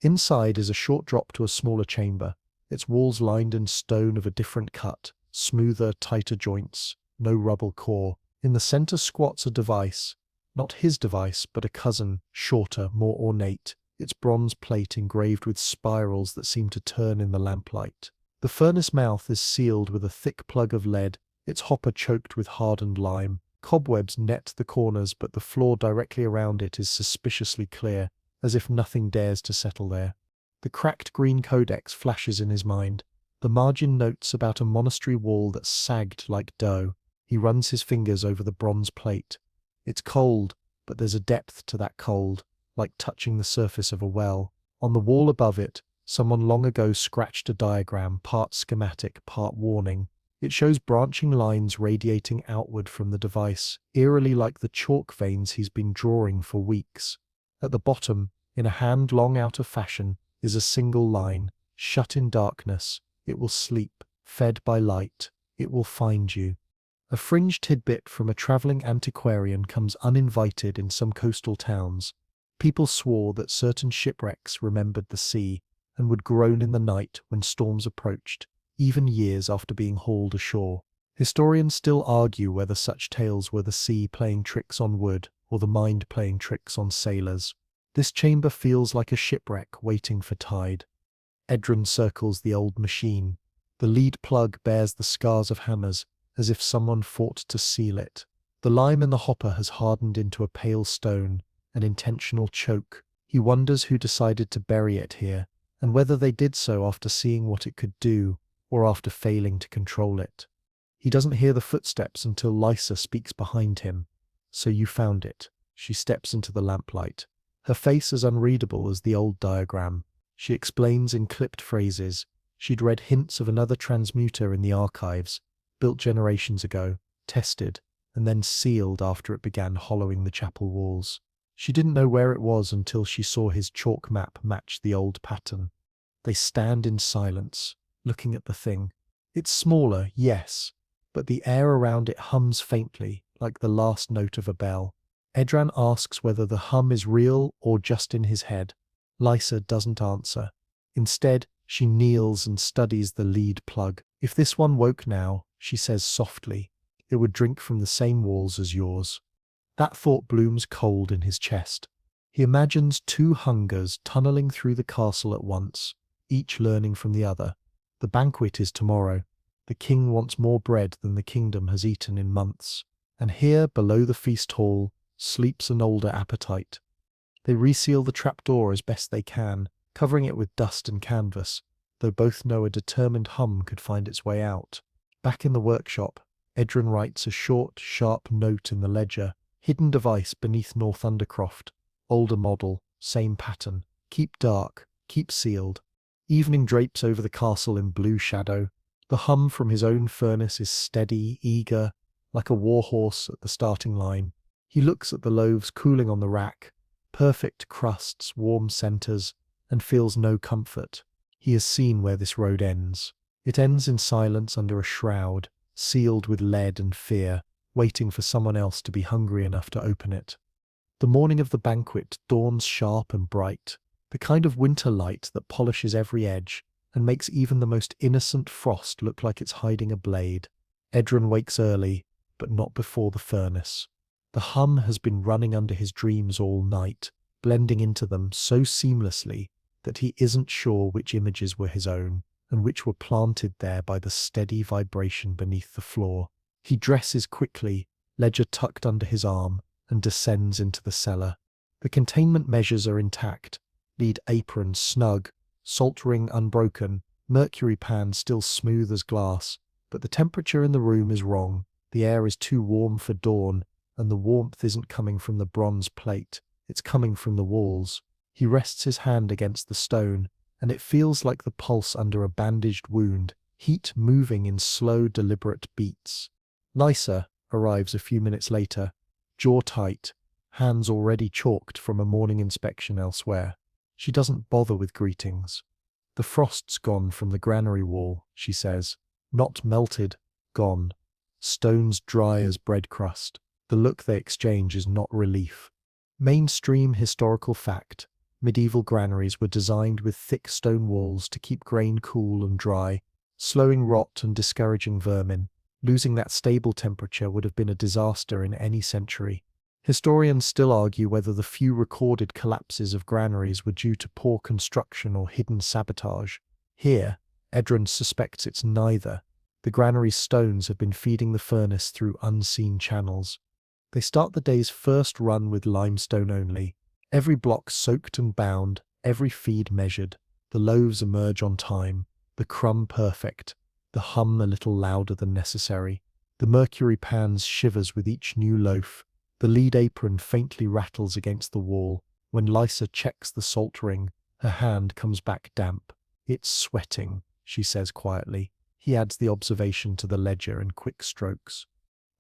Inside is a short drop to a smaller chamber, its walls lined in stone of a different cut, smoother, tighter joints, no rubble core. In the center squats a device, not his device, but a cousin, shorter, more ornate, its bronze plate engraved with spirals that seem to turn in the lamplight. The furnace mouth is sealed with a thick plug of lead, its hopper choked with hardened lime. Cobwebs net the corners, but the floor directly around it is suspiciously clear, as if nothing dares to settle there. The cracked green codex flashes in his mind, the margin notes about a monastery wall that sagged like dough. He runs his fingers over the bronze plate. It's cold, but there's a depth to that cold, like touching the surface of a well. On the wall above it, someone long ago scratched a diagram, part schematic, part warning. It shows branching lines radiating outward from the device, eerily like the chalk veins he's been drawing for weeks. At the bottom, in a hand long out of fashion, is a single line, shut in darkness. It will sleep, fed by light. It will find you. A fringe tidbit from a travelling antiquarian comes uninvited in some coastal towns. People swore that certain shipwrecks remembered the sea and would groan in the night when storms approached, even years after being hauled ashore. Historians still argue whether such tales were the sea playing tricks on wood or the mind playing tricks on sailors. This chamber feels like a shipwreck waiting for tide. Edron circles the old machine. The lead plug bears the scars of hammers, as if someone fought to seal it. The lime in the hopper has hardened into a pale stone, an intentional choke. He wonders who decided to bury it here, and whether they did so after seeing what it could do, or after failing to control it. He doesn't hear the footsteps until Lysa speaks behind him. "So you found it." She steps into the lamplight. Her face as unreadable as the old diagram. She explains in clipped phrases. She'd read hints of another transmuter in the archives, built generations ago, tested, and then sealed after it began hollowing the chapel walls. She didn't know where it was until she saw his chalk map match the old pattern. They stand in silence, looking at the thing. It's smaller, yes, but the air around it hums faintly, like the last note of a bell. Edran asks whether the hum is real or just in his head. Lysa doesn't answer. Instead, she kneels and studies the lead plug. "If this one woke now," she says softly, "it would drink from the same walls as yours." That thought blooms cold in his chest. He imagines two hungers tunneling through the castle at once, each learning from the other. The banquet is tomorrow. The king wants more bread than the kingdom has eaten in months. And here, below the feast hall, sleeps an older appetite. They reseal the trapdoor as best they can, covering it with dust and canvas, though both know a determined hum could find its way out. Back in the workshop, Edron writes a short, sharp note in the ledger. "Hidden device beneath North Undercroft. Older model, same pattern. Keep dark, keep sealed." Evening drapes over the castle in blue shadow. The hum from his own furnace is steady, eager, like a warhorse at the starting line. He looks at the loaves cooling on the rack, perfect crusts, warm centers, and feels no comfort. He has seen where this road ends. It ends in silence under a shroud, sealed with lead and fear, waiting for someone else to be hungry enough to open it. The morning of the banquet dawns sharp and bright, the kind of winter light that polishes every edge and makes even the most innocent frost look like it's hiding a blade. Edron wakes early, but not before the furnace. The hum has been running under his dreams all night, blending into them so seamlessly that he isn't sure which images were his own and which were planted there by the steady vibration beneath the floor. He dresses quickly, ledger tucked under his arm, and descends into the cellar. The containment measures are intact, lead apron snug, salt ring unbroken, mercury pan still smooth as glass, but the temperature in the room is wrong. The air is too warm for dawn, and the warmth isn't coming from the bronze plate, it's coming from the walls. He rests his hand against the stone, and it feels like the pulse under a bandaged wound, heat moving in slow, deliberate beats. Lysa arrives a few minutes later, jaw tight, hands already chalked from a morning inspection elsewhere. She doesn't bother with greetings. The frost's gone from the granary wall, she says. Not melted, gone. Stones dry as bread crust. The look they exchange is not relief. Mainstream historical fact. Medieval granaries were designed with thick stone walls to keep grain cool and dry, slowing rot and discouraging vermin. Losing that stable temperature would have been a disaster in any century. Historians still argue whether the few recorded collapses of granaries were due to poor construction or hidden sabotage. Here, Edron suspects it's neither. The granary's stones have been feeding the furnace through unseen channels. They start the day's first run with limestone only. Every block soaked and bound, every feed measured. The loaves emerge on time, the crumb perfect, the hum a little louder than necessary. The mercury pans shivers with each new loaf. The lead apron faintly rattles against the wall. When Lysa checks the salt ring, her hand comes back damp. It's sweating, she says quietly. He adds the observation to the ledger in quick strokes.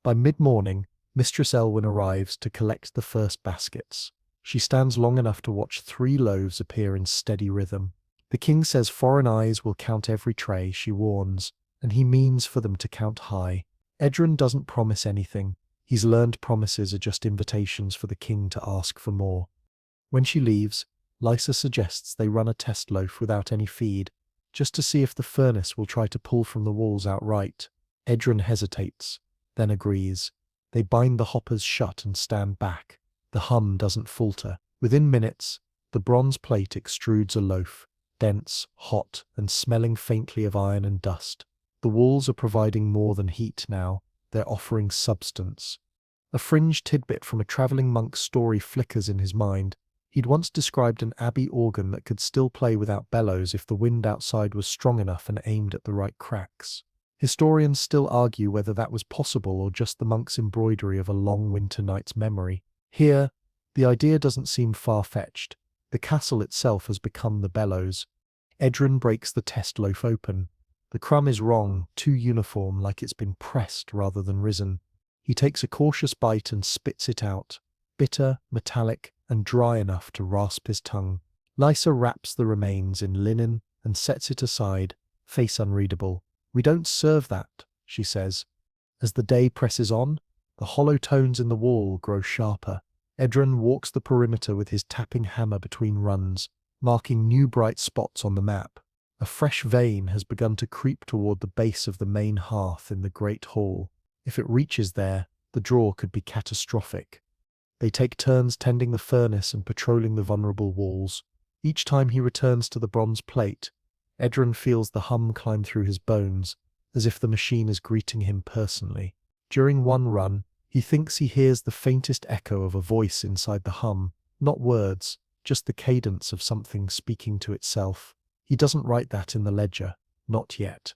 By mid-morning, Mistress Elwyn arrives to collect the first baskets. She stands long enough to watch 3 loaves appear in steady rhythm. The king says foreign eyes will count every tray, she warns, and he means for them to count high. Edron doesn't promise anything. He's learned promises are just invitations for the king to ask for more. When she leaves, Lysa suggests they run a test loaf without any feed, just to see if the furnace will try to pull from the walls outright. Edron hesitates, then agrees. They bind the hoppers shut and stand back. The hum doesn't falter. Within minutes, the bronze plate extrudes a loaf, dense, hot, and smelling faintly of iron and dust. The walls are providing more than heat now. They're offering substance. A fringe tidbit from a travelling monk's story flickers in his mind. He'd once described an abbey organ that could still play without bellows if the wind outside was strong enough and aimed at the right cracks. Historians still argue whether that was possible or just the monk's embroidery of a long winter night's memory. Here, the idea doesn't seem far-fetched. The castle itself has become the bellows. Edron breaks the test loaf open. The crumb is wrong, too uniform, like it's been pressed rather than risen. He takes a cautious bite and spits it out, bitter, metallic, and dry enough to rasp his tongue. Lysa wraps the remains in linen and sets it aside, face unreadable. "We don't serve that," she says. As the day presses on, the hollow tones in the wall grow sharper. Edron walks the perimeter with his tapping hammer between runs, marking new bright spots on the map. A fresh vein has begun to creep toward the base of the main hearth in the great hall. If it reaches there, the draw could be catastrophic. They take turns tending the furnace and patrolling the vulnerable walls. Each time he returns to the bronze plate, Edron feels the hum climb through his bones, as if the machine is greeting him personally. During one run, he thinks he hears the faintest echo of a voice inside the hum, not words, just the cadence of something speaking to itself. He doesn't write that in the ledger, not yet.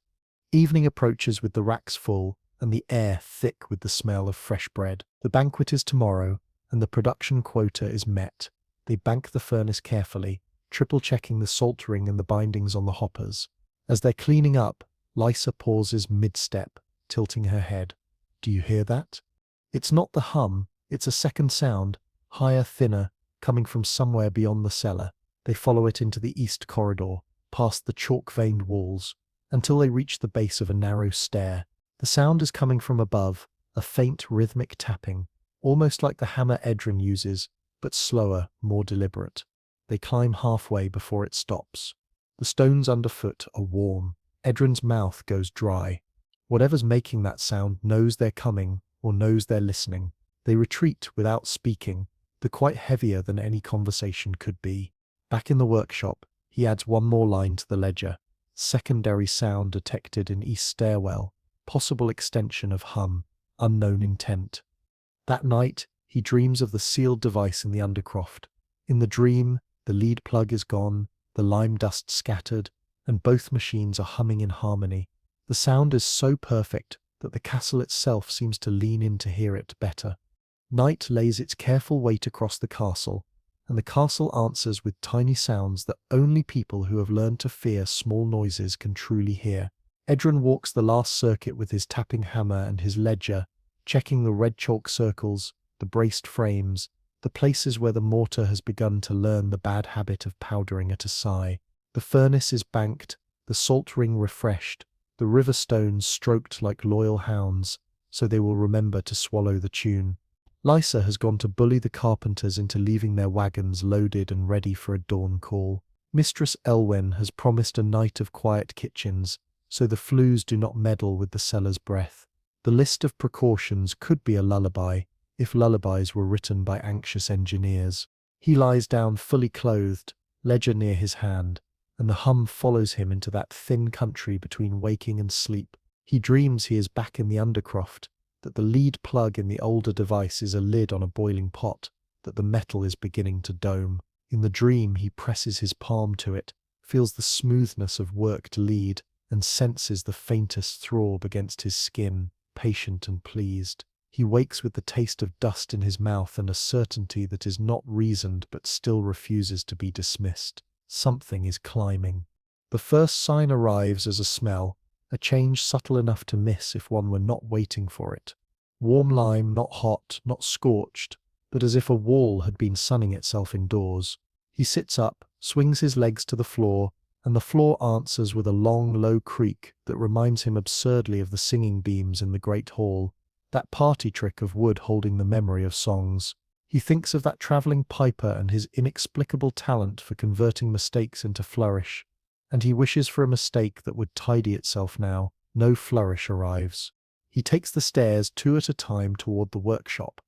Evening approaches with the racks full, and the air thick with the smell of fresh bread. The banquet is tomorrow, and the production quota is met. They bank the furnace carefully, triple-checking the salt ring and the bindings on the hoppers. As they're cleaning up, Lysa pauses mid-step, tilting her head. "Do you hear that?" It's not the hum, it's a second sound, higher, thinner, coming from somewhere beyond the cellar. They follow it into the east corridor, past the chalk-veined walls, until they reach the base of a narrow stair. The sound is coming from above, a faint rhythmic tapping, almost like the hammer Edron uses, but slower, more deliberate. They climb halfway before it stops. The stones underfoot are warm. Edron's mouth goes dry. Whatever's making that sound knows they're coming, or knows they're listening. They retreat without speaking, the quite heavier than any conversation could be. Back in the workshop, he adds one more line to the ledger. Secondary sound detected in east stairwell. Possible extension of hum. Unknown intent. That night, he dreams of the sealed device in the undercroft. In the dream, the lead plug is gone, the lime dust scattered, and both machines are humming in harmony. The sound is so perfect that the castle itself seems to lean in to hear it better. Night lays its careful weight across the castle, and the castle answers with tiny sounds that only people who have learned to fear small noises can truly hear. Edron walks the last circuit with his tapping hammer and his ledger, checking the red chalk circles, the braced frames, the places where the mortar has begun to learn the bad habit of powdering at a sigh. The furnace is banked, the salt ring refreshed, the river stones stroked like loyal hounds, so they will remember to swallow the tune. Lysa has gone to bully the carpenters into leaving their wagons loaded and ready for a dawn call. Mistress Elwen has promised a night of quiet kitchens, so the flues do not meddle with the cellar's breath. The list of precautions could be a lullaby, if lullabies were written by anxious engineers. He lies down fully clothed, ledger near his hand, and the hum follows him into that thin country between waking and sleep. He dreams he is back in the Undercroft, that the lead plug in the older device is a lid on a boiling pot, that the metal is beginning to dome. In the dream he presses his palm to it, feels the smoothness of worked lead, and senses the faintest throb against his skin, patient and pleased. He wakes with the taste of dust in his mouth and a certainty that is not reasoned but still refuses to be dismissed. Something is climbing. The first sign arrives as a smell, a change subtle enough to miss if one were not waiting for it. Warm lime, not hot, not scorched, but as if a wall had been sunning itself indoors. He sits up, swings his legs to the floor, and the floor answers with a long, low creak that reminds him absurdly of the singing beams in the great hall, that party trick of wood holding the memory of songs. He thinks of that travelling piper and his inexplicable talent for converting mistakes into flourish, and he wishes for a mistake that would tidy itself now. No flourish arrives. He takes the stairs 2 at a time toward the workshop.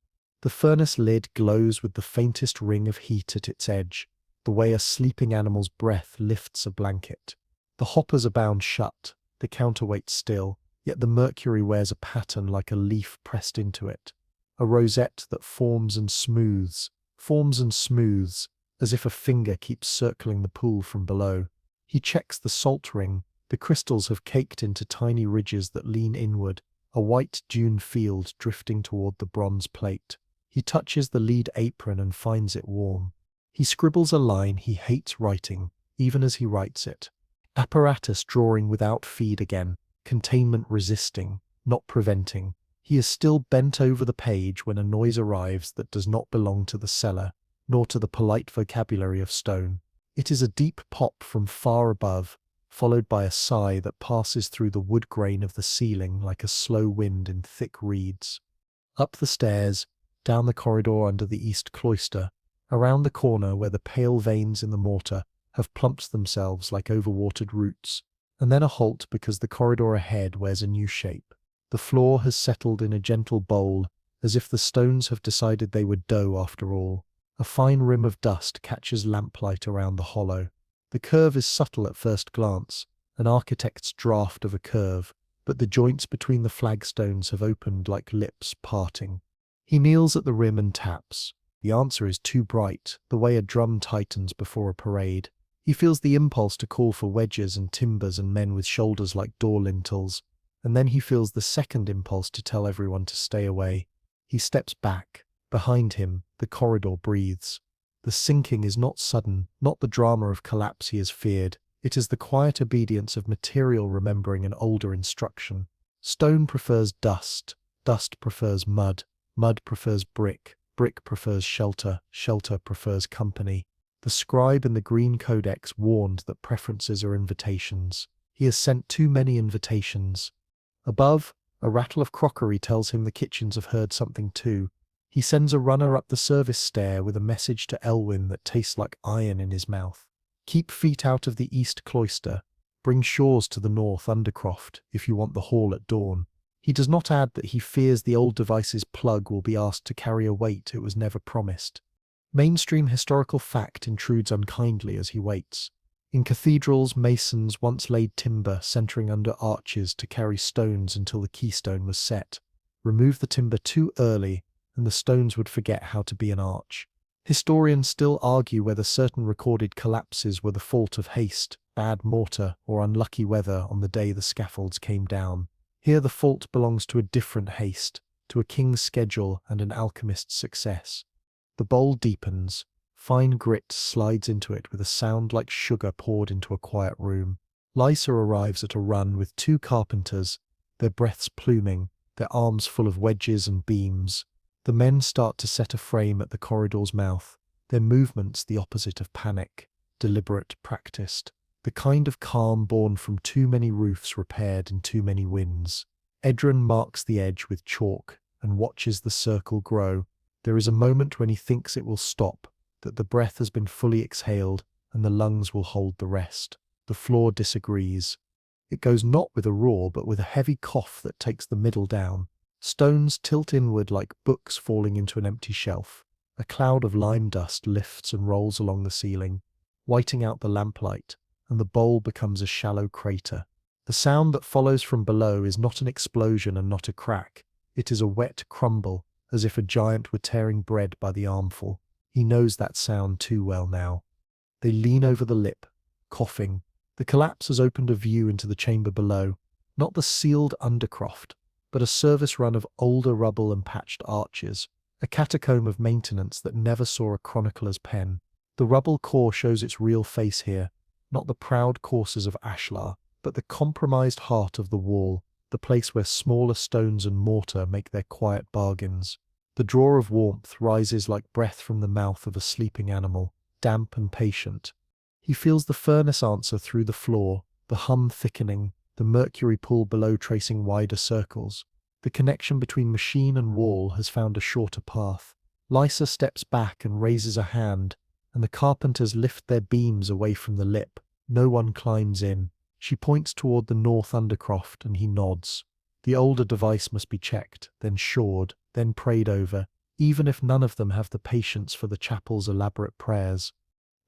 The furnace lid glows with the faintest ring of heat at its edge, the way a sleeping animal's breath lifts a blanket. The hoppers are bound shut, the counterweight still, yet the mercury wears a pattern like a leaf pressed into it, a rosette that forms and smooths, as if a finger keeps circling the pool from below. He checks the salt ring. The crystals have caked into tiny ridges that lean inward, a white dune field drifting toward the bronze plate. He touches the lead apron and finds it warm. He scribbles a line he hates writing, even as he writes it. Apparatus drawing without feed again, containment resisting, not preventing. He is still bent over the page when a noise arrives that does not belong to the cellar, nor to the polite vocabulary of stone. It is a deep pop from far above, followed by a sigh that passes through the wood grain of the ceiling like a slow wind in thick reeds. Up the stairs, down the corridor under the east cloister, around the corner where the pale veins in the mortar have plumped themselves like overwatered roots, and then a halt because the corridor ahead wears a new shape. The floor has settled in a gentle bowl, as if the stones have decided they were dough after all. A fine rim of dust catches lamplight around the hollow. The curve is subtle at first glance, an architect's draft of a curve, but the joints between the flagstones have opened like lips parting. He kneels at the rim and taps. The answer is too bright, the way a drum tightens before a parade. He feels the impulse to call for wedges and timbers and men with shoulders like door lintels, and then he feels the second impulse to tell everyone to stay away. He steps back. Behind him, the corridor breathes. The sinking is not sudden, not the drama of collapse he has feared. It is the quiet obedience of material remembering an older instruction. Stone prefers dust, dust prefers mud, mud prefers brick, brick prefers shelter, shelter prefers company. The scribe in the green codex warned that preferences are invitations. He has sent too many invitations. Above, a rattle of crockery tells him the kitchens have heard something too. He sends a runner up the service stair with a message to Elwyn that tastes like iron in his mouth. Keep feet out of the east cloister. Bring shawls to the north Undercroft if you want the hall at dawn. He does not add that he fears the old device's plug will be asked to carry a weight it was never promised. Mainstream historical fact intrudes unkindly as he waits. In cathedrals, masons once laid timber centering under arches to carry stones until the keystone was set. Remove the timber too early, and the stones would forget how to be an arch. Historians still argue whether certain recorded collapses were the fault of haste, bad mortar, or unlucky weather on the day the scaffolds came down. Here the fault belongs to a different haste, to a king's schedule and an alchemist's success. The bowl deepens. Fine grit slides into it with a sound like sugar poured into a quiet room. Lysa arrives at a run with two carpenters, their breaths pluming, their arms full of wedges and beams. The men start to set a frame at the corridor's mouth, their movements the opposite of panic, deliberate, practiced, the kind of calm born from too many roofs repaired in too many winds. Edron marks the edge with chalk and watches the circle grow. There is a moment when he thinks it will stop, that the breath has been fully exhaled and the lungs will hold the rest. The floor disagrees. It goes not with a roar but with a heavy cough that takes the middle down. Stones tilt inward like books falling into an empty shelf. A cloud of lime dust lifts and rolls along the ceiling, whiting out the lamplight, and the bowl becomes a shallow crater. The sound that follows from below is not an explosion and not a crack. It is a wet crumble, as if a giant were tearing bread by the armful. He knows that sound too well now. They lean over the lip, coughing. The collapse has opened a view into the chamber below, not the sealed undercroft, but a service run of older rubble and patched arches, a catacomb of maintenance that never saw a chronicler's pen. The rubble core shows its real face here, not the proud courses of ashlar, but the compromised heart of the wall, the place where smaller stones and mortar make their quiet bargains. The draw of warmth rises like breath from the mouth of a sleeping animal, damp and patient. He feels the furnace answer through the floor, the hum thickening, the mercury pull below tracing wider circles. The connection between machine and wall has found a shorter path. Lysa steps back and raises a hand, and the carpenters lift their beams away from the lip. No one climbs in. She points toward the north undercroft, and he nods. The older device must be checked, then shored, then prayed over, even if none of them have the patience for the chapel's elaborate prayers.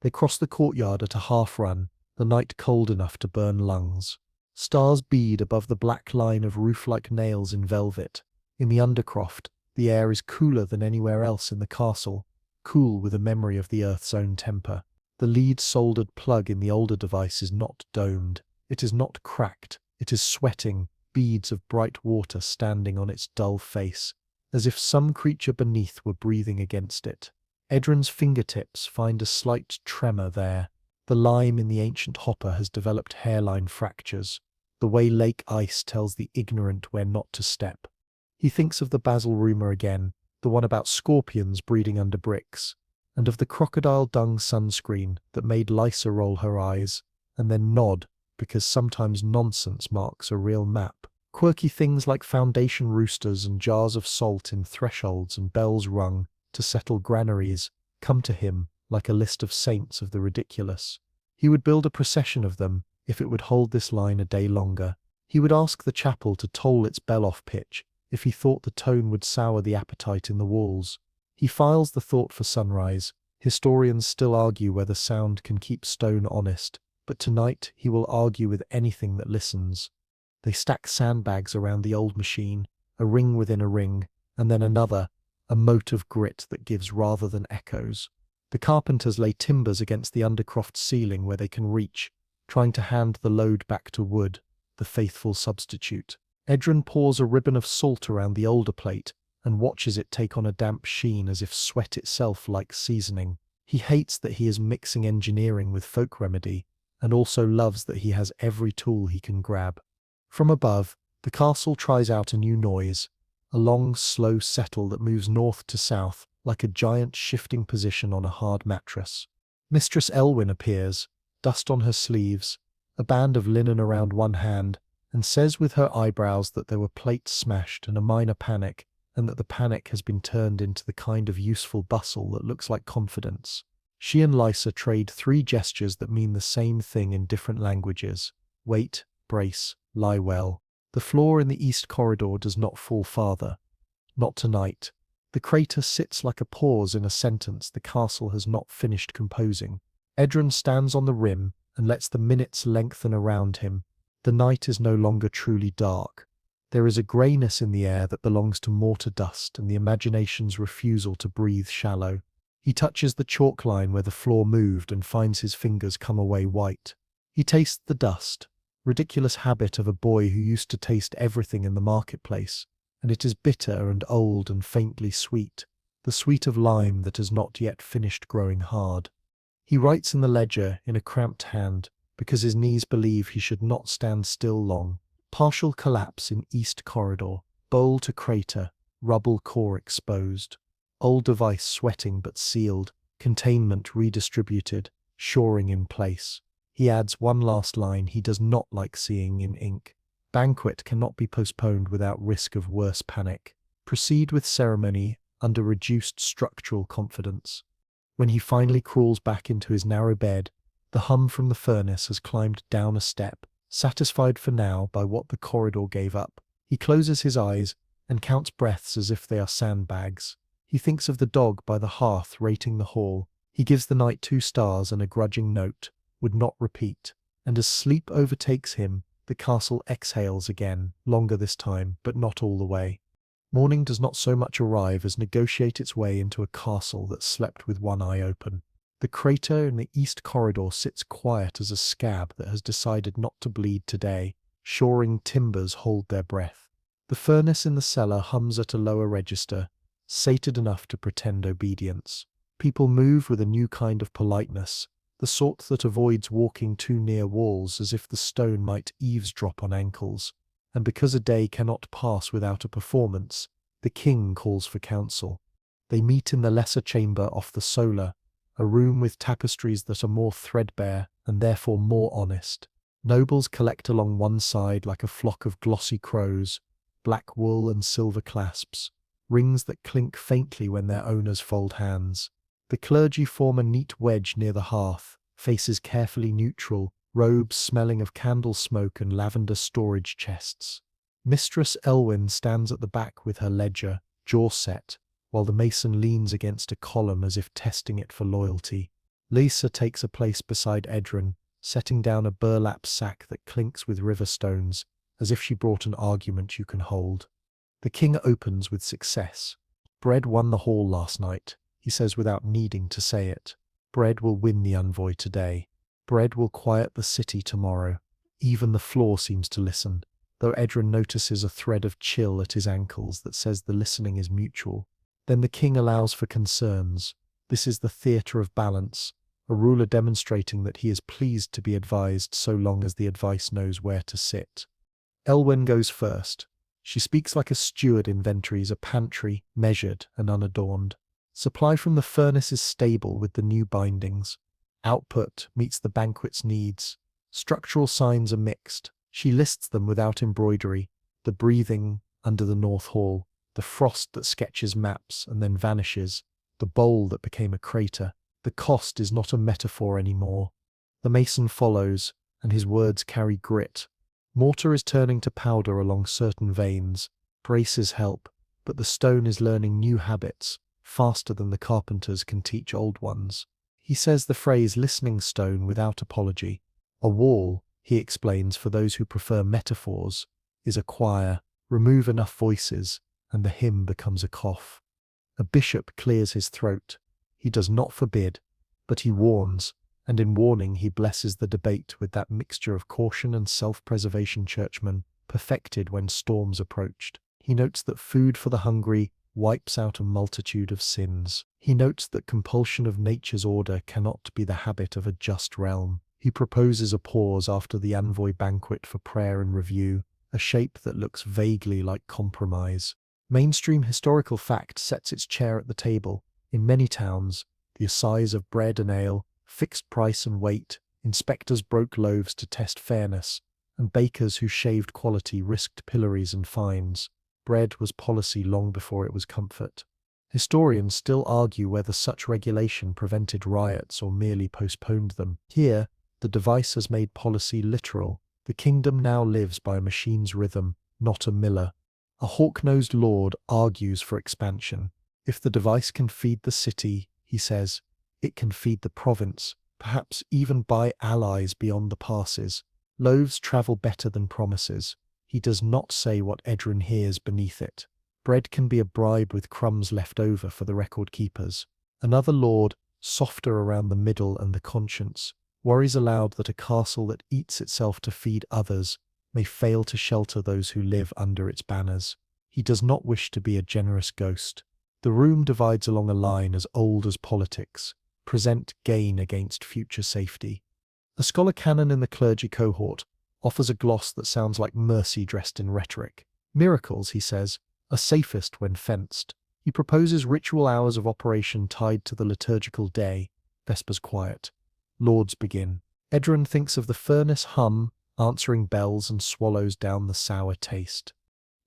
They cross the courtyard at a half-run, the night cold enough to burn lungs. Stars bead above the black line of roof-like nails in velvet. In the undercroft, the air is cooler than anywhere else in the castle, cool with a memory of the Earth's own temper. The lead-soldered plug in the older device is not domed. It is not cracked. It is sweating, beads of bright water standing on its dull face, as if some creature beneath were breathing against it. Edron's fingertips find a slight tremor there. The lime in the ancient hopper has developed hairline fractures, the way lake ice tells the ignorant where not to step. He thinks of the Basil rumor again, the one about scorpions breeding under bricks, and of the crocodile dung sunscreen that made Lysa roll her eyes, and then nod, because sometimes nonsense marks a real map. Quirky things like foundation roosters and jars of salt in thresholds and bells rung to settle granaries come to him like a list of saints of the ridiculous. He would build a procession of them if it would hold this line a day longer. He would ask the chapel to toll its bell off pitch if he thought the tone would sour the appetite in the walls. He files the thought for sunrise. Historians still argue whether sound can keep stone honest, but tonight he will argue with anything that listens. They stack sandbags around the old machine, a ring within a ring, and then another, a moat of grit that gives rather than echoes. The carpenters lay timbers against the undercroft ceiling where they can reach, trying to hand the load back to wood, the faithful substitute. Edron pours a ribbon of salt around the older plate and watches it take on a damp sheen as if sweat itself likes seasoning. He hates that he is mixing engineering with folk remedy, and also loves that he has every tool he can grab. From above, the castle tries out a new noise, a long, slow settle that moves north to south like a giant shifting position on a hard mattress. Mistress Elwyn appears, dust on her sleeves, a band of linen around one hand, and says with her eyebrows that there were plates smashed and a minor panic, and that the panic has been turned into the kind of useful bustle that looks like confidence. She and Lysa trade 3 gestures that mean the same thing in different languages. Wait, brace, lie well. The floor in the east corridor does not fall farther. Not tonight. The crater sits like a pause in a sentence the castle has not finished composing. Edron stands on the rim and lets the minutes lengthen around him. The night is no longer truly dark. There is a greyness in the air that belongs to mortar dust and the imagination's refusal to breathe shallow. He touches the chalk line where the floor moved and finds his fingers come away white. He tastes the dust, ridiculous habit of a boy who used to taste everything in the marketplace, and it is bitter and old and faintly sweet, the sweet of lime that has not yet finished growing hard. He writes in the ledger in a cramped hand, because his knees believe he should not stand still long. Partial collapse in East Corridor. Bowl to crater, rubble core exposed. Old device sweating but sealed, containment redistributed, shoring in place. He adds one last line he does not like seeing in ink. Banquet cannot be postponed without risk of worse panic. Proceed with ceremony under reduced structural confidence. When he finally crawls back into his narrow bed, the hum from the furnace has climbed down a step, satisfied for now by what the corridor gave up. He closes his eyes and counts breaths as if they are sandbags. He thinks of the dog by the hearth rating the hall. He gives the night 2 stars and a grudging note, would not repeat. And as sleep overtakes him, the castle exhales again, longer this time, but not all the way. Morning does not so much arrive as negotiate its way into a castle that slept with one eye open. The crater in the east corridor sits quiet as a scab that has decided not to bleed today. Shoring timbers hold their breath. The furnace in the cellar hums at a lower register, sated enough to pretend obedience. People move with a new kind of politeness, the sort that avoids walking too near walls as if the stone might eavesdrop on ankles. And because a day cannot pass without a performance, the king calls for counsel. They meet in the lesser chamber off the solar, a room with tapestries that are more threadbare and therefore more honest. Nobles collect along one side like a flock of glossy crows, black wool and silver clasps, rings that clink faintly when their owners fold hands. The clergy form a neat wedge near the hearth, faces carefully neutral, robes smelling of candle smoke and lavender storage chests. Mistress Elwyn stands at the back with her ledger, jaw set, while the mason leans against a column as if testing it for loyalty. Lisa takes a place beside Edrin, setting down a burlap sack that clinks with river stones, as if she brought an argument you can hold. The king opens with success. Bread won the hall last night, he says without needing to say it. Bread will win the envoy today. Bread will quiet the city tomorrow. Even the floor seems to listen, though Edrin notices a thread of chill at his ankles that says the listening is mutual. Then the king allows for concerns. This is the theatre of balance, a ruler demonstrating that he is pleased to be advised so long as the advice knows where to sit. Elwyn goes first. She speaks like a steward inventories a pantry, measured and unadorned. Supply from the furnace is stable with the new bindings. Output meets the banquet's needs. Structural signs are mixed. She lists them without embroidery. The breathing under the north hall, the frost that sketches maps and then vanishes, the bowl that became a crater. The cost is not a metaphor anymore. The mason follows, and his words carry grit. Mortar is turning to powder along certain veins. Braces help, but the stone is learning new habits, faster than the carpenters can teach old ones. He says the phrase listening stone without apology. A wall, he explains for those who prefer metaphors, is a choir. Remove enough voices, and the hymn becomes a cough. A bishop clears his throat. He does not forbid, but he warns, and in warning he blesses the debate with that mixture of caution and self-preservation churchmen, perfected when storms approached. He notes that food for the hungry wipes out a multitude of sins. He notes that compulsion of nature's order cannot be the habit of a just realm. He proposes a pause after the envoy banquet for prayer and review, a shape that looks vaguely like compromise. Mainstream historical fact sets its chair at the table. In many towns, the assize of bread and ale, fixed price and weight, inspectors broke loaves to test fairness, and bakers who shaved quality risked pillories and fines. Bread was policy long before it was comfort. Historians still argue whether such regulation prevented riots or merely postponed them. Here, the device has made policy literal. The kingdom now lives by a machine's rhythm, not a miller. A hawk-nosed lord argues for expansion. If the device can feed the city, he says, it can feed the province, perhaps even buy allies beyond the passes. Loaves travel better than promises. He does not say what Edrin hears beneath it. Bread can be a bribe with crumbs left over for the record keepers. Another lord, softer around the middle and the conscience, worries aloud that a castle that eats itself to feed others may fail to shelter those who live under its banners. He does not wish to be a generous ghost. The room divides along a line as old as politics. Present gain against future safety. A scholar canon in the clergy cohort offers a gloss that sounds like mercy dressed in rhetoric. Miracles, he says, are safest when fenced. He proposes ritual hours of operation tied to the liturgical day. Vespers quiet. Lauds begin. Edron thinks of the furnace hum, answering bells, and swallows down the sour taste.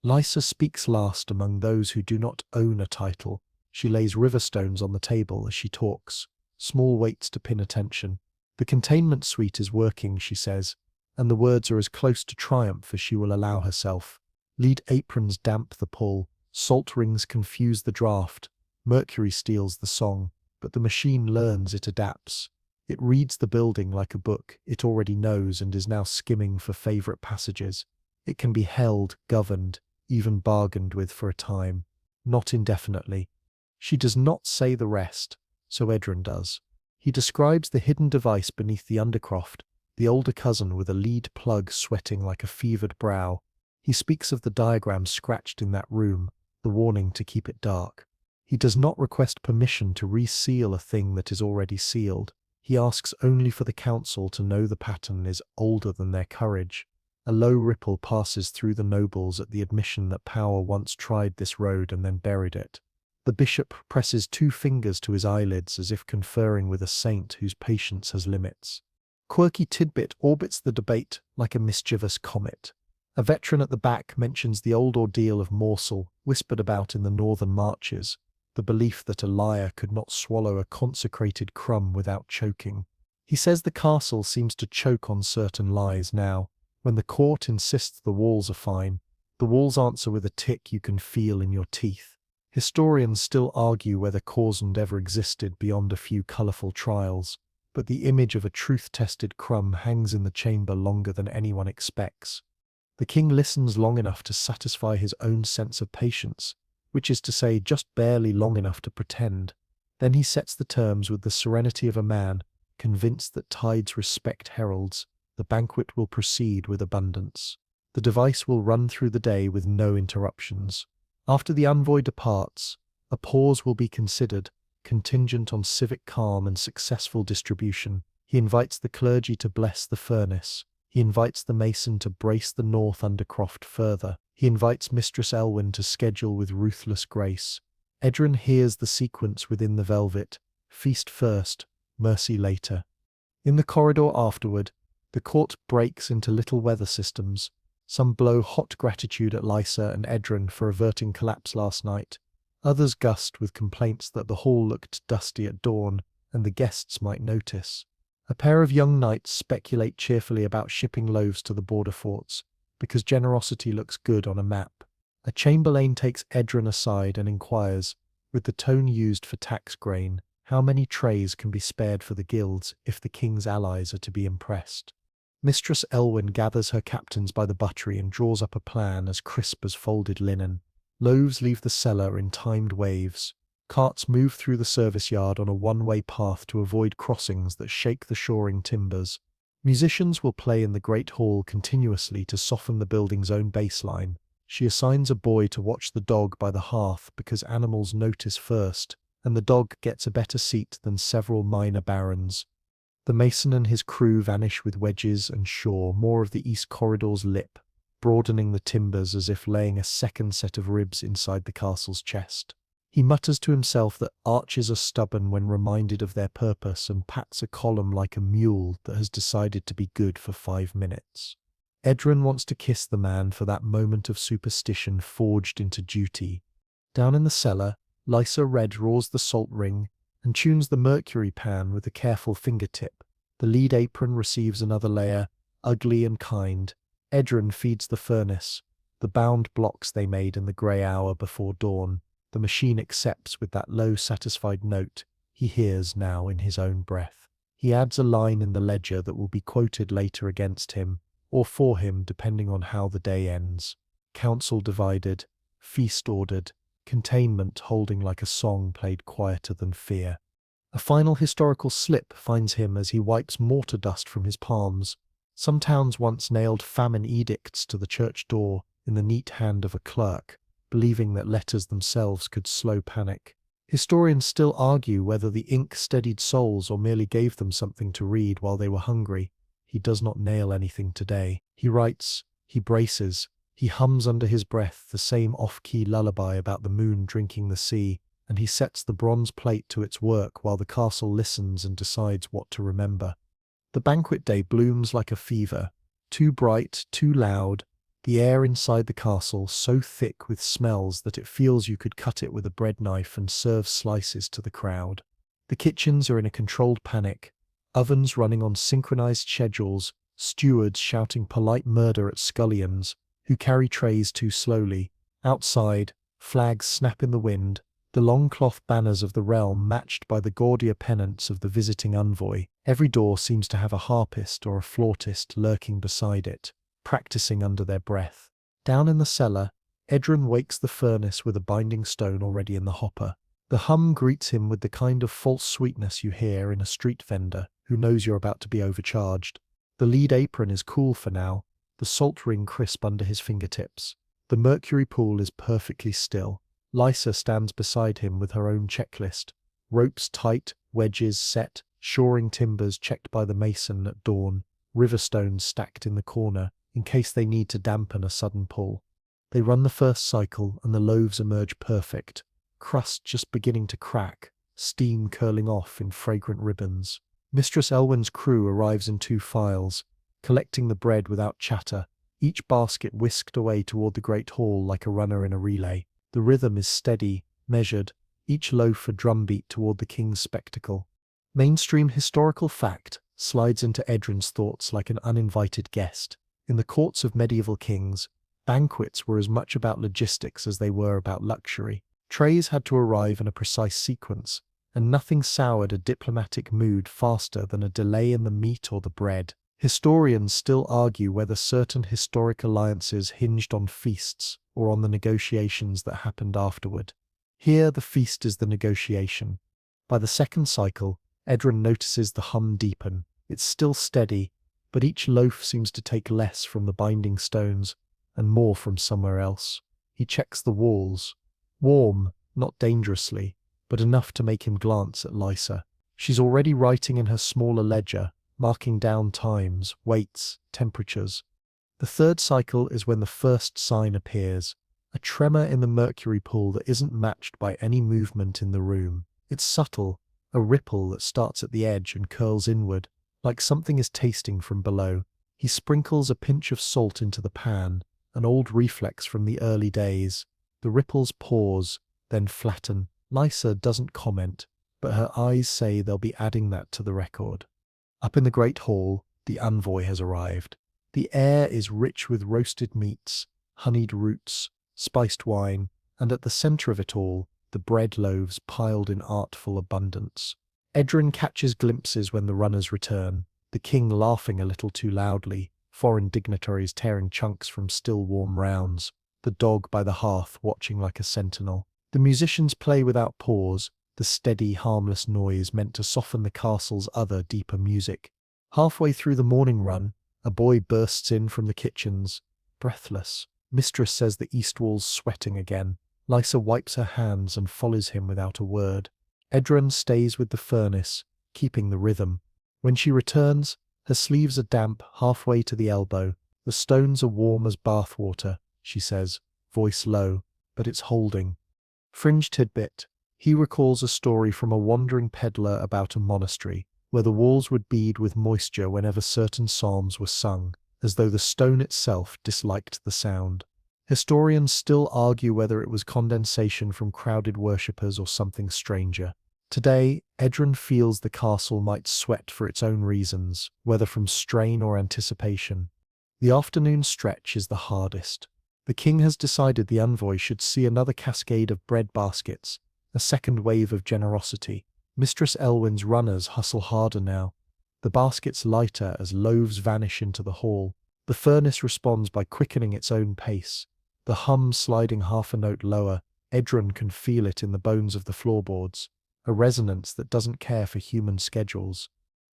Lysa speaks last among those who do not own a title. She lays river stones on the table as she talks, small weights to pin attention. The containment suite is working, she says, and the words are as close to triumph as she will allow herself. Lead aprons damp the pull, salt rings confuse the draught, mercury steals the song, but the machine learns, it adapts. It reads the building like a book it already knows and is now skimming for favorite passages. It can be held, governed, even bargained with for a time, not indefinitely. She does not say the rest, so Edron does. He describes the hidden device beneath the undercroft, the older cousin with a lead plug sweating like a fevered brow. He speaks of the diagram scratched in that room, the warning to keep it dark. He does not request permission to reseal a thing that is already sealed. He asks only for the council to know the pattern is older than their courage. A low ripple passes through the nobles at the admission that power once tried this road and then buried it. The bishop presses 2 fingers to his eyelids as if conferring with a saint whose patience has limits. Quirky tidbit orbits the debate like a mischievous comet. A veteran at the back mentions the old ordeal of morsel whispered about in the northern marches, the belief that a liar could not swallow a consecrated crumb without choking. He says the castle seems to choke on certain lies now. When the court insists the walls are fine, the walls answer with a tick you can feel in your teeth. Historians still argue whether Corzend ever existed beyond a few colourful trials, but the image of a truth-tested crumb hangs in the chamber longer than anyone expects. The king listens long enough to satisfy his own sense of patience, which is to say just barely long enough to pretend. Then he sets the terms with the serenity of a man, convinced that tides respect heralds. The banquet will proceed with abundance. The device will run through the day with no interruptions. After the envoy departs, a pause will be considered, contingent on civic calm and successful distribution. He invites the clergy to bless the furnace. He invites the mason to brace the north undercroft further. He invites Mistress Elwyn to schedule with ruthless grace. Edron hears the sequence within the velvet: feast first, mercy later. In the corridor afterward, the court breaks into little weather systems. Some blow hot gratitude at Lysa and Edron for averting collapse last night. Others gust with complaints that the hall looked dusty at dawn, and the guests might notice. A pair of young knights speculate cheerfully about shipping loaves to the border forts, because generosity looks good on a map. A chamberlain takes Edron aside and inquires, with the tone used for tax grain, how many trays can be spared for the guilds if the king's allies are to be impressed. Mistress Elwyn gathers her captains by the buttery and draws up a plan as crisp as folded linen. Loaves leave the cellar in timed waves. Carts move through the service yard on a one-way path to avoid crossings that shake the shoring timbers. Musicians will play in the great hall continuously to soften the building's own baseline. She assigns a boy to watch the dog by the hearth because animals notice first, and the dog gets a better seat than several minor barons. The mason and his crew vanish with wedges and shore more of the east corridor's lip, broadening the timbers as if laying a second set of ribs inside the castle's chest. He mutters to himself that archers are stubborn when reminded of their purpose and pats a column like a mule that has decided to be good for 5 minutes. Edron wants to kiss the man for that moment of superstition forged into duty. Down in the cellar, Lysa Red draws the salt ring and tunes the mercury pan with a careful fingertip. The lead apron receives another layer, ugly and kind. Edron feeds the furnace, the bound blocks they made in the grey hour before dawn. The machine accepts with that low, satisfied note he hears now in his own breath. He adds a line in the ledger that will be quoted later against him, or for him depending on how the day ends. Council divided, feast ordered, containment holding like a song played quieter than fear. A final historical slip finds him as he wipes mortar dust from his palms. Some towns once nailed famine edicts to the church door in the neat hand of a clerk, believing that letters themselves could slow panic. Historians still argue whether the ink steadied souls or merely gave them something to read while they were hungry. he does not nail anything today. He writes, he braces, he hums under his breath the same off-key lullaby about the moon drinking the sea, and he sets the bronze plate to its work while the castle listens and decides what to remember. The banquet day blooms like a fever, too bright, too loud, the air inside the castle so thick with smells that it feels you could cut it with a bread knife and serve slices to the crowd. The kitchens are in a controlled panic, ovens running on synchronized schedules, stewards shouting polite murder at scullions who carry trays too slowly. Outside, flags snap in the wind, the long cloth banners of the realm matched by the gaudier pennants of the visiting envoy. Every door seems to have a harpist or a flautist lurking beside it, practicing under their breath. Down in the cellar, Edron wakes the furnace with a binding stone already in the hopper. The hum greets him with the kind of false sweetness you hear in a street vendor who knows you're about to be overcharged. The lead apron is cool for now, the salt ring crisp under his fingertips. The mercury pool is perfectly still. Lysa stands beside him with her own checklist. Ropes tight, wedges set, shoring timbers checked by the mason at dawn, river stones stacked in the corner in case they need to dampen a sudden pull. They run the first cycle and the loaves emerge perfect, crust just beginning to crack, steam curling off in fragrant ribbons. Mistress Elwyn's crew arrives in 2 files, collecting the bread without chatter, each basket whisked away toward the great hall like a runner in a relay. The rhythm is steady, measured, each loaf a drumbeat toward the king's spectacle. Mainstream historical fact slides into Edron's thoughts like an uninvited guest. In the courts of medieval kings, banquets were as much about logistics as they were about luxury. Trays had to arrive in a precise sequence, and nothing soured a diplomatic mood faster than a delay in the meat or the bread. Historians still argue whether certain historic alliances hinged on feasts or on the negotiations that happened afterward. Here the feast is the negotiation. By the second cycle, Edron notices the hum deepen. It's still steady, but each loaf seems to take less from the binding stones and more from somewhere else. He checks the walls. Warm, not dangerously, but enough to make him glance at Lysa. She's already writing in her smaller ledger, marking down times, weights, temperatures. The third cycle is when the first sign appears, a tremor in the mercury pool that isn't matched by any movement in the room. It's subtle, a ripple that starts at the edge and curls inward, like something is tasting from below. He sprinkles a pinch of salt into the pan, an old reflex from the early days. The ripples pause, then flatten. Lysa doesn't comment, but her eyes say they'll be adding that to the record. Up in the great hall, the envoy has arrived. The air is rich with roasted meats, honeyed roots, spiced wine, and at the center of it all, the bread loaves piled in artful abundance. Edron catches glimpses when the runners return, the king laughing a little too loudly, foreign dignitaries tearing chunks from still warm rounds, the dog by the hearth watching like a sentinel. The musicians play without pause, the steady, harmless noise meant to soften the castle's other, deeper music. Halfway through the morning run, a boy bursts in from the kitchens, breathless. Mistress says the east wall's sweating again. Lysa wipes her hands and follows him without a word. Edron stays with the furnace, keeping the rhythm. When she returns, her sleeves are damp halfway to the elbow. The stones are warm as bath water, she says, voice low, but it's holding. Fringe tidbit. He recalls a story from a wandering peddler about a monastery, where the walls would bead with moisture whenever certain psalms were sung, as though the stone itself disliked the sound. Historians still argue whether it was condensation from crowded worshippers or something stranger. Today, Edron feels the castle might sweat for its own reasons, whether from strain or anticipation. The afternoon stretch is the hardest. The king has decided the envoy should see another cascade of bread baskets, a second wave of generosity. Mistress Elwyn's runners hustle harder now, the baskets lighter as loaves vanish into the hall. The furnace responds by quickening its own pace, the hum sliding half a note lower. Edron can feel it in the bones of the floorboards, a resonance that doesn't care for human schedules.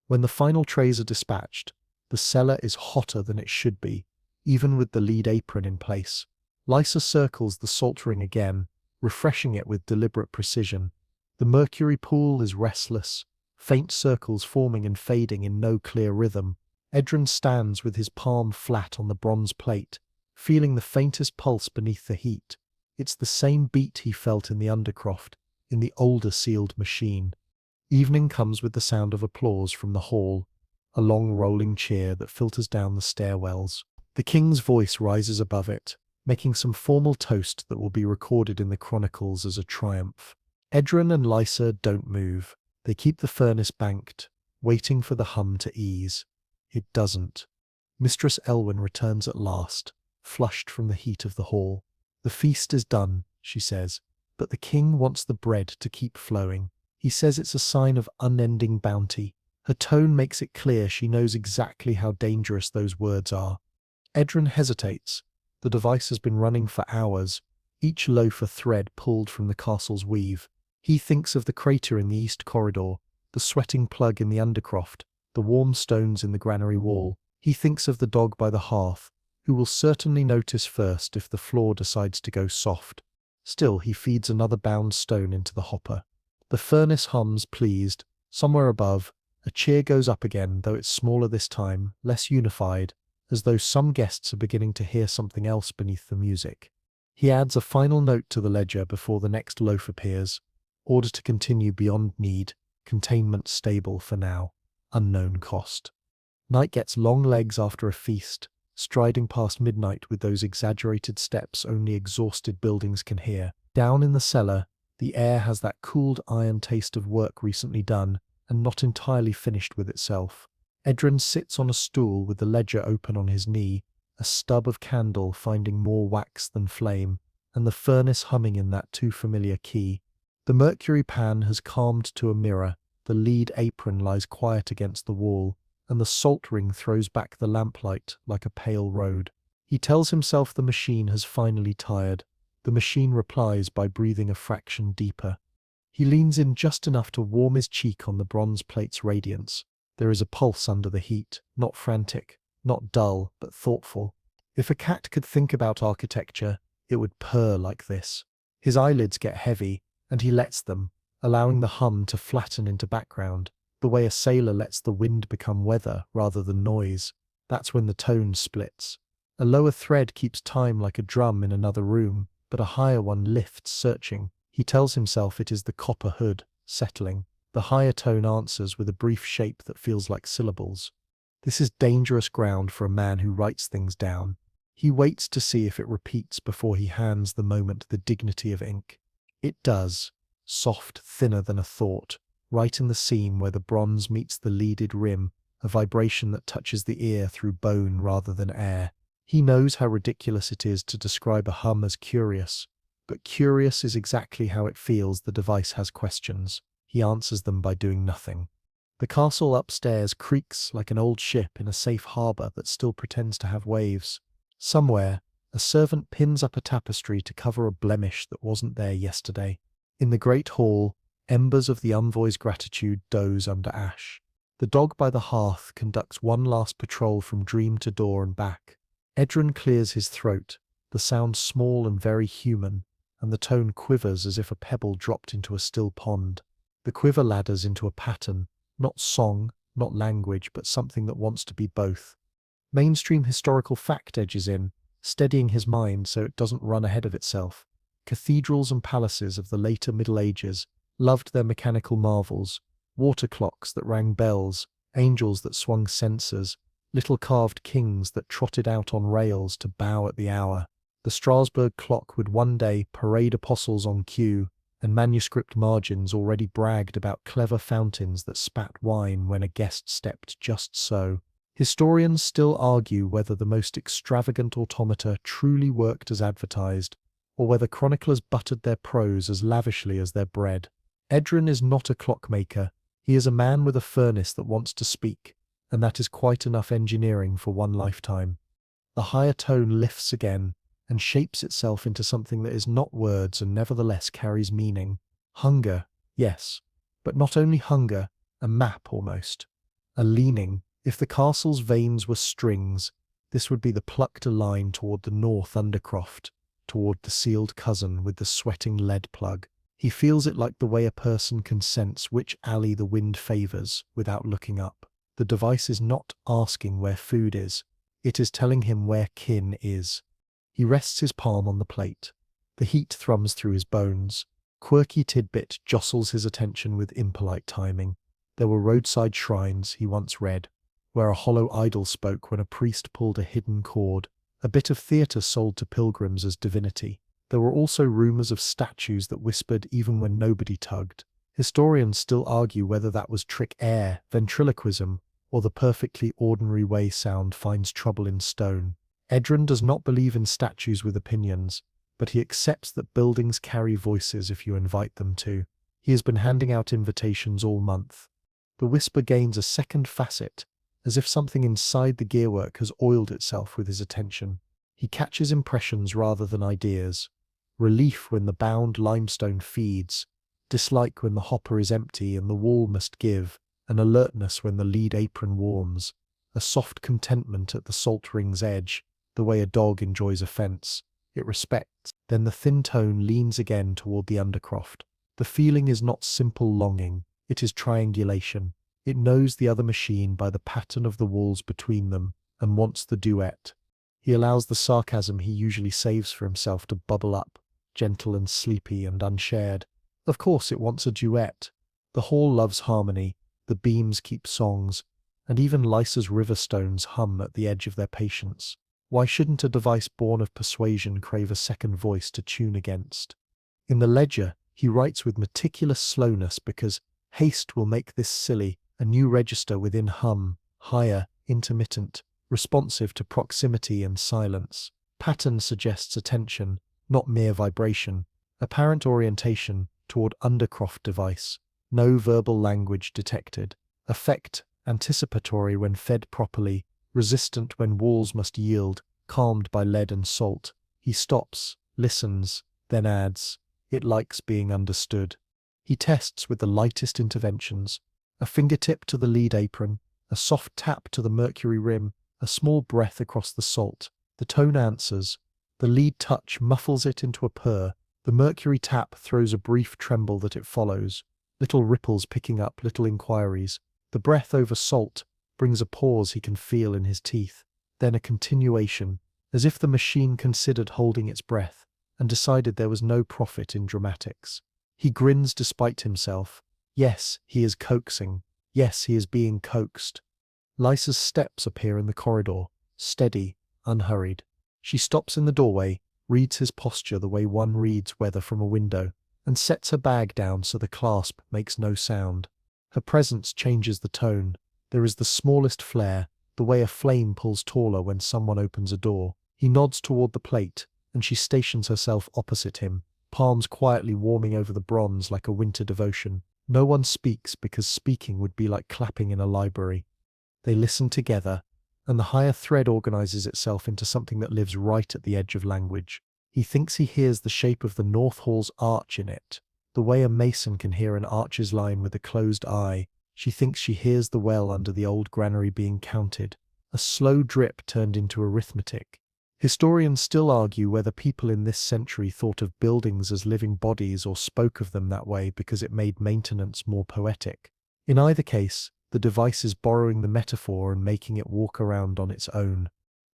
When the final trays are dispatched, the cellar is hotter than it should be, even with the lead apron in place. Lysa circles the salt ring again, refreshing it with deliberate precision. The mercury pool is restless, faint circles forming and fading in no clear rhythm. Edrin stands with his palm flat on the bronze plate, feeling the faintest pulse beneath the heat. It's the same beat he felt in the Undercroft, in the older sealed machine. Evening comes with the sound of applause from the hall, a long rolling cheer that filters down the stairwells. The king's voice rises above it, making some formal toast that will be recorded in the chronicles as a triumph. Edrin and Lysa don't move. They keep the furnace banked, waiting for the hum to ease. It doesn't. Mistress Elwyn returns at last, flushed from the heat of the hall. The feast is done, she says, but the king wants the bread to keep flowing. He says it's a sign of unending bounty. Her tone makes it clear she knows exactly how dangerous those words are. Edrin hesitates. The device has been running for hours, each loaf a thread pulled from the castle's weave. He thinks of the crater in the east corridor, the sweating plug in the Undercroft, the warm stones in the granary wall. He thinks of the dog by the hearth, who will certainly notice first if the floor decides to go soft. Still, he feeds another bound stone into the hopper. The furnace hums, pleased. Somewhere above, a cheer goes up again, though it's smaller this time, less unified, as though some guests are beginning to hear something else beneath the music. He adds a final note to the ledger before the next loaf appears. Order to continue beyond need. Containment stable for now. Unknown cost. Night gets long legs after a feast, striding past midnight with those exaggerated steps only exhausted buildings can hear. Down in the cellar, the air has that cooled iron taste of work recently done and not entirely finished with itself. Edrin sits on a stool with the ledger open on his knee, a stub of candle finding more wax than flame, and the furnace humming in that too familiar key. The mercury pan has calmed to a mirror, the lead apron lies quiet against the wall, and the salt ring throws back the lamplight like a pale road. He tells himself the machine has finally tired. The machine replies by breathing a fraction deeper. He leans in just enough to warm his cheek on the bronze plate's radiance. There is a pulse under the heat, not frantic, not dull, but thoughtful. If a cat could think about architecture, it would purr like this. His eyelids get heavy, and he lets them, allowing the hum to flatten into background, the way a sailor lets the wind become weather rather than noise. That's when the tone splits. A lower thread keeps time like a drum in another room, but a higher one lifts, searching. He tells himself it is the copper hood, settling. The higher tone answers with a brief shape that feels like syllables. This is dangerous ground for a man who writes things down. He waits to see if it repeats before he hands the moment the dignity of ink. It does, soft, thinner than a thought, right in the seam where the bronze meets the leaded rim, a vibration that touches the ear through bone rather than air. He knows how ridiculous it is to describe a hum as curious, but curious is exactly how it feels. The device has questions. He answers them by doing nothing. The castle upstairs creaks like an old ship in a safe harbour that still pretends to have waves. Somewhere, a servant pins up a tapestry to cover a blemish that wasn't there yesterday. In the great hall, embers of the envoy's gratitude doze under ash. The dog by the hearth conducts one last patrol from dream to door and back. Edrin clears his throat, the sound small and very human, and the tone quivers as if a pebble dropped into a still pond. The quiver ladders into a pattern, not song, not language, but something that wants to be both. Mainstream historical fact edges in, steadying his mind so it doesn't run ahead of itself. Cathedrals and palaces of the later Middle Ages loved their mechanical marvels, water clocks that rang bells, angels that swung censers, little carved kings that trotted out on rails to bow at the hour. The Strasbourg clock would one day parade apostles on cue, and manuscript margins already bragged about clever fountains that spat wine when a guest stepped just so. Historians still argue whether the most extravagant automata truly worked as advertised, or whether chroniclers buttered their prose as lavishly as their bread. Edrin is not a clockmaker. He is a man with a furnace that wants to speak, and that is quite enough engineering for one lifetime. The higher tone lifts again, and shapes itself into something that is not words and nevertheless carries meaning. Hunger, yes, but not only hunger, a map almost. A leaning. If the castle's veins were strings, this would be the plucked line toward the north Undercroft, toward the sealed cousin with the sweating lead plug. He feels it like the way a person can sense which alley the wind favors without looking up. The device is not asking where food is. It is telling him where kin is. He rests his palm on the plate. The heat thrums through his bones. Quirky tidbit jostles his attention with impolite timing. There were roadside shrines, he once read, where a hollow idol spoke when a priest pulled a hidden chord, a bit of theatre sold to pilgrims as divinity. There were also rumours of statues that whispered even when nobody tugged. Historians still argue whether that was trick air, ventriloquism, or the perfectly ordinary way sound finds trouble in stone. Edron does not believe in statues with opinions, but he accepts that buildings carry voices if you invite them to. He has been handing out invitations all month. The whisper gains a second facet, as if something inside the gearwork has oiled itself with his attention. He catches impressions rather than ideas. Relief when the bound limestone feeds, dislike when the hopper is empty and the wall must give, an alertness when the lead apron warms, a soft contentment at the salt ring's edge, the way a dog enjoys a fence. It respects. Then the thin tone leans again toward the undercroft. The feeling is not simple longing, it is triangulation. It knows the other machine by the pattern of the walls between them and wants the duet. He allows the sarcasm he usually saves for himself to bubble up, gentle and sleepy and unshared. Of course it wants a duet. The hall loves harmony, the beams keep songs, and even Lysa's river stones hum at the edge of their patience. Why shouldn't a device born of persuasion crave a second voice to tune against? In the ledger, he writes with meticulous slowness because haste will make this silly, a new register within hum, higher, intermittent, responsive to proximity and silence. Pattern suggests attention, not mere vibration. Apparent orientation toward undercroft device. No verbal language detected. Effect, anticipatory when fed properly, resistant when walls must yield, calmed by lead and salt. He stops, listens, then adds, it likes being understood. He tests with the lightest interventions. A fingertip to the lead apron, a soft tap to the mercury rim, a small breath across the salt. The tone answers. The lead touch muffles it into a purr. The mercury tap throws a brief tremble that it follows. Little ripples picking up little inquiries. The breath over salt brings a pause he can feel in his teeth. Then a continuation, as if the machine considered holding its breath and decided there was no profit in dramatics. He grins despite himself. Yes, he is coaxing. Yes, he is being coaxed. Lysa's steps appear in the corridor, steady, unhurried. She stops in the doorway, reads his posture the way one reads weather from a window, and sets her bag down so the clasp makes no sound. Her presence changes the tone. There is the smallest flare, the way a flame pulls taller when someone opens a door. He nods toward the plate, and she stations herself opposite him, palms quietly warming over the bronze like a winter devotion. No one speaks because speaking would be like clapping in a library. They listen together, and the higher thread organizes itself into something that lives right at the edge of language. He thinks he hears the shape of the North Hall's arch in it, the way a mason can hear an archer's line with a closed eye. She thinks she hears the well under the old granary being counted, a slow drip turned into arithmetic. Historians still argue whether people in this century thought of buildings as living bodies or spoke of them that way because it made maintenance more poetic. In either case, the device is borrowing the metaphor and making it walk around on its own.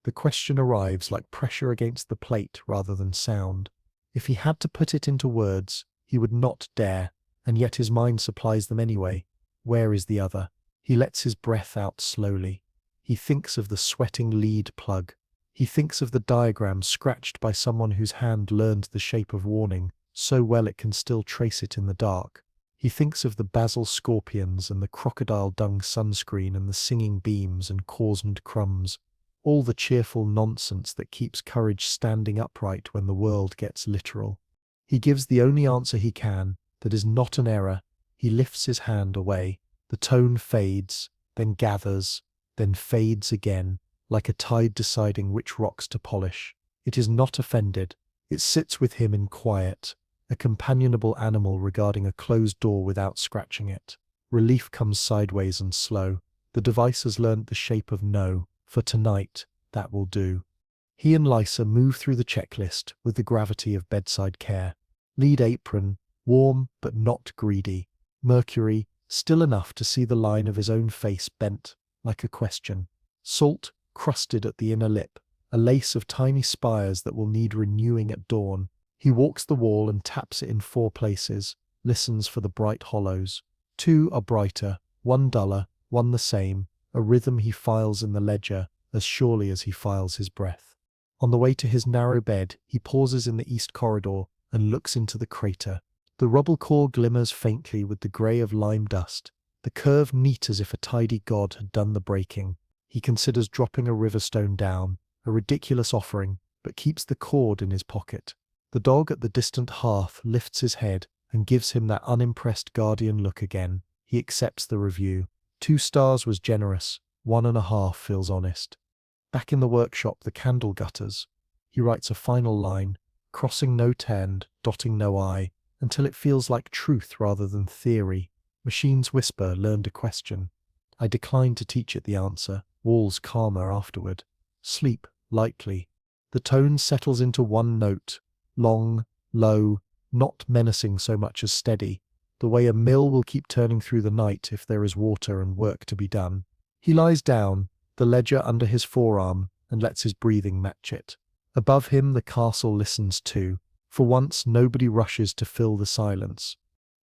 The question arrives like pressure against the plate rather than sound. If he had to put it into words, he would not dare, and yet his mind supplies them anyway. Where is the other? He lets his breath out slowly. He thinks of the sweating lead plug. He thinks of the diagram scratched by someone whose hand learned the shape of warning so well it can still trace it in the dark. He thinks of the basil scorpions and the crocodile dung sunscreen and the singing beams and coarsened crumbs, all the cheerful nonsense that keeps courage standing upright when the world gets literal. He gives the only answer he can, that is not an error. He lifts his hand away. The tone fades, then gathers, then fades again, like a tide deciding which rocks to polish. It is not offended. It sits with him in quiet, a companionable animal regarding a closed door without scratching it. Relief comes sideways and slow. The device has learned the shape of no. For tonight, that will do. He and Lysa move through the checklist with the gravity of bedside care. Lead apron, warm but not greedy. Mercury, still enough to see the line of his own face bent, like a question. Salt crusted at the inner lip, a lace of tiny spires that will need renewing at dawn. He walks the wall and taps it in 4 places, listens for the bright hollows. 2 are brighter, 1 duller, 1 the same, a rhythm he files in the ledger as surely as he files his breath. On the way to his narrow bed, he pauses in the east corridor and looks into the crater. The rubble core glimmers faintly with the grey of lime dust, the curve neat as if a tidy god had done the breaking. He considers dropping a river stone down, a ridiculous offering, but keeps the cord in his pocket. The dog at the distant hearth lifts his head and gives him that unimpressed guardian look again. He accepts the review. 2 stars was generous, 1.5 feels honest. Back in the workshop, the candle gutters. He writes a final line, crossing no T and dotting no I, until it feels like truth rather than theory. Machines whisper, learn to question. I decline to teach it the answer. Walls calmer afterward. Sleep, lightly. The tone settles into 1 note. Long, low, not menacing so much as steady. The way a mill will keep turning through the night if there is water and work to be done. He lies down, the ledger under his forearm, and lets his breathing match it. Above him the castle listens too. For once nobody rushes to fill the silence.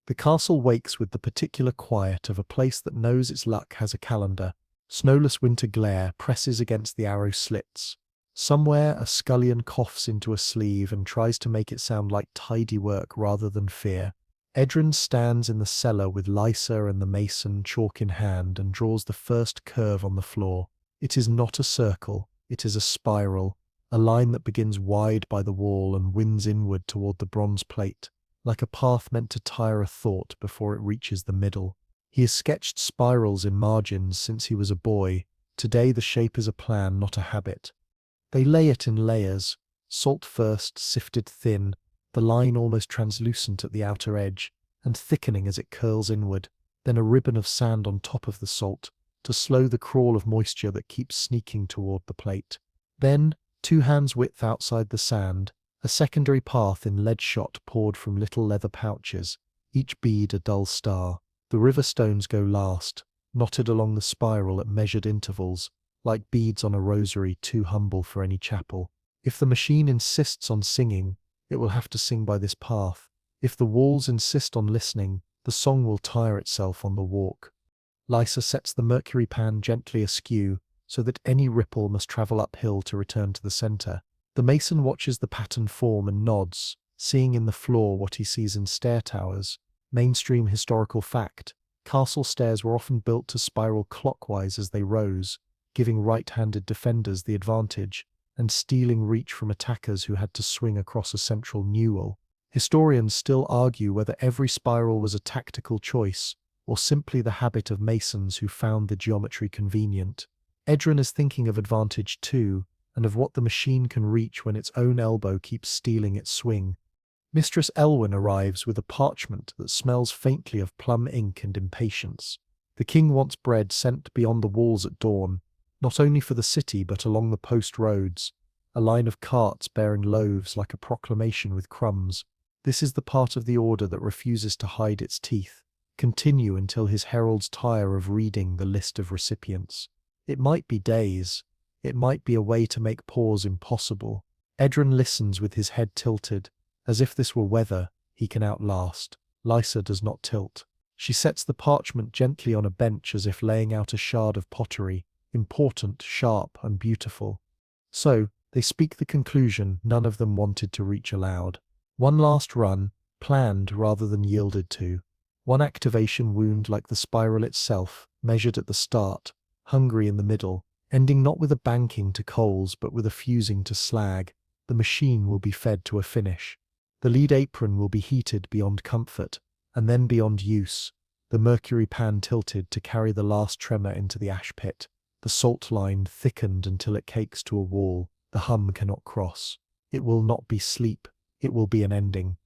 The castle wakes with the particular quiet of a place that knows its luck has a calendar. Snowless winter glare presses against the arrow slits. Somewhere a scullion coughs into a sleeve and tries to make it sound like tidy work rather than fear. Edrin stands in the cellar with Lysa and the mason chalk in hand and draws the first curve on the floor. It is not a circle, it is a spiral, a line that begins wide by the wall and winds inward toward the bronze plate, like a path meant to tire a thought before it reaches the middle. He has sketched spirals in margins since he was a boy. Today the shape is a plan, not a habit. They lay it in layers, salt first, sifted thin, the line almost translucent at the outer edge, and thickening as it curls inward, then a ribbon of sand on top of the salt, to slow the crawl of moisture that keeps sneaking toward the plate. Then, 2 hands' width outside the sand, a secondary path in lead shot poured from little leather pouches, each bead a dull star. The river stones go last, knotted along the spiral at measured intervals, like beads on a rosary too humble for any chapel. If the machine insists on singing, it will have to sing by this path. If the walls insist on listening, the song will tire itself on the walk. Lysa sets the mercury pan gently askew, so that any ripple must travel uphill to return to the center. The mason watches the pattern form and nods, seeing in the floor what he sees in stair towers. Mainstream historical fact. Castle stairs were often built to spiral clockwise as they rose, giving right-handed defenders the advantage, and stealing reach from attackers who had to swing across a central newel. Historians still argue whether every spiral was a tactical choice, or simply the habit of masons who found the geometry convenient. Edrin is thinking of advantage too, and of what the machine can reach when its own elbow keeps stealing its swing. Mistress Elwyn arrives with a parchment that smells faintly of plum ink and impatience. The king wants bread sent beyond the walls at dawn, not only for the city but along the post roads, a line of carts bearing loaves like a proclamation with crumbs. This is the part of the order that refuses to hide its teeth, continue until his heralds tire of reading the list of recipients. It might be days, it might be a way to make pause impossible. Edrin listens with his head tilted, as if this were weather he can outlast. Lysa does not tilt. She sets the parchment gently on a bench as if laying out a shard of pottery, important, sharp, and beautiful. So, they speak the conclusion none of them wanted to reach aloud. One last run, planned rather than yielded to. One activation wound like the spiral itself, measured at the start, hungry in the middle, ending not with a banking to coals but with a fusing to slag. The machine will be fed to a finish. The lead apron will be heated beyond comfort, and then beyond use, the mercury pan tilted to carry the last tremor into the ash pit. The salt line thickened until it cakes to a wall the hum cannot cross. It will not be sleep, it will be an ending.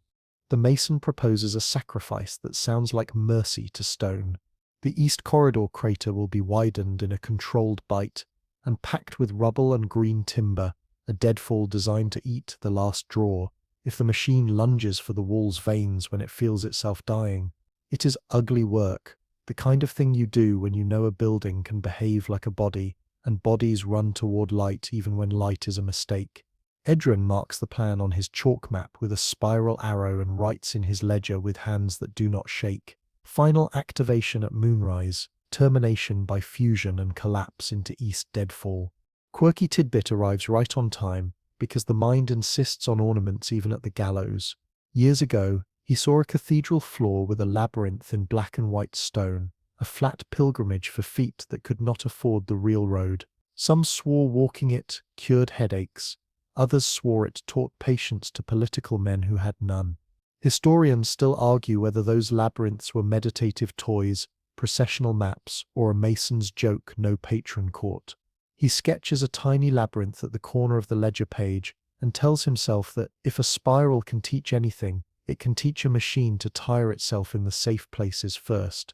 The mason proposes a sacrifice that sounds like mercy to stone. The east corridor crater will be widened in a controlled bite, and packed with rubble and green timber, a deadfall designed to eat the last drawer, if the machine lunges for the wall's veins when it feels itself dying. It is ugly work, The kind of thing you do when you know a building can behave like a body, and bodies run toward light even when light is a mistake. Edrin marks the plan on his chalk map with a spiral arrow and writes in his ledger with hands that do not shake. Final activation at moonrise, termination by fusion and collapse into East Deadfall. Quirky tidbit arrives right on time, because the mind insists on ornaments even at the gallows. Years ago, he saw a cathedral floor with a labyrinth in black and white stone, a flat pilgrimage for feet that could not afford the real road. Some swore walking it cured headaches, others swore it taught patience to political men who had none. Historians still argue whether those labyrinths were meditative toys, processional maps, or a mason's joke no patron caught. He sketches a tiny labyrinth at the corner of the ledger page and tells himself that if a spiral can teach anything, it can teach a machine to tire itself in the safe places first.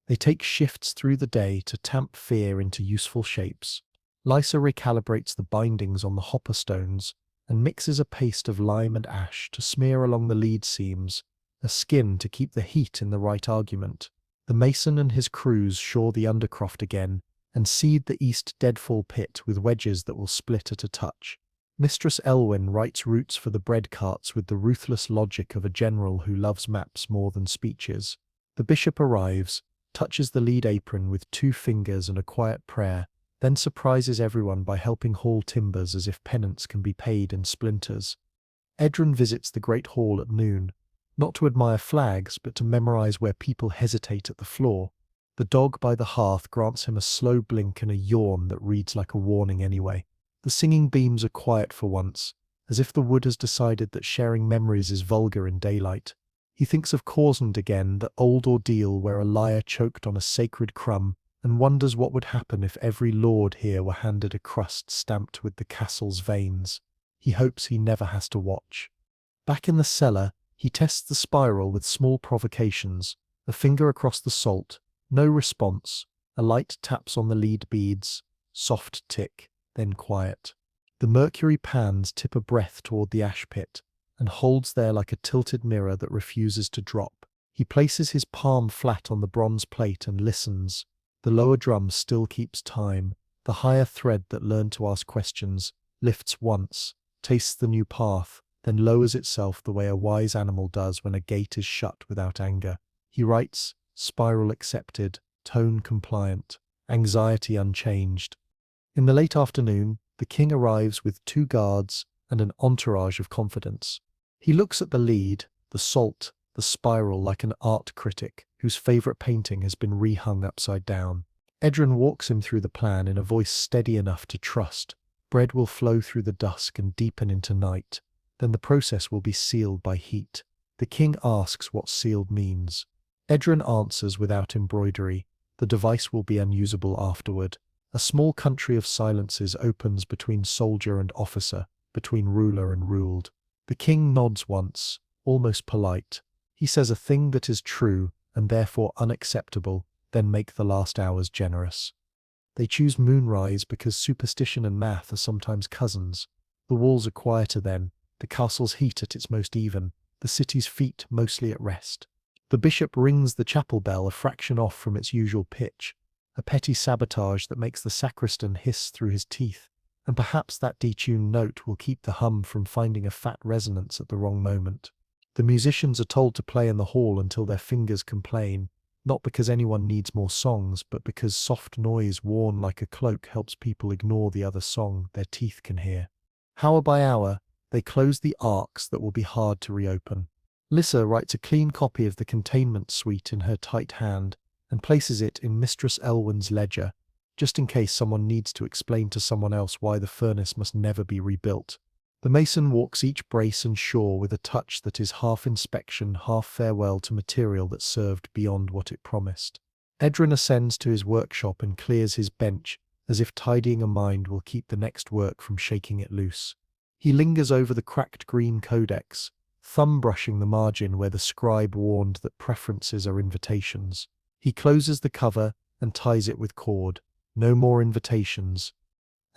They take shifts through the day to tamp fear into useful shapes. Lysa recalibrates the bindings on the hopper stones and mixes a paste of lime and ash to smear along the lead seams, a skin to keep the heat in the right argument. The mason and his crews shore the undercroft again and seed the East Deadfall pit with wedges that will split at a touch. Mistress Elwyn writes routes for the bread carts with the ruthless logic of a general who loves maps more than speeches. The bishop arrives, touches the lead apron with 2 fingers and a quiet prayer, then surprises everyone by helping haul timbers as if penance can be paid in splinters. Edrin visits the Great Hall at noon, not to admire flags, but to memorize where people hesitate at the floor. The dog by the hearth grants him a slow blink and a yawn that reads like a warning anyway. The singing beams are quiet for once, as if the wood has decided that sharing memories is vulgar in daylight. He thinks of Corsned again, the old ordeal where a liar choked on a sacred crumb, and wonders what would happen if every lord here were handed a crust stamped with the castle's veins. He hopes he never has to watch. Back in the cellar, he tests the spiral with small provocations, a finger across the salt, no response, a light taps on the lead beads, soft tick, then quiet. The mercury pans tip a breath toward the ash pit, and holds there like a tilted mirror that refuses to drop. He places his palm flat on the bronze plate and listens. The lower drum still keeps time. The higher thread that learned to ask questions lifts once, tastes the new path, then lowers itself the way a wise animal does when a gate is shut without anger. He writes, spiral accepted, tone compliant, anxiety unchanged. In the late afternoon, the king arrives with 2 guards and an entourage of confidence. He looks at the lead, the salt, the spiral like an art critic whose favorite painting has been rehung upside down. Edrin walks him through the plan in a voice steady enough to trust. Bread will flow through the dusk and deepen into night. Then the process will be sealed by heat. The king asks what sealed means. Edrin answers without embroidery. The device will be unusable afterward. A small country of silences opens between soldier and officer, between ruler and ruled. The king nods once, almost polite. He says a thing that is true, and therefore unacceptable, then make the last hours generous. They choose moonrise because superstition and math are sometimes cousins. The walls are quieter then, the castle's heat at its most even, the city's feet mostly at rest. The bishop rings the chapel bell a fraction off from its usual pitch, a petty sabotage that makes the sacristan hiss through his teeth, and perhaps that detuned note will keep the hum from finding a fat resonance at the wrong moment. The musicians are told to play in the hall until their fingers complain, not because anyone needs more songs, but because soft noise worn like a cloak helps people ignore the other song their teeth can hear. Hour by hour, they close the arcs that will be hard to reopen. Lysa writes a clean copy of the containment suite in her tight hand, and places it in Mistress Elwyn's ledger, just in case someone needs to explain to someone else why the furnace must never be rebuilt. The mason walks each brace and shore with a touch that is half inspection, half farewell to material that served beyond what it promised. Edrin ascends to his workshop and clears his bench, as if tidying a mind will keep the next work from shaking it loose. He lingers over the cracked green codex, thumb brushing the margin where the scribe warned that preferences are invitations. He closes the cover and ties it with cord. No more invitations.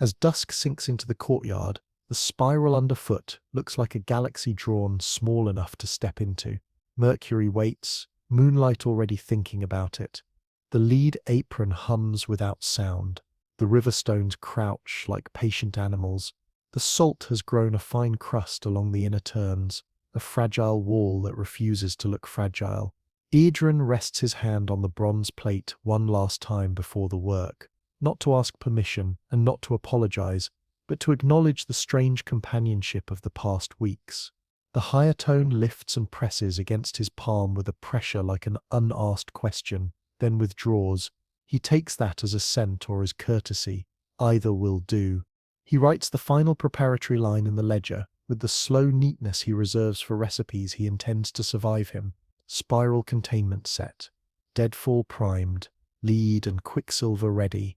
As dusk sinks into the courtyard, the spiral underfoot looks like a galaxy drawn small enough to step into. Mercury waits, moonlight already thinking about it. The lead apron hums without sound. The river stones crouch like patient animals. The salt has grown a fine crust along the inner turns, a fragile wall that refuses to look fragile. Edrin rests his hand on the bronze plate one last time before the work, not to ask permission and not to apologize, but to acknowledge the strange companionship of the past weeks. The higher tone lifts and presses against his palm with a pressure like an unasked question, then withdraws. He takes that as assent or as courtesy. Either will do. He writes the final preparatory line in the ledger, with the slow neatness he reserves for recipes he intends to survive him. Spiral containment set. Deadfall primed. Lead and quicksilver ready.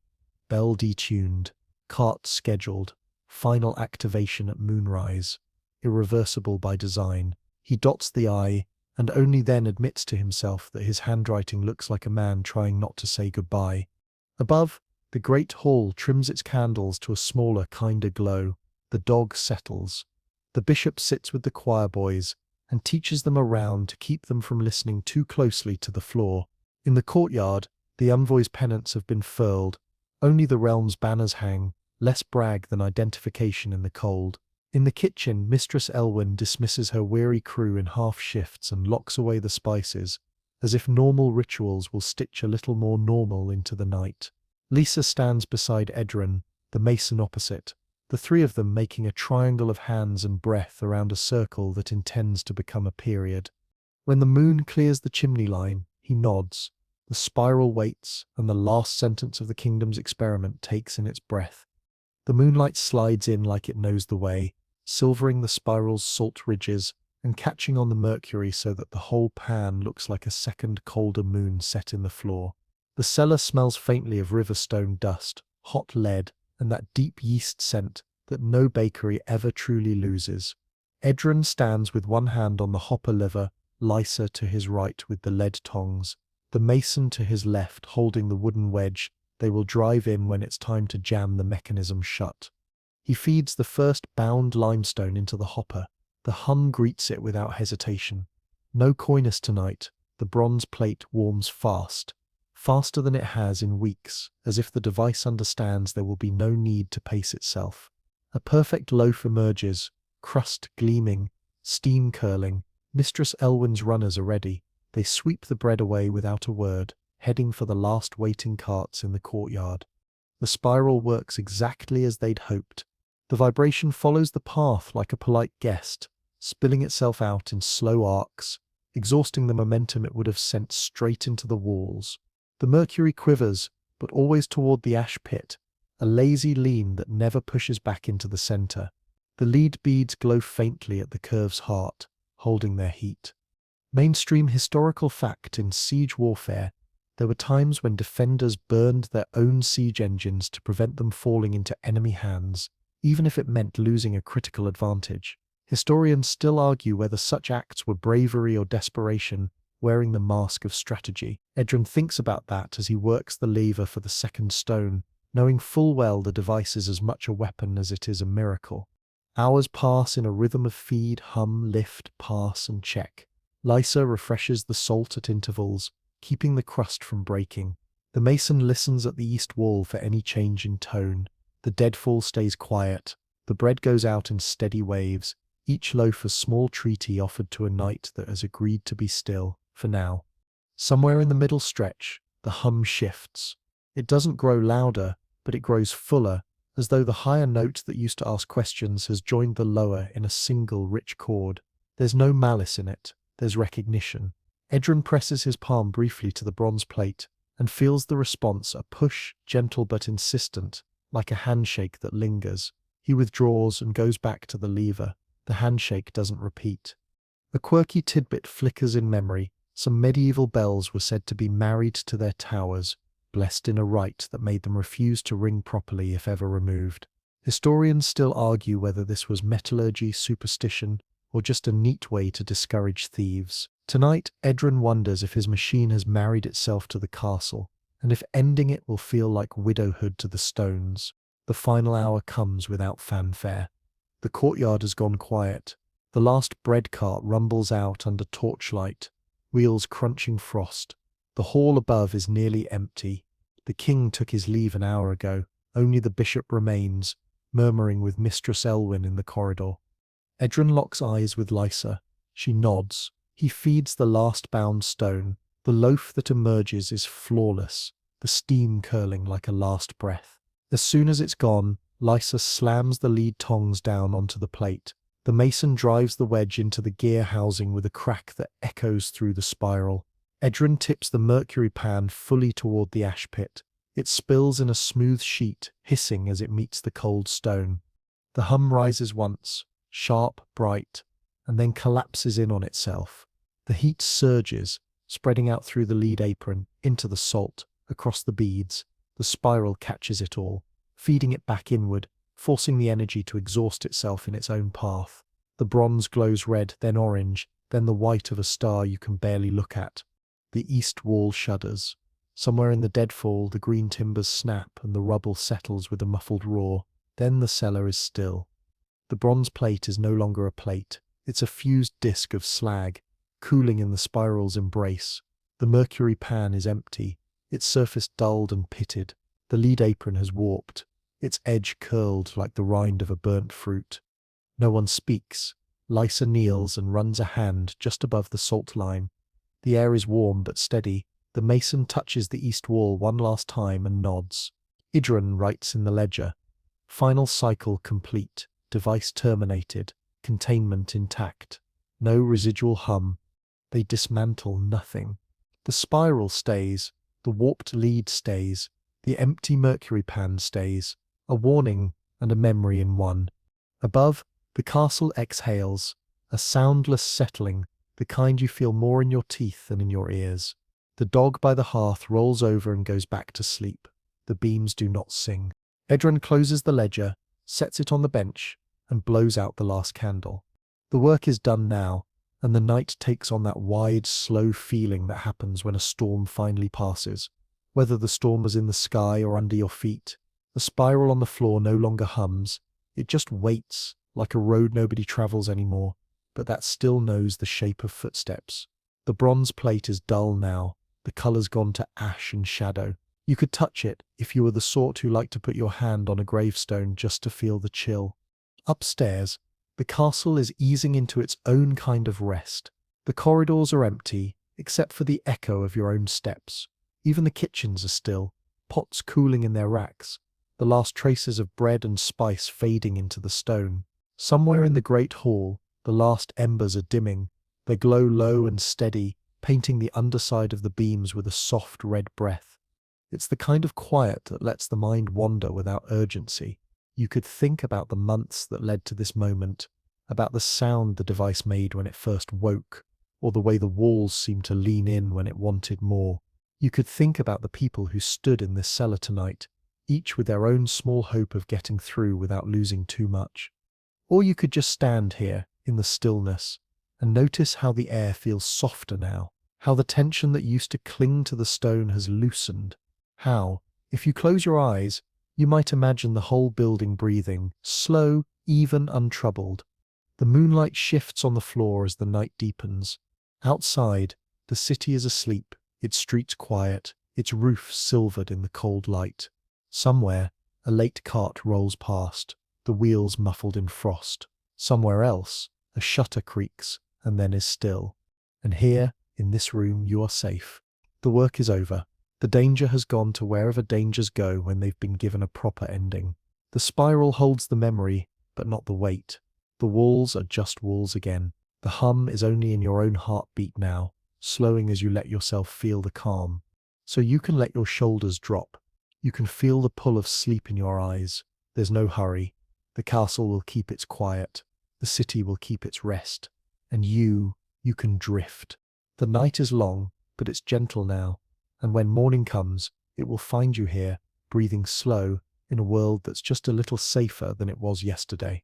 Bell detuned. Cart scheduled. Final activation at moonrise. Irreversible by design. He dots the I, and only then admits to himself that his handwriting looks like a man trying not to say goodbye. Above, the great hall trims its candles to a smaller, kinder glow. The dog settles. The bishop sits with the choir boys and teaches them a round to keep them from listening too closely to the floor. In the courtyard, the envoy's pennants have been furled. Only the realm's banners hang, less brag than identification in the cold. In the kitchen, Mistress Elwyn dismisses her weary crew in half shifts and locks away the spices, as if normal rituals will stitch a little more normal into the night. Lisa stands beside Edrin, the mason opposite, the three of them making a triangle of hands and breath around a circle that intends to become a period. When the moon clears the chimney line, he nods. The spiral waits, and the last sentence of the kingdom's experiment takes in its breath. The moonlight slides in like it knows the way, silvering the spiral's salt ridges and catching on the mercury so that the whole pan looks like a second colder moon set in the floor. The cellar smells faintly of riverstone dust, hot lead, and that deep yeast scent that no bakery ever truly loses. Edrin stands with one hand on the hopper lever, Lysa to his right with the lead tongs, the mason to his left holding the wooden wedge they will drive in when it's time to jam the mechanism shut. He feeds the first bound limestone into the hopper. The hum greets it without hesitation. No coyness tonight. The bronze plate warms fast. Faster than it has in weeks, as if the device understands there will be no need to pace itself. A perfect loaf emerges, crust gleaming, steam curling. Mistress Elwyn's runners are ready. They sweep the bread away without a word, heading for the last waiting carts in the courtyard. The spiral works exactly as they'd hoped. The vibration follows the path like a polite guest, spilling itself out in slow arcs, exhausting the momentum it would have sent straight into the walls. The mercury quivers, but always toward the ash pit, a lazy lean that never pushes back into the center. The lead beads glow faintly at the curve's heart, holding their heat. Mainstream historical fact in siege warfare, there were times when defenders burned their own siege engines to prevent them falling into enemy hands, even if it meant losing a critical advantage. Historians still argue whether such acts were bravery or desperation, wearing the mask of strategy. Edrin thinks about that as he works the lever for the second stone, knowing full well the device is as much a weapon as it is a miracle. Hours pass in a rhythm of feed, hum, lift, pass, and check. Lysa refreshes the salt at intervals, keeping the crust from breaking. The mason listens at the east wall for any change in tone. The deadfall stays quiet. The bread goes out in steady waves, each loaf a small treaty offered to a knight that has agreed to be still, for now. Somewhere in the middle stretch, the hum shifts. It doesn't grow louder, but it grows fuller, as though the higher note that used to ask questions has joined the lower in a single rich chord. There's no malice in it, there's recognition. Edrin presses his palm briefly to the bronze plate and feels the response, a push, gentle but insistent, like a handshake that lingers. He withdraws and goes back to the lever. The handshake doesn't repeat. A quirky tidbit flickers in memory. Some medieval bells were said to be married to their towers, blessed in a rite that made them refuse to ring properly if ever removed. Historians still argue whether this was metallurgy, superstition, or just a neat way to discourage thieves. Tonight, Edrin wonders if his machine has married itself to the castle, and if ending it will feel like widowhood to the stones. The final hour comes without fanfare. The courtyard has gone quiet. The last bread cart rumbles out under torchlight, wheels crunching frost. The hall above is nearly empty. The king took his leave an hour ago. Only the bishop remains, murmuring with Mistress Elwyn in the corridor. Edron locks eyes with Lysa. She nods. He feeds the last bound stone. The loaf that emerges is flawless, the steam curling like a last breath. As soon as it's gone, Lysa slams the lead tongs down onto the plate. The mason drives the wedge into the gear housing with a crack that echoes through the spiral. Edron tips the mercury pan fully toward the ash pit. It spills in a smooth sheet, hissing as it meets the cold stone. The hum rises once, sharp, bright, and then collapses in on itself. The heat surges, spreading out through the lead apron, into the salt, across the beads. The spiral catches it all, feeding it back inward, forcing the energy to exhaust itself in its own path. The bronze glows red, then orange, then the white of a star you can barely look at. The east wall shudders. Somewhere in the deadfall, the green timbers snap and the rubble settles with a muffled roar. Then the cellar is still. The bronze plate is no longer a plate. It's a fused disk of slag, cooling in the spiral's embrace. The mercury pan is empty, its surface dulled and pitted. The lead apron has warped, its edge curled like the rind of a burnt fruit. No one speaks. Lysa kneels and runs a hand just above the salt line. The air is warm but steady. The mason touches the east wall one last time and nods. Idron writes in the ledger. Final cycle complete. Device terminated. Containment intact. No residual hum. They dismantle nothing. The spiral stays. The warped lead stays. The empty mercury pan stays. A warning and a memory in one. Above, the castle exhales. A soundless settling, the kind you feel more in your teeth than in your ears. The dog by the hearth rolls over and goes back to sleep. The beams do not sing. Edron closes the ledger, sets it on the bench, and blows out the last candle. The work is done now, and the night takes on that wide, slow feeling that happens when a storm finally passes. Whether the storm was in the sky or under your feet, the spiral on the floor no longer hums. It just waits, like a road nobody travels anymore, but that still knows the shape of footsteps. The bronze plate is dull now, the colour's gone to ash and shadow. You could touch it if you were the sort who liked to put your hand on a gravestone just to feel the chill. Upstairs, the castle is easing into its own kind of rest. The corridors are empty, except for the echo of your own steps. Even the kitchens are still, pots cooling in their racks, the last traces of bread and spice fading into the stone. Somewhere in the great hall, the last embers are dimming. They glow low and steady, painting the underside of the beams with a soft red breath. It's the kind of quiet that lets the mind wander without urgency. You could think about the months that led to this moment, about the sound the device made when it first woke, or the way the walls seemed to lean in when it wanted more. You could think about the people who stood in this cellar tonight, each with their own small hope of getting through without losing too much. Or you could just stand here, in the stillness, and notice how the air feels softer now, how the tension that used to cling to the stone has loosened, how, if you close your eyes, you might imagine the whole building breathing, slow, even, untroubled. The moonlight shifts on the floor as the night deepens. Outside, the city is asleep, its streets quiet, its roof silvered in the cold light. Somewhere, a late cart rolls past, the wheels muffled in frost. Somewhere else, a shutter creaks and then is still. And here, in this room, you are safe. The work is over. The danger has gone to wherever dangers go when they've been given a proper ending. The spiral holds the memory, but not the weight. The walls are just walls again. The hum is only in your own heartbeat now, slowing as you let yourself feel the calm. So you can let your shoulders drop. You can feel the pull of sleep in your eyes. There's no hurry. The castle will keep its quiet. The city will keep its rest. And you can drift. The night is long, but it's gentle now. And when morning comes, it will find you here, breathing slow, in a world that's just a little safer than it was yesterday.